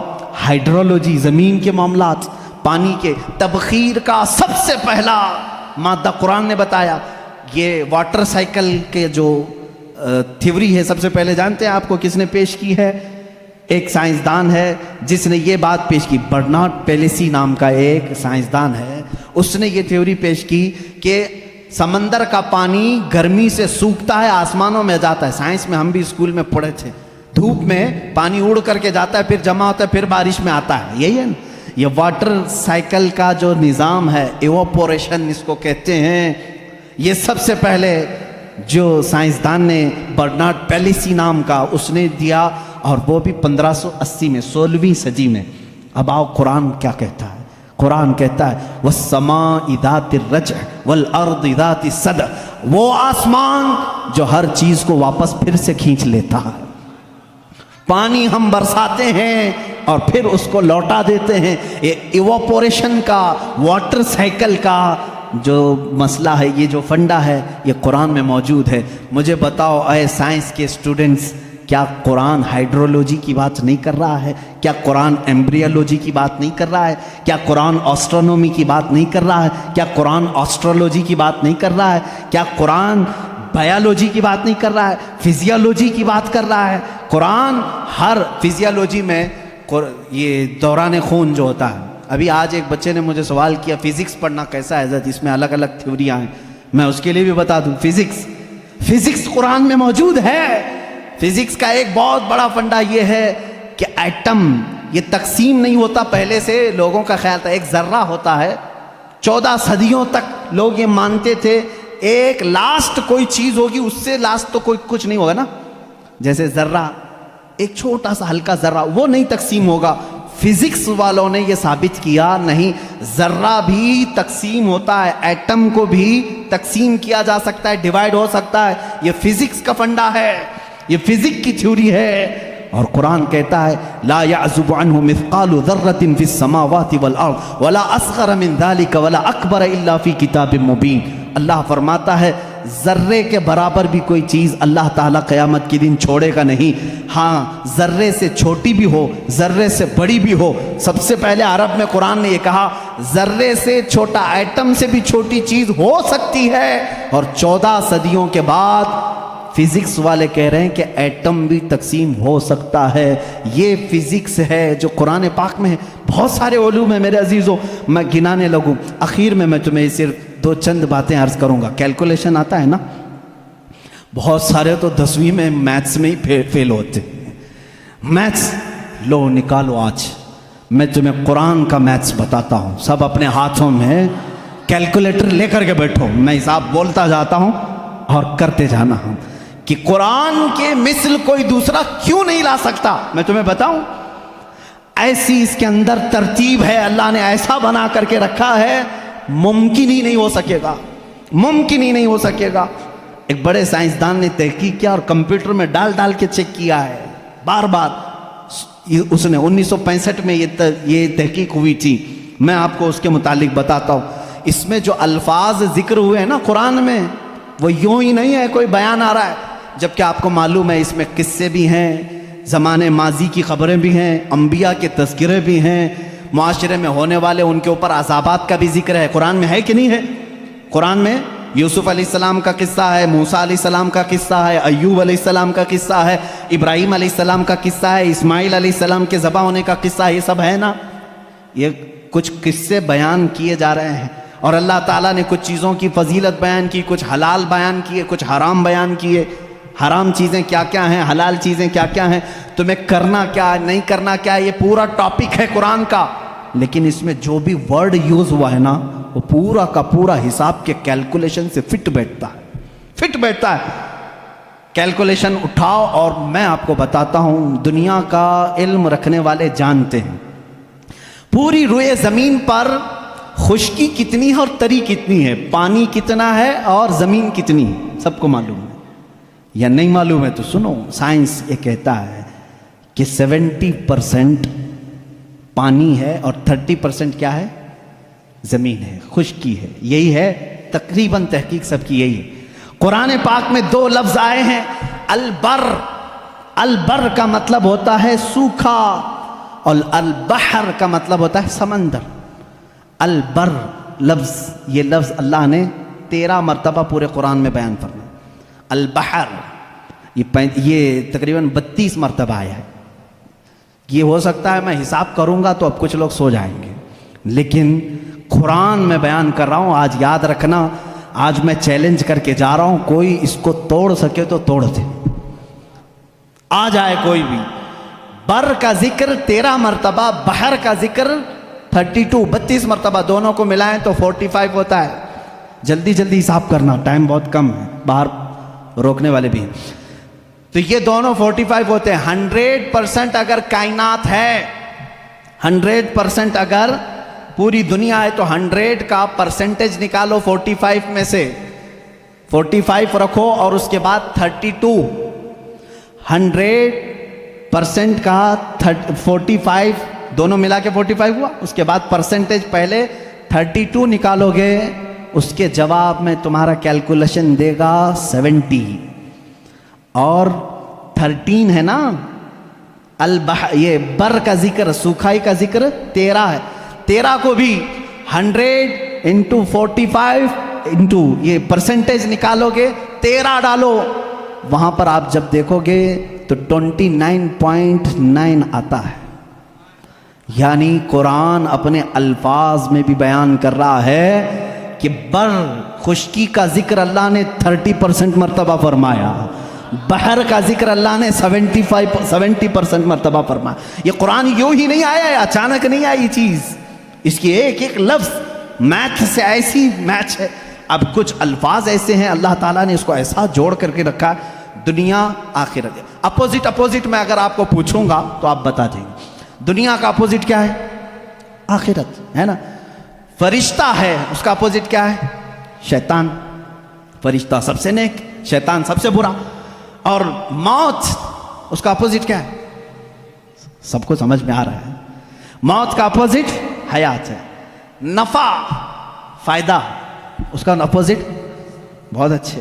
ہائیڈرولوجی، زمین کے معاملات، پانی کے تبخیر کا سب سے پہلا مادہ قرآن نے بتایا۔ یہ واٹر سائیکل کے جو تھیوری ہے سب سے پہلے جانتے ہیں آپ کو کس نے پیش کی ہے؟ ایک سائنسدان ہے جس نے یہ بات پیش کی، برنارڈ پیلیسی نام کا ایک سائنسدان ہے، اس نے یہ تھیوری پیش کی کہ سمندر کا پانی گرمی سے سوکھتا ہے، آسمانوں میں جاتا ہے۔ سائنس میں ہم بھی اسکول میں پڑھے تھے، دھوپ میں پانی اڑ کر کے جاتا ہے، پھر جمع ہوتا ہے، پھر بارش میں آتا ہے، یہی ہے نا۔ یہ واٹر سائیکل کا جو نظام ہے، ایواپوریشن اس کو کہتے ہیں، یہ سب سے پہلے جو سائنسدان نے برنارڈ پیلیسی نام کا اس نے دیا، اور وہ بھی 1580 میں، 16ویں صدی میں۔ اب آؤ قرآن کیا کہتا ہے؟ قرآن کہتا ہے وَالسَّمَاءِ ذَاتِ الرَّجْعِ وَالْأَرْضِ ذَاتِ الصَّدْعِ، وہ آسمان جو ہر چیز کو واپس پھر سے کھینچ لیتا ہے۔ پانی ہم برساتے ہیں اور پھر اس کو لوٹا دیتے ہیں۔ یہ ایواپوریشن کا، واٹر سائیکل کا جو مسئلہ ہے، یہ جو فنڈا ہے، یہ قرآن میں موجود ہے۔ مجھے بتاؤ اے سائنس کے اسٹوڈنٹس، کیا قرآن ہائیڈرولوجی کی بات نہیں کر رہا ہے؟ کیا قرآن ایمبریالوجی کی بات نہیں کر رہا ہے؟ کیا قرآن آسٹرونومی کی بات نہیں کر رہا ہے؟ کیا قرآن آسٹرولوجی کی بات نہیں کر رہا ہے؟ کیا قرآن بایولوجی کی بات نہیں کر رہا ہے؟ فزیولوجی کی بات کر رہا ہے؟ قرآن ہر فزیولوجی میں، یہ دوران خون جو ہوتا ہے، ابھی آج ایک بچے نے مجھے سوال کیا فزکس پڑھنا کیسا ہے حضرت، اس میں الگ الگ تھیوریاں ہیں، میں اس کے لیے بھی بتا دوں، فزکس قرآن میں موجود ہے۔ فزکس کا ایک بہت بڑا فنڈا یہ ہے کہ ایٹم یہ تقسیم نہیں ہوتا، پہلے سے لوگوں کا خیال تھا ایک ذرہ ہوتا ہے، 14 صدیوں تک لوگ یہ مانتے تھے ایک لاسٹ کوئی چیز ہوگی، اس سے لاسٹ تو کوئی کچھ نہیں ہوگا نا، جیسے ذرہ ایک چھوٹا سا ہلکا ذرہ، وہ نہیں تقسیم ہوگا۔ فزکس والوں نے یہ ثابت کیا نہیں، ذرہ بھی تقسیم ہوتا ہے، ایٹم کو بھی تقسیم کیا جا سکتا ہے، ڈیوائیڈ ہو سکتا ہے، یہ فزکس کا فنڈا ہے، یہ فزکس کی تھیوری ہے۔ اور قرآن کہتا ہے لا يعزب عنه مثقال ذرة في السماوات والارض ولا اصغر من ذلك ولا اکبر الا في کتاب مبین۔ اللہ فرماتا ہے ذرے کے برابر بھی کوئی چیز اللہ تعالیٰ قیامت کے دن چھوڑے گا نہیں. ہاں ذرے سے چھوٹی بھی ہو, ذرے سے بڑی بھی ہو. سب سے پہلے عرب میں قرآن نے یہ کہا ذرے سے چھوٹا, ایٹم سے بھی چھوٹی چیز ہو سکتی ہے. اور 14 صدیوں کے بعد فزکس والے کہہ رہے ہیں کہ ایٹم بھی تقسیم ہو سکتا ہے. یہ فزکس ہے جو قرآن پاک میں ہے. بہت سارے علوم ہیں میرے عزیزوں, میں گنانے لگوں. اخیر میں تمہیں صرف 2 چند باتیں عرض کروں گا. کیلکولیشن آتا ہے نا, بہت سارے تو 10ویں میں میتھس میں ہی فیل ہوتے. میتھس لو نکالو, آج میں تمہیں قرآن کا میتھس بتاتا ہوں. سب اپنے ہاتھوں میں کیلکولیٹر لے کر کے بیٹھو, میں حساب بولتا جاتا ہوں اور کرتے جانا ہوں کہ قرآن کے مثل کوئی دوسرا کیوں نہیں لا سکتا. میں تمہیں بتاؤں, ایسی اس کے اندر ترتیب ہے, اللہ نے ایسا بنا کر کے رکھا ہے, ممکن ہی نہیں ہو سکے گا, ممکن ہی نہیں ہو سکے گا. ایک بڑے سائنسدان نے تحقیق کیا اور کمپیوٹر میں ڈال کے چیک کیا ہے بار بار. اس نے 1965 میں یہ تحقیق ہوئی تھی. میں آپ کو اس کے متعلق بتاتا ہوں. اس میں جو الفاظ ذکر ہوئے ہیں نا قرآن میں, وہ یوں ہی نہیں ہے کوئی بیان آ رہا ہے, جبکہ آپ کو معلوم ہے اس میں قصے بھی ہیں, زمانے ماضی کی خبریں بھی ہیں, انبیاء کے تذکرے بھی ہیں, معاشرے میں ہونے والے ان کے اوپر عذابات کا بھی ذکر ہے. قرآن میں ہے کہ نہیں ہے؟ قرآن میں یوسف علیہ السلام کا قصہ ہے, موسیٰ علیہ السلام کا قصہ ہے, ایوب علیہ السلام کا قصہ ہے, ابراہیم علیہ السلام کا قصہ ہے, اسماعیل علیہ السلام کے ذبح ہونے کا قصہ ہے. یہ سب ہے نا. یہ کچھ قصے بیان کیے جا رہے ہیں اور اللہ تعالیٰ نے کچھ چیزوں کی فضیلت بیان کی, کچھ حلال بیان کیے, کچھ حرام بیان کیے. حرام چیزیں کیا کیا ہیں, حلال چیزیں کیا کیا ہیں, تمہیں کرنا کیا نہیں کرنا کیا, یہ پورا ٹاپک ہے قرآن کا. لیکن اس میں جو بھی ورڈ یوز ہوا ہے نا, وہ پورا کا پورا حساب کے کیلکولیشن سے فٹ بیٹھتا ہے, فٹ بیٹھتا ہے. کیلکولیشن اٹھاؤ اور میں آپ کو بتاتا ہوں, دنیا کا علم رکھنے والے جانتے ہیں پوری روئے زمین پر خشکی کتنی ہے اور تری کتنی ہے, پانی کتنا ہے اور زمین کتنی ہے. سب کو معلوم ہے یا نہیں معلوم ہے؟ تو سنو, سائنس یہ کہتا ہے کہ 70% پانی ہے اور 30% کیا ہے, زمین ہے, خشکی ہے. یہی ہے تقریباً تحقیق سب کی یہی ہے. قرآن پاک میں 2 لفظ آئے ہیں, البر. البر کا مطلب ہوتا ہے سوکھا اور البحر کا مطلب ہوتا ہے سمندر. البر لفظ, یہ لفظ اللہ نے 13 مرتبہ پورے قرآن میں بیان فرمایا. البحر یہ تقریباً 32 مرتبہ آیا ہے. یہ ہو سکتا ہے میں حساب کروں گا تو اب کچھ لوگ سو جائیں گے, لیکن قرآن میں بیان کر رہا ہوں. آج یاد رکھنا, آج میں چیلنج کر کے جا رہا ہوں, کوئی اس کو توڑ سکے تو توڑ دے. آ جائے کوئی بھی. بر کا ذکر 13 مرتبہ, بحر کا ذکر 32 مرتبہ, دونوں کو ملائیں تو 45 ہوتا ہے. جلدی جلدی حساب کرنا, ٹائم بہت کم ہے, باہر روکنے والے بھی ہیں. تو یہ دونوں 45 ہوتے ہیں. 100% اگر کائنات ہے, 100% اگر پوری دنیا ہے, تو 100 کا پرسنٹیج نکالو 45 میں سے. 45 رکھو اور اس کے بعد 32. 100% کا 45 دونوں ملا کے 45 ہوا. اس کے بعد پرسنٹیج پہلے 32 نکالو گے, اس کے جواب میں تمہارا کیلکولیشن دے گا 70. اور 13 ہے نا, یہ بر کا ذکر, سوکھائی کا ذکر 13 ہے. 13 کو بھی 100 انٹو 45 انٹو یہ پرسنٹیج نکالو گے, 13 ڈالو, وہاں پر آپ جب دیکھو گے تو 29.9 آتا ہے. یعنی قرآن اپنے الفاظ میں بھی بیان کر رہا ہے کہ بر خشکی کا ذکر اللہ نے 30% مرتبہ فرمایا, بحر کا ذکر اللہ نے 70% مرتبہ فرمایا. یہ قرآن یوں ہی نہیں آیا ہے, اچانک نہیں آئی چیز, اس کی ایک ایک لفظ میتھ سے ایسی میچ ہے. اب کچھ الفاظ ایسے ہیں اللہ تعالیٰ نے اس کو ایسا جوڑ کر کے رکھا, دنیا آخرت. اپوزٹ میں اگر آپ کو پوچھوں گا تو آپ بتا دیں گے. دنیا کا اپوزٹ کیا ہے؟ آخرت ہے نا. فرشتہ ہے, اس کا اپوزٹ کیا ہے؟ شیطان. فرشتہ سب سے نیک, شیطان سب سے برا. اور موت, اس کا اپوزٹ کیا ہے؟ سب کو سمجھ میں آ رہا ہے. موت کا اپوزٹ حیات ہے. نفع, فائدہ, اس کا اپوزٹ بہت اچھے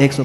100।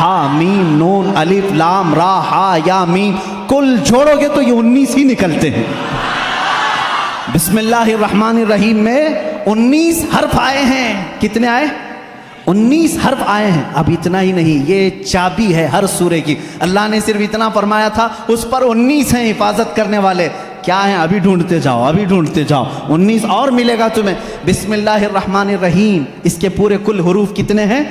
ہا میم نون الف لام را ہا یا میم، کل جوڑو گے تو یہ 19 ہی نکلتے ہیں۔ بسم اللہ الرحمن الرحیم میں 19 حرف آئے ہیں۔ کتنے آئے؟ 19 حرف آئے ہیں۔ اب اتنا ہی نہیں، یہ چابی ہے ہر سورے کی۔ اللہ نے صرف اتنا فرمایا تھا، اس پر 19 ہیں حفاظت کرنے والے۔ کیا ہیں؟ ابھی ڈھونڈتے جاؤ، ابھی ڈھونڈتے جاؤ، 19 اور ملے گا تمہیں۔ بسم اللہ الرحمن الرحیم، اس کے پورے کل حروف کتنے ہیں؟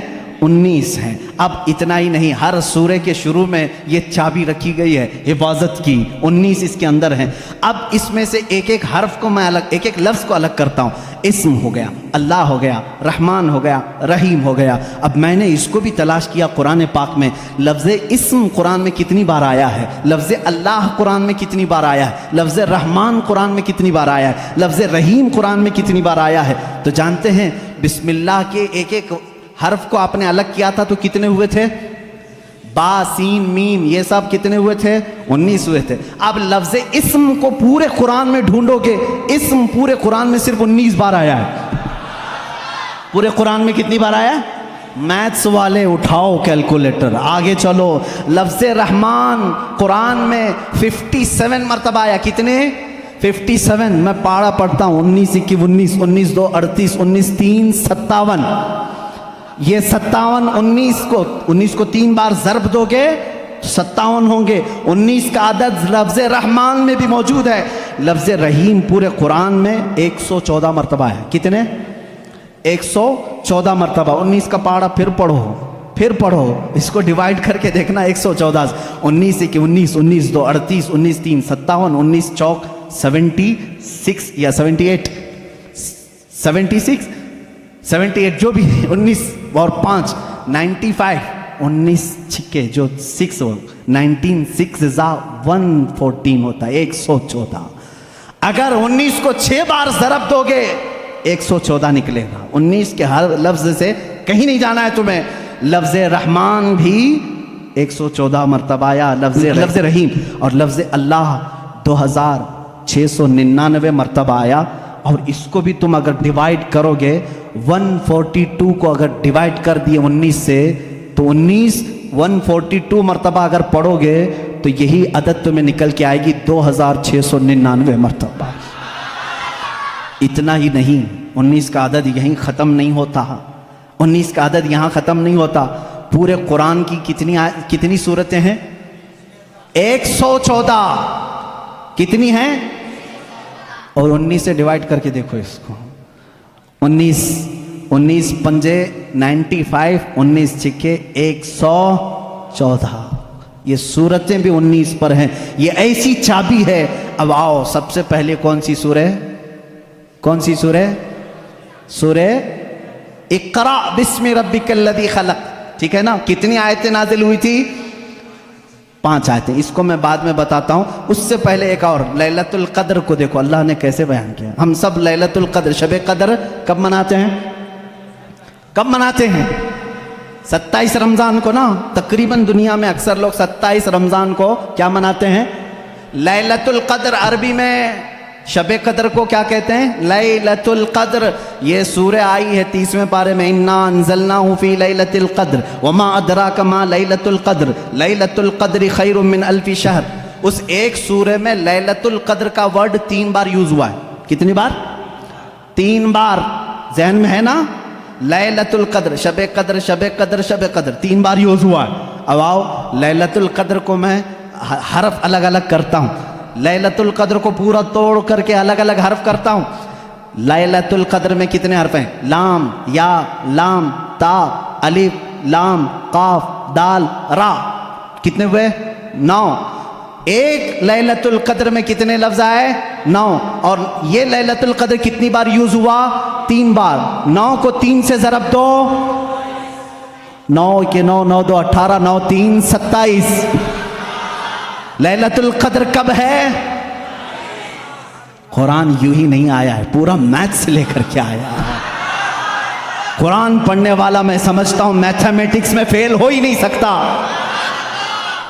19 ہیں۔ اب اتنا ہی نہیں، ہر سورے کے شروع میں یہ چابی رکھی گئی ہے حفاظت کی، 19 اس کے اندر ہیں۔ اب اس میں سے ایک ایک حرف کو میں الگ، ایک ایک لفظ کو الگ کرتا ہوں۔ اسم ہو گیا، اللہ ہو گیا، رحمان ہو گیا، رحیم ہو گیا۔ اب میں نے اس کو بھی تلاش کیا قرآن پاک میں، لفظ اسم قرآن میں کتنی بار آیا ہے، لفظ اللہ قرآن میں کتنی بار آیا ہے، لفظ رحمان قرآن میں کتنی بار آیا ہے، لفظ رحیم قرآن میں کتنی بار آیا ہے۔ تو جانتے ہیں بسم اللہ کے ایک ایک حرف کو آپ نے الگ کیا تھا تو کتنے ہوئے تھے؟ با سین میم، یہ سب کتنے ہوئے تھے؟ 19 ہوئے تھے۔ اب لفظ اسم کو پورے قرآن میں ڈھونڈو گے، اسم پورے قرآن میں صرف 19 بار آیا ہے۔ پورے قرآن میں کتنی بار آیا ہے؟ میتھس والے اٹھاؤ کیلکولیٹر، آگے چلو۔ لفظ رحمان قرآن میں 57 مرتبہ آیا۔ کتنے؟ 57۔ میں پارا پڑھتا ہوں، 19 1 19 19 2 38 19 3 57۔ یہ 57 19 کو 3 بار ضرب دو گے 57 ہوں گے۔ 19 کا عدد لفظ رحمان میں بھی موجود ہے۔ لفظ رحیم پورے قرآن میں 114 مرتبہ ہے۔ کتنے؟ 114 مرتبہ۔ 19 کا پارا پھر پڑھو، اس کو ڈیوائیڈ کر کے دیکھنا 114 19 1 19 19 2 38 19 3 57 19 چوک 76 یا 78 جو بھی 19 اور 5 95 19 چھکے جو 6 ہو 19 6 114 ہوتا ہے 114۔ اگر 19 کو 6 بار ضرب دو گے 114 نکلے گا۔ 19 کے ہر لفظ سے کہیں نہیں جانا ہے تمہیں۔ لفظ رحمان بھی 114 مرتبہ آیا، لفظ رحیم اور لفظ اللہ 2699 مرتبہ آیا۔ اور اس کو بھی تم اگر ڈیوائیڈ کرو گے 142 کو اگر ڈیوائیڈ کر دیے 19 سے تو 142 مرتبہ اگر پڑھو گے تو یہی عدد تمہیں نکل کے آئے گی 2699 مرتبہ۔ اتنا ہی نہیں، 19 کا عدد یہیں ختم نہیں ہوتا، 19 کا عدد یہاں ختم نہیں ہوتا۔ پورے قرآن کی کتنی سورتیں ہیں؟ 114۔ کتنی ہیں؟ اور 19 سے ڈیوائیڈ کر کے دیکھو اس کو، 19 پنجے 95 19 چھکے 114۔ یہ سورتیں بھی 19 پر ہیں، یہ ایسی چابی ہے۔ اب آؤ سب سے پہلے کون سی سورہ؟ سورہ اقرا بسم ربک الذی خلق، ٹھیک ہے نا؟ کتنی آیتیں نازل ہوئی تھی؟ 5 آیتیں۔ اس کو میں بعد میں بتاتا ہوں، اس سے پہلے ایک اور لیلۃ القدر کو دیکھو اللہ نے کیسے بیان کیا۔ ہم سب لیلۃ القدر، شب قدر کب مناتے ہیں؟ 27 رمضان کو نا۔ تقریباً دنیا میں اکثر لوگ 27 رمضان کو کیا مناتے ہیں؟ لیلۃ القدر۔ عربی میں شب قدر کو کیا کہتے ہیں؟ لیلۃ القدر۔ یہ سورہ آئی ہے 30ویں پارے میں، انا انزلناہ فی لیلۃ القدر وما ادراک ما لیلۃ القدر لیلۃ القدر خیر من الف شہر۔ اس ایک سورہ میں لیلۃ القدر کا ورڈ 3 بار یوز ہوا ہے۔ کتنی بار؟ 3 بار۔ ذہن میں ہے نا؟ لیلۃ القدر، شب قدر، شب قدر، شب قدر 3 بار یوز ہوا ہے۔ اب آؤ لیلۃ القدر کو میں حرف الگ الگ کرتا ہوں، لیلۃ القدر کو پورا توڑ کر کے الگ الگ حرف کرتا ہوں۔ لیلۃ القدر میں کتنے حرف ہیں؟ لام، یا، لام، تا، الف، لام، قاف، دال، را۔ کتنے ہوئے؟ 9۔ ایک لیلۃ القدر میں کتنے لفظ آئے؟ 9۔ اور یہ لیلۃ القدر کتنی بار یوز ہوا؟ 3 بار۔ 9 کو 3 سے ضرب دو، 9 کے 9 9 2 18 9 3 27۔ لیلۃ القدر کب ہے؟ قرآن یوں ہی نہیں آیا ہے، پورا میتھس لے کر کے آیا ہے۔ قرآن پڑھنے والا میں سمجھتا ہوں میتھمیٹکس میں فیل ہو ہی نہیں سکتا۔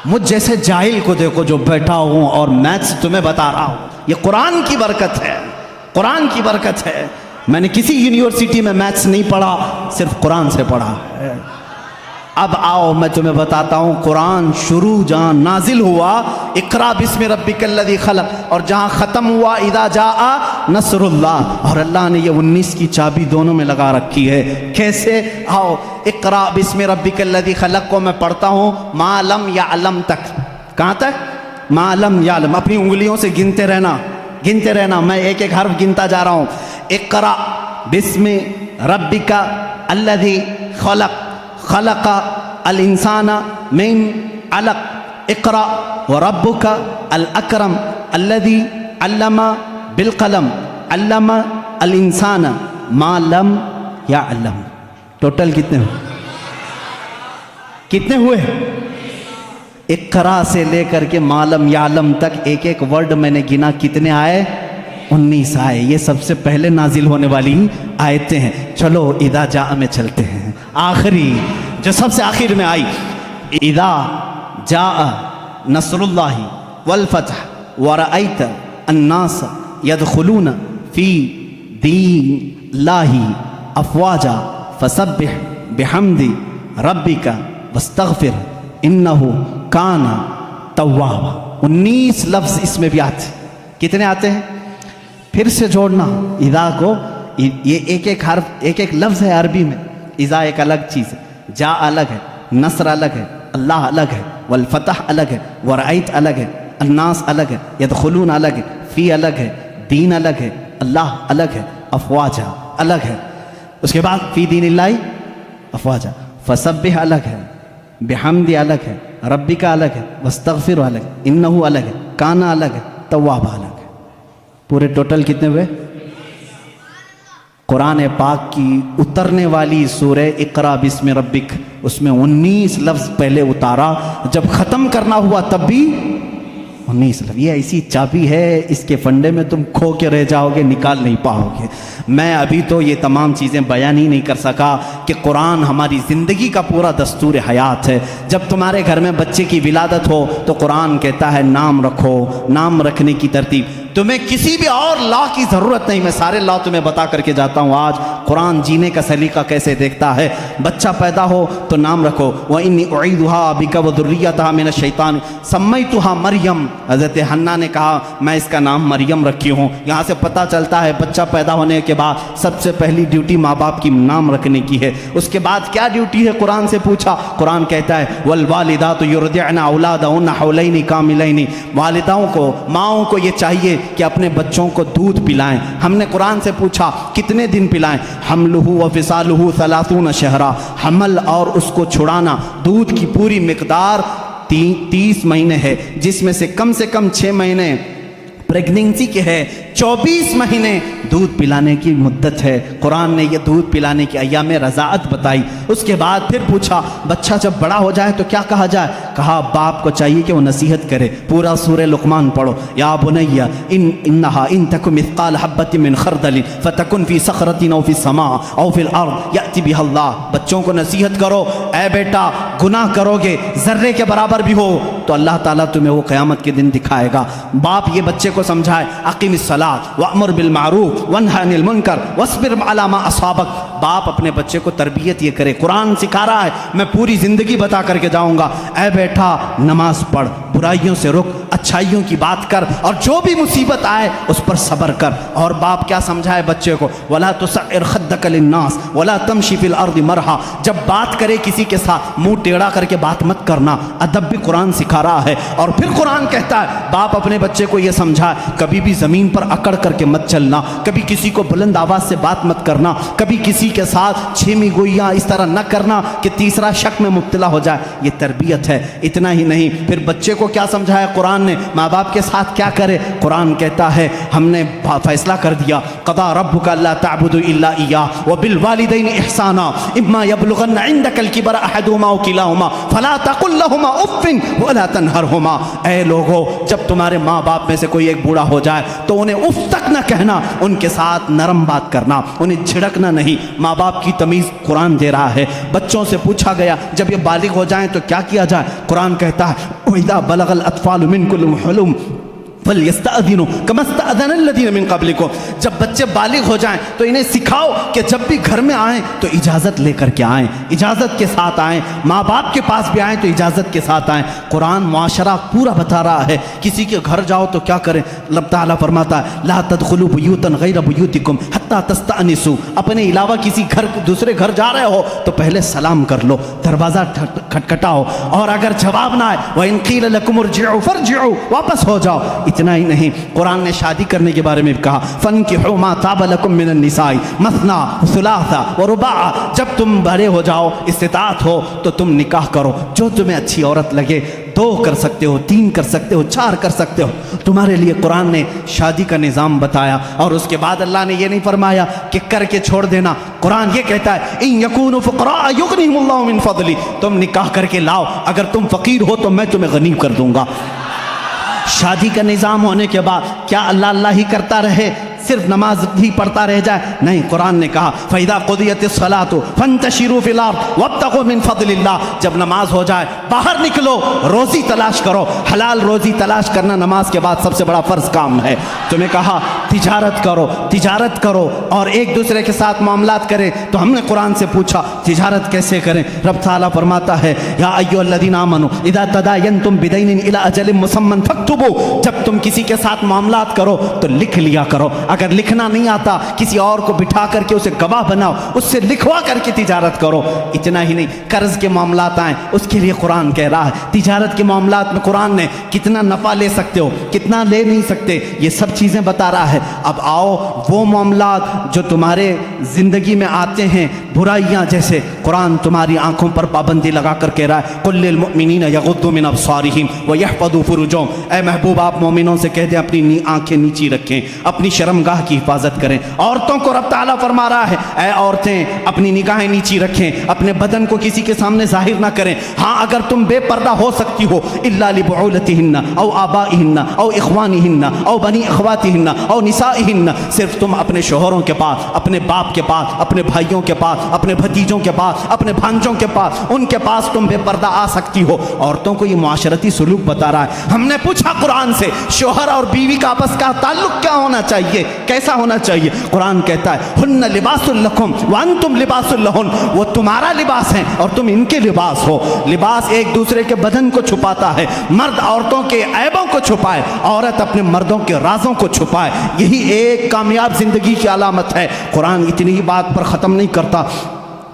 مجھ جیسے جاہل کو دیکھو جو بیٹھا ہوں اور میتھس تمہیں بتا رہا ہوں، یہ قرآن کی برکت ہے، قرآن کی برکت ہے۔ میں نے کسی یونیورسٹی میں میتھس نہیں پڑھا، صرف قرآن سے پڑھا ہے۔ اب آؤ میں تمہیں بتاتا ہوں قرآن شروع جہاں نازل ہوا اقرا بسم ربک الذی خلق، اور جہاں ختم ہوا اذا جاء نصر اللہ، اور اللہ نے یہ 19 کی چابی دونوں میں لگا رکھی ہے۔ کیسے؟ آؤ اقرا بسم ربک الذی خلق کو میں پڑھتا ہوں ما لم یعلم تک، کہاں تک؟ ما لم یعلم، اپنی انگلیوں سے گنتے رہنا، میں ایک ایک حرف گنتا جا رہا ہوں۔ اقرا بسم ربک الذی خلق، خلق الانسان من علق، اقرا وربک الاکرم الذی علم بالقلم علم الانسان ما لم یعلم۔ ٹوٹل کتنے ہوئے؟ اقرا سے لے کر کے ما لم یعلم تک ایک ایک ورڈ میں نے گنا، کتنے آئے؟ 19 آئے۔ یہ سب سے پہلے نازل ہونے والی آیتیں ہیں۔ چلو اذا جاء میں چلتے ہیں، آخری جو سب سے آخر میں آئی، اذا جاء نصر اللہ والفتح ورأیت الناس يدخلون فی دین اللہ افواجا فسبح بحمد ربک واستغفر انہ کان توابا۔ 19 لفظ اس میں بھی آتے، کتنے آتے ہیں؟ پھر سے جوڑنا اذا کو، یہ ایک ایک حرف ایک ایک لفظ ہے عربی میں۔ اذا ایک الگ چیز ہے، جا الگ ہے، نصر الگ ہے، اللہ الگ ہے، والفتح الگ ہے، ورأیت الگ ہے، الناس الگ ہے، یدخلون الگ ہے، فی الگ ہے، دین الگ ہے، اللہ الگ ہے، افواجا الگ ہے۔ اس کے بعد فی دین اللہ افواجا، فسبح الگ ہے، بحمد الگ ہے، ربی کا الگ ہے، واستغفر الگ ہے، انہو الگ ہے، کانا الگ ہے، توابا الگ ہے۔ پورے ٹوٹل کتنے ہوئے؟ قرآن پاک کی اترنے والی سورہ اقرا بسم ربک، اس میں 19 لفظ پہلے اتارا، جب ختم کرنا ہوا تب بھی 19 لفظ۔ یہ ایسی چابی ہے، اس کے فنڈے میں تم کھو کے رہ جاؤ گے، نکال نہیں پاؤ گے۔ میں ابھی تو یہ تمام چیزیں بیان ہی نہیں کر سکا کہ قرآن ہماری زندگی کا پورا دستور حیات ہے۔ جب تمہارے گھر میں بچے کی ولادت ہو تو قرآن کہتا ہے نام رکھو، نام رکھنے کی ترتیب۔ تمہیں کسی بھی اور لا کی ضرورت نہیں، میں سارے لا تمہیں بتا کر کے جاتا ہوں۔ آج قرآن جینے کا سلیقہ کیسے دیکھتا ہے۔ بچہ پیدا ہو تو نام رکھو، وَإِنِّي أُعِيذُهَا بِكَ وَذُرِّيَّتَهَا مِنَ الشَّيْطَانِ سَمَّيْتُهَا مریم۔ حضرت حنا نے کہا میں اس کا نام مریم رکھی ہوں۔ یہاں سے پتہ چلتا ہے بچہ پیدا ہونے کے بعد سب سے پہلی ڈیوٹی ماں باپ کی نام رکھنے کی ہے۔ اس کے بعد کیا ڈیوٹی ہے؟ قرآن سے پوچھا، قرآن کہتا ہے وَالْوَالِدَاتُ يُرْضِعْنَ أَوْلَادَهُنَّ حَوْلَيْنِ كَامِلَيْنِ۔ والداؤں کو، ماؤں کو یہ چاہیے کہ اپنے بچوں کو دودھ پلائیں۔ ہم نے قرآن سے پوچھا کتنے دن پلائیں؟ حملہ وفصالہ 30 شہرا، حمل اور اس کو چھڑانا، دودھ کی پوری مقدار 30 مہینے ہے، جس میں سے کم 6 مہینے پریگننسی کے ہے، 24 مہینے دودھ پلانے کی مدت ہے۔ قرآن نے یہ دودھ پلانے کی ایام رضاعت بتائی۔ اس کے بعد پھر پوچھا بچہ جب بڑا ہو جائے تو کیا کہا جائے؟ کہا باپ کو چاہیے کہ وہ نصیحت کرے۔ پورا سورہ لقمان پڑھو، یا بنی انہا ان تک مثقال حبۃ من خردل فتکن فی صخرۃ او فی السماء او فی الارض یأتی بها اللہ۔ بچوں کو نصیحت کرو، اے بیٹا گناہ کرو گے ذرے کے برابر بھی ہو تو اللہ تعالیٰ تمہیں وہ قیامت کے دن دکھائے گا۔ باپ یہ بچے کو سمجھائے اقیم الصلاۃ وامر بالمعروف وانہا عن المنکر واصبر علی ما اصابک۔ باپ اپنے بچے کو تربیت یہ کرے۔ قرآن سکھا رہا ہے، میں پوری زندگی بتا کر کے جاؤں گا، اے بیٹا نماز پڑھ، برائیوں سے رک، اچھائیوں کی بات کر، اور جو بھی مصیبت آئے اس پر صبر کر۔ اور باپ کیا سمجھائے بچے کو؟ ولا تصعر خدک للناس ولا تمشی فی الارض مرحا۔ جب بات کرے کسی کے ساتھ منہ ٹیڑھا کر کے بات مت کرنا، ادب بھی قرآن سکھا رہا ہے۔ اور پھر قرآن کہتا ہے باپ اپنے بچے کو یہ سمجھائے کبھی بھی زمین پر اکڑ کر کے مت چلنا، کبھی کسی کو بلند آواز سے بات مت کرنا، کبھی کسی کے ساتھ چھیمی گوئیاں اس طرح نہ کرنا کہ تیسرا شک میں مبتلا ہو جائے۔ یہ تربیت ہے۔ اتنا ہی نہیں، پھر بچے کو کیا سمجھایا قرآن نے؟ ماں باپ کے ساتھ کیا کرے؟ قرآن کہتا ہے ہم نے فیصلہ کر دیا، قضا ربک الا تعبدوا الا ایاہ وبالوالدین احسانا اما یبلغن عندک الکبر احدہما او کلاہما فلا تقل لہما اف ولا تنہرہما۔ اے لوگو، جب تمہارے ماں باپ میں سے کوئی ایک بوڑھا ہو جائے تو انہیں اف تک نہ کہنا، ان کے ساتھ نرم بات کرنا، انہیں جھڑکنا نہیں۔ ماں باپ کی تمیز قرآن دے رہا ہے۔ بچوں سے پوچھا گیا جب یہ بالغ ہو جائیں تو کیا کیا جائے؟ قرآن کہتا ہے وَإِذَا بَلَغَ الْأَطْفَالُ مِنْكُمُ الْحُلُمَ فَلْيَسْتَأْذِنُوا كَمَا اسْتَأْذَنَ الَّذِينَ مِن قَبْلِكُمْ. جب بچے بالغ ہو جائیں تو انہیں سکھاؤ کہ جب بھی گھر میں آئیں تو اجازت لے کر کے آئیں، اجازت کے ساتھ آئیں. ماں باپ کے پاس بھی آئیں تو اجازت کے ساتھ آئیں. قرآن معاشرہ پورا بتا رہا ہے. کسی کے گھر جاؤ تو کیا کریں؟ اللہ تعالیٰ فرماتا ہے لا تدخلوا بیوتا غیر بیوتکم حتی تستأنسوا. اپنے علاوہ کسی گھر دوسرے گھر جا رہے ہو تو پہلے سلام کر لو، دروازہ کھٹکھٹاؤ، اور اگر جواب نہ آئے وَإِن قِيلَ لَكُمُ ارْجِعُوا فَارْجِعُوا، واپس ہو جاؤ. اتنا ہی نہیں، قرآن نے شادی کرنے کے بارے میں بھی کہا فَانْكِحُوا مَا طَابَ لَكُم مِّنَ النِّسَاءِ مَثْنَىٰ وَثُلَاثَ وَرُبَاعَ. جب تم بڑے ہو جاؤ، استطاعت ہو، تو تم نکاح کرو. جو تمہیں اچھی عورت لگے، 2 کر سکتے ہو، 3 کر سکتے ہو، 4 کر سکتے ہو. تمہارے لیے قرآن نے شادی کا نظام بتایا. اور اس کے بعد اللہ نے یہ نہیں فرمایا کہ کر کے چھوڑ دینا. قرآن یہ کہتا ہے ان یکونوا فقراء یغنیہم اللہ من فضلہ. تم نکاح کر کے لاؤ، اگر تم فقیر ہو تو میں تمہیں غنی کر دوں گا. شادی کا نظام ہونے کے بعد کیا اللہ اللہ ہی کرتا رہے، صرف نماز ہی پڑھتا رہ جائے؟ نہیں، قرآن نے کہا فَإِذَا قُضِيَتِ الصَّلَاةُ فَانْتَشِرُوا فِي الْأَرْضِ وَابْتَغُوا مِنْ فَضْلِ اللَّهِ. جب نماز ہو جائے باہر نکلو، روزی تلاش کرو. حلال روزی تلاش کرنا نماز کے بعد سب سے بڑا فرض کام ہے. تمہیں کہا تجارت کرو، تجارت کرو اور ایک دوسرے کے ساتھ معاملات کریں. تو ہم نے قرآن سے پوچھا تجارت کیسے کریں؟ رب تعالیٰ فرماتا ہے یا ایھا الذین آمنوا اذا تداینتم بدین الی اجل مسمى فاکتبوا. جب تم کسی کے ساتھ معاملات کرو تو لکھ لیا کرو. اگر لکھنا نہیں آتا کسی اور کو بٹھا کر کے اسے گواہ بناؤ، اس سے لکھوا کر کے تجارت کرو. اتنا ہی نہیں، قرض کے معاملات آئیں اس کے لیے قرآن کہہ رہا ہے تجارت کے معاملات میں قرآن نے کتنا نفع لے سکتے ہو، کتنا لے نہیں سکتے، یہ سب چیزیں بتا رہا ہے. اب آؤ وہ معاملات جو تمہارے زندگی میں آتے ہیں، برائیاں جیسے، قرآن تمہاری آنکھوں پر پابندی لگا کر کہہ رہا ہے قل للمؤمنین یغضوا من ابصارہم ویحفظوا فروجہم. اے محبوب آپ مومنوں سے کہہ دیں اپنی آنکھیں نیچی رکھیں، اپنی شرمگاہ کی حفاظت کریں. عورتوں کو رب تعالیٰ فرما رہا ہے اے عورتیں اپنی نگاہیں نیچی رکھیں، اپنے بدن کو کسی کے سامنے ظاہر نہ کریں. ہاں اگر تم بے پردہ ہو سکتی ہو الا لبعولتہن او آبائہن او اخوانہن او بنی اخواتہن او نسائہن، صرف تم اپنے شوہروں کے پاس، اپنے باپ کے پاس، اپنے بھائیوں کے پاس، اپنے بھتیجوں کے پاس، اپنے بھانجوں کے پاس، ان کے پاس تم بے پردہ آ سکتی ہو. عورتوں کو یہ معاشرتی سلوک بتا رہا ہے. ہم نے پوچھا قرآن سے شوہر اور بیوی کا آپس کا تعلق کیا ہونا چاہیے، کیسا ہونا چاہیے؟ قرآن کہتا ہے ہن لباس لکم وانتم لباس لہن. وہ تمہارا لباس ہیں اور تم ان کے لباس ہو. لباس ایک دوسرے کے بدن کو چھپاتا ہے. مرد عورتوں کے عیبوں کو چھپائے، عورت اپنے مردوں کے رازوں کو چھپائے. یہی ایک کامیاب زندگی کی علامت ہے. قرآن اتنی ہی بات پر ختم نہیں کرتا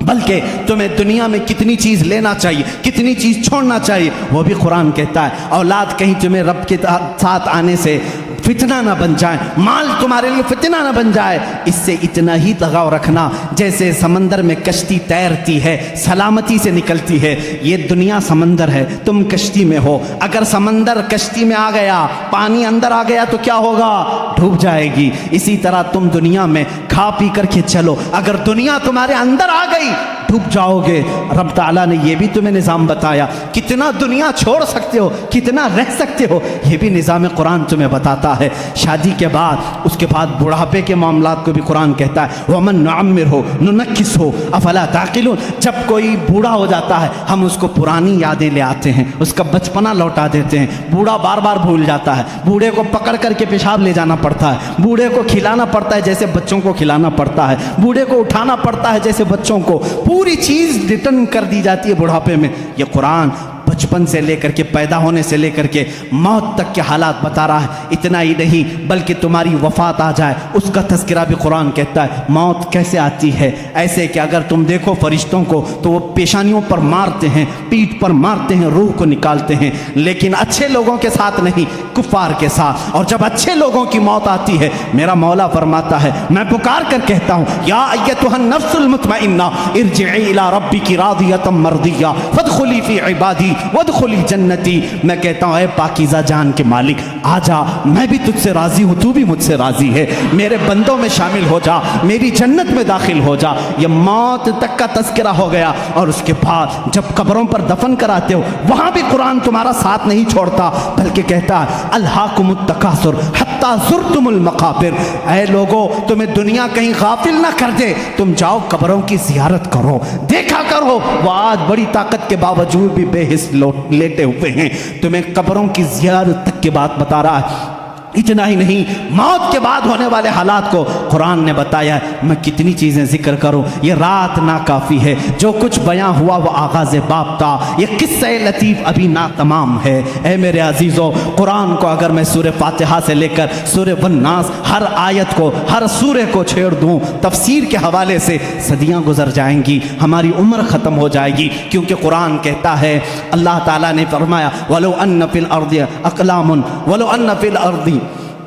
بلکہ تمہیں دنیا میں کتنی چیز لینا چاہیے، کتنی چیز چھوڑنا چاہیے وہ بھی قرآن کہتا ہے. اولاد کہیں تمہیں رب کے ساتھ آنے سے فتنہ نہ بن جائے، مال تمہارے لیے فتنہ نہ بن جائے. اس سے اتنا ہی لگاؤ رکھنا جیسے سمندر میں کشتی تیرتی ہے، سلامتی سے نکلتی ہے. یہ دنیا سمندر ہے، تم کشتی میں ہو. اگر سمندر کشتی میں آ گیا، پانی اندر آ گیا تو کیا ہوگا؟ ڈوب جائے گی. اسی طرح تم دنیا میں کھا پی کر کے چلو، اگر دنیا تمہارے اندر آ گئی ڈوب جاؤ گے. رب تعالیٰ نے یہ بھی تمہیں نظام بتایا، کتنا دنیا چھوڑ سکتے ہو، کتنا رہ سکتے ہو، یہ بھی نظام قرآن تمہیں بتاتا ہے. شادی کے بعد، اس کے بعد بڑھاپے کے معاملات کو بھی قرآن کہتا ہے وَمَن نُعَمِّرْهُ نُنَكِّسْهُ أَفَلَا تَعْقِلُونَ. جب کوئی بوڑھا ہو جاتا ہے ہم اس کو پرانی یادیں لے آتے ہیں، اس کا بچپنا لوٹا دیتے ہیں. بوڑھا بار بار بھول جاتا ہے، بوڑھے کو پکڑ کر کے پیشاب لے جانا پڑتا ہے، بوڑھے کو کھلانا پڑتا ہے جیسے بچوں کو کھلانا پڑتا ہے، بوڑھے کو اٹھانا پڑتا ہے جیسے بچوں کو. پوری چیز ریٹرن کر دی جاتی ہے بڑھاپے میں. یہ قرآن بچپن سے لے کر کے، پیدا ہونے سے لے کر کے موت تک کے حالات بتا رہا ہے. اتنا ہی نہیں بلکہ تمہاری وفات آ جائے اس کا تذکرہ بھی قرآن کہتا ہے. موت کیسے آتی ہے؟ ایسے کہ اگر تم دیکھو فرشتوں کو تو وہ پیشانیوں پر مارتے ہیں، پیٹھ پر مارتے ہیں، روح کو نکالتے ہیں، لیکن اچھے لوگوں کے ساتھ نہیں، کفار کے ساتھ. اور جب اچھے لوگوں کی موت آتی ہے میرا مولا فرماتا ہے میں پکار کر کہتا ہوں یا ایتھا النفس المطمئنہ ارجعی الی ربک راضیۃ مرضیہ فادخلی فی عبادی وادخلی جنتی. میں کہتا ہوں اے پاکیزہ جان کے مالک آ جا، میں بھی تجھ سے راضی ہوں، تو بھی مجھ سے راضی ہے، میرے بندوں میں شامل ہو جا، میری جنت میں داخل ہو جا. یہ موت تک کا تذکرہ ہو گیا. اور اس کے بعد جب قبروں پر دفن کراتے ہو وہاں بھی قرآن تمہارا ساتھ نہیں چھوڑتا بلکہ کہتا ہے الہاکم التکاثر حتی زرتم المقابر. اے لوگو تمہیں دنیا کہیں غافل نہ کر دے، تم جاؤ قبروں کی زیارت کرو، دیکھا کرو. وہ آج بڑی طاقت کے باوجود بھی بے حس لیٹے ہوئے ہیں. تمہیں قبروں کی زیارت تک کی بات بتا رہا ہے. اتنا ہی نہیں، موت کے بعد ہونے والے حالات کو قرآن نے بتایا ہے۔ میں کتنی چیزیں ذکر کروں، یہ رات ناکافی ہے۔ جو کچھ بیان ہوا وہ آغاز باب تھا، یہ قصہ لطیف ابھی ناتمام ہے۔ اے میرے عزیزو، قرآن کو اگر میں سورہ فاتحہ سے لے کر سورہ والناس ہر آیت کو، ہر سورہ کو چھیڑ دوں تفسیر کے حوالے سے، صدیاں گزر جائیں گی، ہماری عمر ختم ہو جائے گی، کیونکہ قرآن کہتا ہے، اللہ تعالیٰ نے فرمایا وَلَوْ أَنَّ فِي الْأَرْضِ أَقْلَامٌ وَلَوْ أَنَّ فِي الْأَرْضِ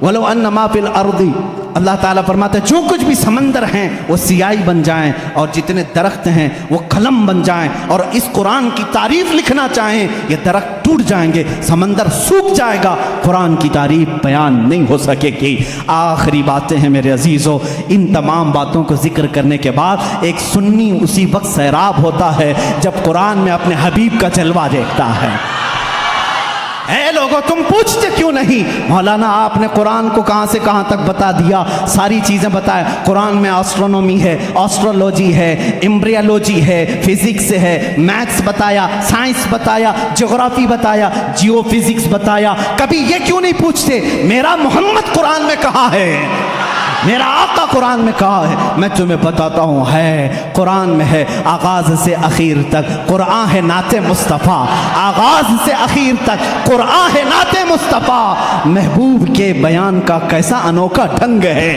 وَلَوْ أَنَّ مَا فِي الْأَرْضِ، اللہ تعالیٰ فرماتا ہے جو کچھ بھی سمندر ہیں وہ سیاہی بن جائیں، اور جتنے درخت ہیں وہ قلم بن جائیں، اور اس قرآن کی تعریف لکھنا چاہیں، یہ درخت ٹوٹ جائیں گے، سمندر سوکھ جائے گا، قرآن کی تعریف بیان نہیں ہو سکے گی۔ آخری باتیں ہیں میرے عزیزو، ان تمام باتوں کو ذکر کرنے کے بعد ایک سنی اسی وقت سیراب ہوتا ہے جب قرآن میں اپنے حبیب کا جلوہ دیکھتا ہے۔ اے لوگوں، تم پوچھتے کیوں نہیں؟ مولانا آپ نے قرآن کو کہاں سے کہاں تک بتا دیا، ساری چیزیں بتائیں۔ قرآن میں آسٹرونومی ہے، آسٹرولوجی ہے، ایمبریالوجی ہے، فزکس ہے، میتھس بتایا، سائنس بتایا، جغرافی بتایا، جیو فزکس بتایا۔ کبھی یہ کیوں نہیں پوچھتے میرا محمد قرآن میں کہاں ہے، میرا آقا قرآن میں کہا ہے؟ میں تمہیں بتاتا ہوں، ہے قرآن میں ہے، آغاز سے اخیر تک قرآن ہے نعت مصطفیٰ، آغاز سے اخیر تک قرآن ہے نعت مصطفیٰ۔ محبوب کے بیان کا کیسا انوکھا ڈھنگ ہے،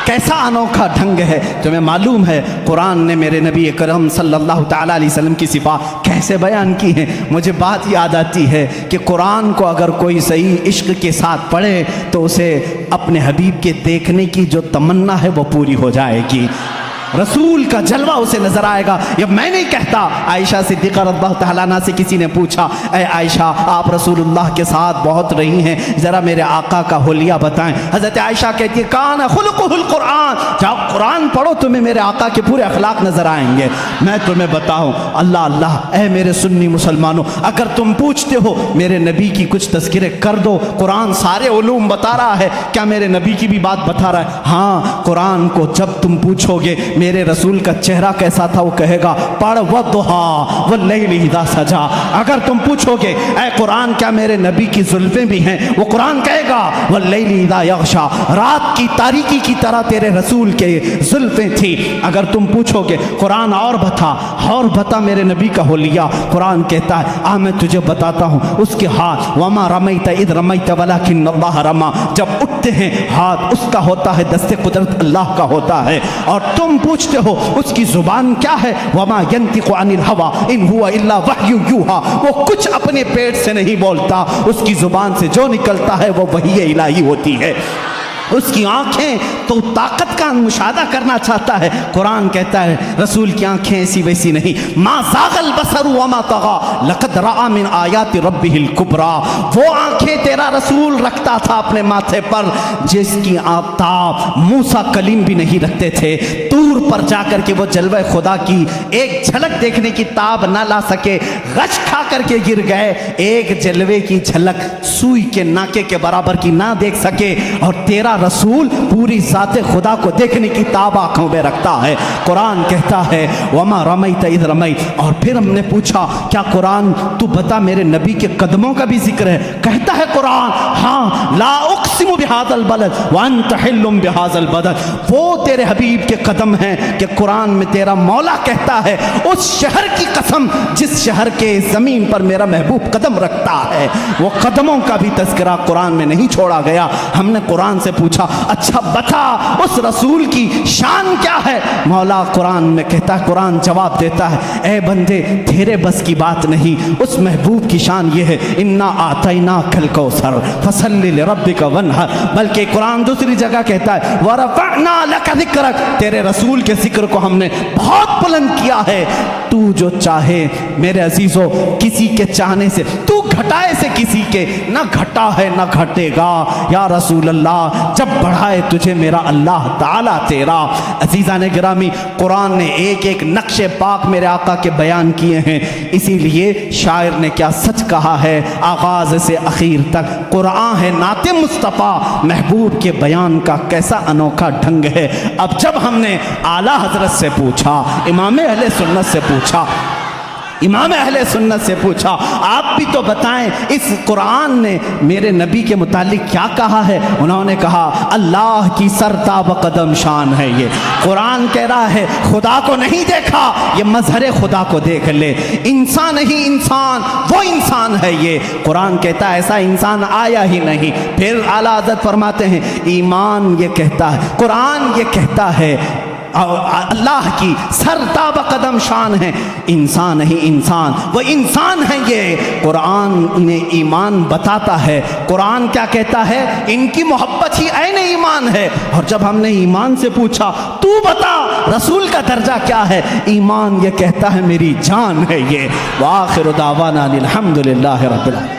کیسا انوکھا ڈھنگ ہے۔ تمہیں معلوم ہے قرآن نے میرے نبی اکرم صلی اللہ تعالیٰ علیہ وسلم کی صفات کیسے بیان کی ہیں؟ مجھے بات یاد آتی ہے کہ قرآن کو اگر کوئی صحیح عشق کے ساتھ پڑھے تو اسے اپنے حبیب کے دیکھنے کی جو تمنا ہے وہ پوری ہو جائے گی، رسول کا جلوہ اسے نظر آئے گا۔ یہ میں نہیں کہتا، عائشہ صدیقہ رضی اللہ تعالیٰ عنہا سے کسی نے پوچھا، اے عائشہ آپ رسول اللہ کے ساتھ بہت رہی ہیں، ذرا میرے آقا کا حلیہ بتائیں۔ حضرت عائشہ کہتی ہے کان خلقہ القرآن، جاؤ قرآن پڑھو، تمہیں میرے آقا کے پورے اخلاق نظر آئیں گے۔ میں تمہیں بتاؤں، اللہ اللہ، اے میرے سنی مسلمانوں، اگر تم پوچھتے ہو میرے نبی کی کچھ تذکرے کر دو، قرآن سارے علوم بتا رہا ہے، کیا میرے نبی کی بھی بات بتا رہا ہے؟ ہاں، قرآن کو جب تم پوچھو گے میرے رسول کا چہرہ کیسا تھا، وہ کہے گا پڑھ وَالضُّحَىٰ وَاللَّيْلِ اِذَا سَجَىٰ۔ اگر تم پوچھو گے اے قرآن کیا میرے نبی کی زلفیں بھی ہیں، وہ قرآن کہے گا وَاللَّيْلِ اِذَا يَغْشَىٰ، رات کی تاریکی کی طرح تیرے رسول کے زلفیں تھی۔ اگر تم پوچھو گے قرآن اور بتا میرے نبی کا حلیہ، قرآن کہتا ہے میں تجھے بتاتا ہوں، اس کے ہاتھ وَمَا رَمَيْتَ إِذْ رَمَيْتَ وَلَكِنَّ اللَّهَ رَمَىٰ، جب اٹھتے ہیں ہاتھ اس کا ہوتا ہے، دست قدرت اللہ کا ہوتا ہے۔ اور تم پوچھتے ہو اس کی زبان کیا ہے، وَمَا يَنْتِقُ عَنِ الْهَوَىٰ إِنْ هُوَ إِلَّا وَحْيٌ يُوحَىٰ، وہ کچھ اپنے پیٹ سے نہیں بولتا، اس کی زبان سے جو نکلتا ہے وہ وحی الہی ہوتی ہے۔ اس کی آنکھیں تو طاقت کا مشاہدہ کرنا چاہتا ہے، قرآن کہتا ہے رسول کی آنکھیں ایسی ویسی نہیں، ما زاغ البصر وما طغى لقد رأى من آیات ربہ الکبریٰ، وہ آنکھیں تیرا رسول رکھتا تھا اپنے ماتھے پر جس کی آفتاب موسیٰ کلیم بھی نہیں رکھتے تھے، طور پر جا کر کے وہ جلوہ خدا کی ایک جھلک دیکھنے کی تاب نہ لا سکے، غش کھا کر کے گر گئے، ایک جلوے کی جھلک سوئی کے ناکے کے برابر کی نہ دیکھ سکے، اور تیرا رسول پوری ذات خدا کو دیکھنے کی تاب آنکھوں میں رکھتا ہے۔ قرآن کہتا ہے وَمَا رَمَيْتَ إِذْ رَمَيْتَ، اور پھر ہم نے پوچھا کیا قرآن تو بتا میرے نبی کے قدموں کا بھی ذکر ہے؟ کہتا ہے قرآن ہاں، لا اقسم بهذا البلد وانت حل بهذا البلد، وہ تیرے حبیب کے قدم ہیں کہ قرآن میں تیرا مولا کہتا ہے اس شہر کی قسم جس شہر کے زمین پر میرا محبوب قدم رکھتا ہے، وہ قدموں کا بھی تذکرہ قرآن میں نہیں چھوڑا گیا۔ ہم نے قرآن سے پوچھا اچھا بتا اس رسول کی شان کیا ہے؟ مولا قرآن میں کہتا ہے، قرآن جواب دیتا ہے اے بندے تیرے بس کی بات نہیں، اس محبوب کی شان یہ ہے انا اعطیناک الکوثر فصل لربک وانحر، بلکہ قرآن دوسری جگہ کہتا ہے ورفعنا لک ذکرک، تیرے رسول کے ذکر کو ہم نے بہت بلند کیا ہے۔ تو جو چاہے میرے عزیزو، کسی کے چاہنے سے تو گھٹائے سے کسی کے نہ گھٹا ہے نہ گھٹے گا یا رسول اللہ، جب بڑھائے تجھے میرا اللہ تعالیٰ تیرا۔ عزیزان گرامی، قرآن نے ایک ایک نقش پاک میرے آقا کے بیان کیے ہیں، اسی لیے شاعر نے کیا سچ کہا ہے، آغاز سے اخیر تک قرآن ہے نعت مصطفیٰ، محبوب کے بیان کا کیسا انوکھا ڈھنگ ہے۔ اب جب ہم نے اعلیٰ حضرت سے پوچھا، امام اہل سنت سے پوچھا، امام اہل سنت سے پوچھا آپ بھی تو بتائیں اس قرآن نے میرے نبی کے متعلق کیا کہا ہے؟ انہوں نے کہا اللہ کی سرتاب قدم شان ہے یہ، قرآن کہہ رہا ہے خدا کو نہیں دیکھا، یہ مظہر خدا کو دیکھ لے، انسان ہی انسان، وہ انسان ہے یہ، قرآن کہتا ہے ایسا انسان آیا ہی نہیں۔ پھر اعلیٰ حضرت فرماتے ہیں ایمان یہ کہتا ہے، قرآن یہ کہتا ہے اللہ کی سرتاب قدم شان ہے، انسان ہی انسان، وہ انسان ہے یہ، قرآن انہیں ایمان بتاتا ہے۔ قرآن کیا کہتا ہے؟ ان کی محبت ہی عین ایمان ہے۔ اور جب ہم نے ایمان سے پوچھا تو بتا رسول کا درجہ کیا ہے؟ ایمان یہ کہتا ہے میری جان ہے یہ۔ وآخر دعوانا الحمدللہ رب العالمین۔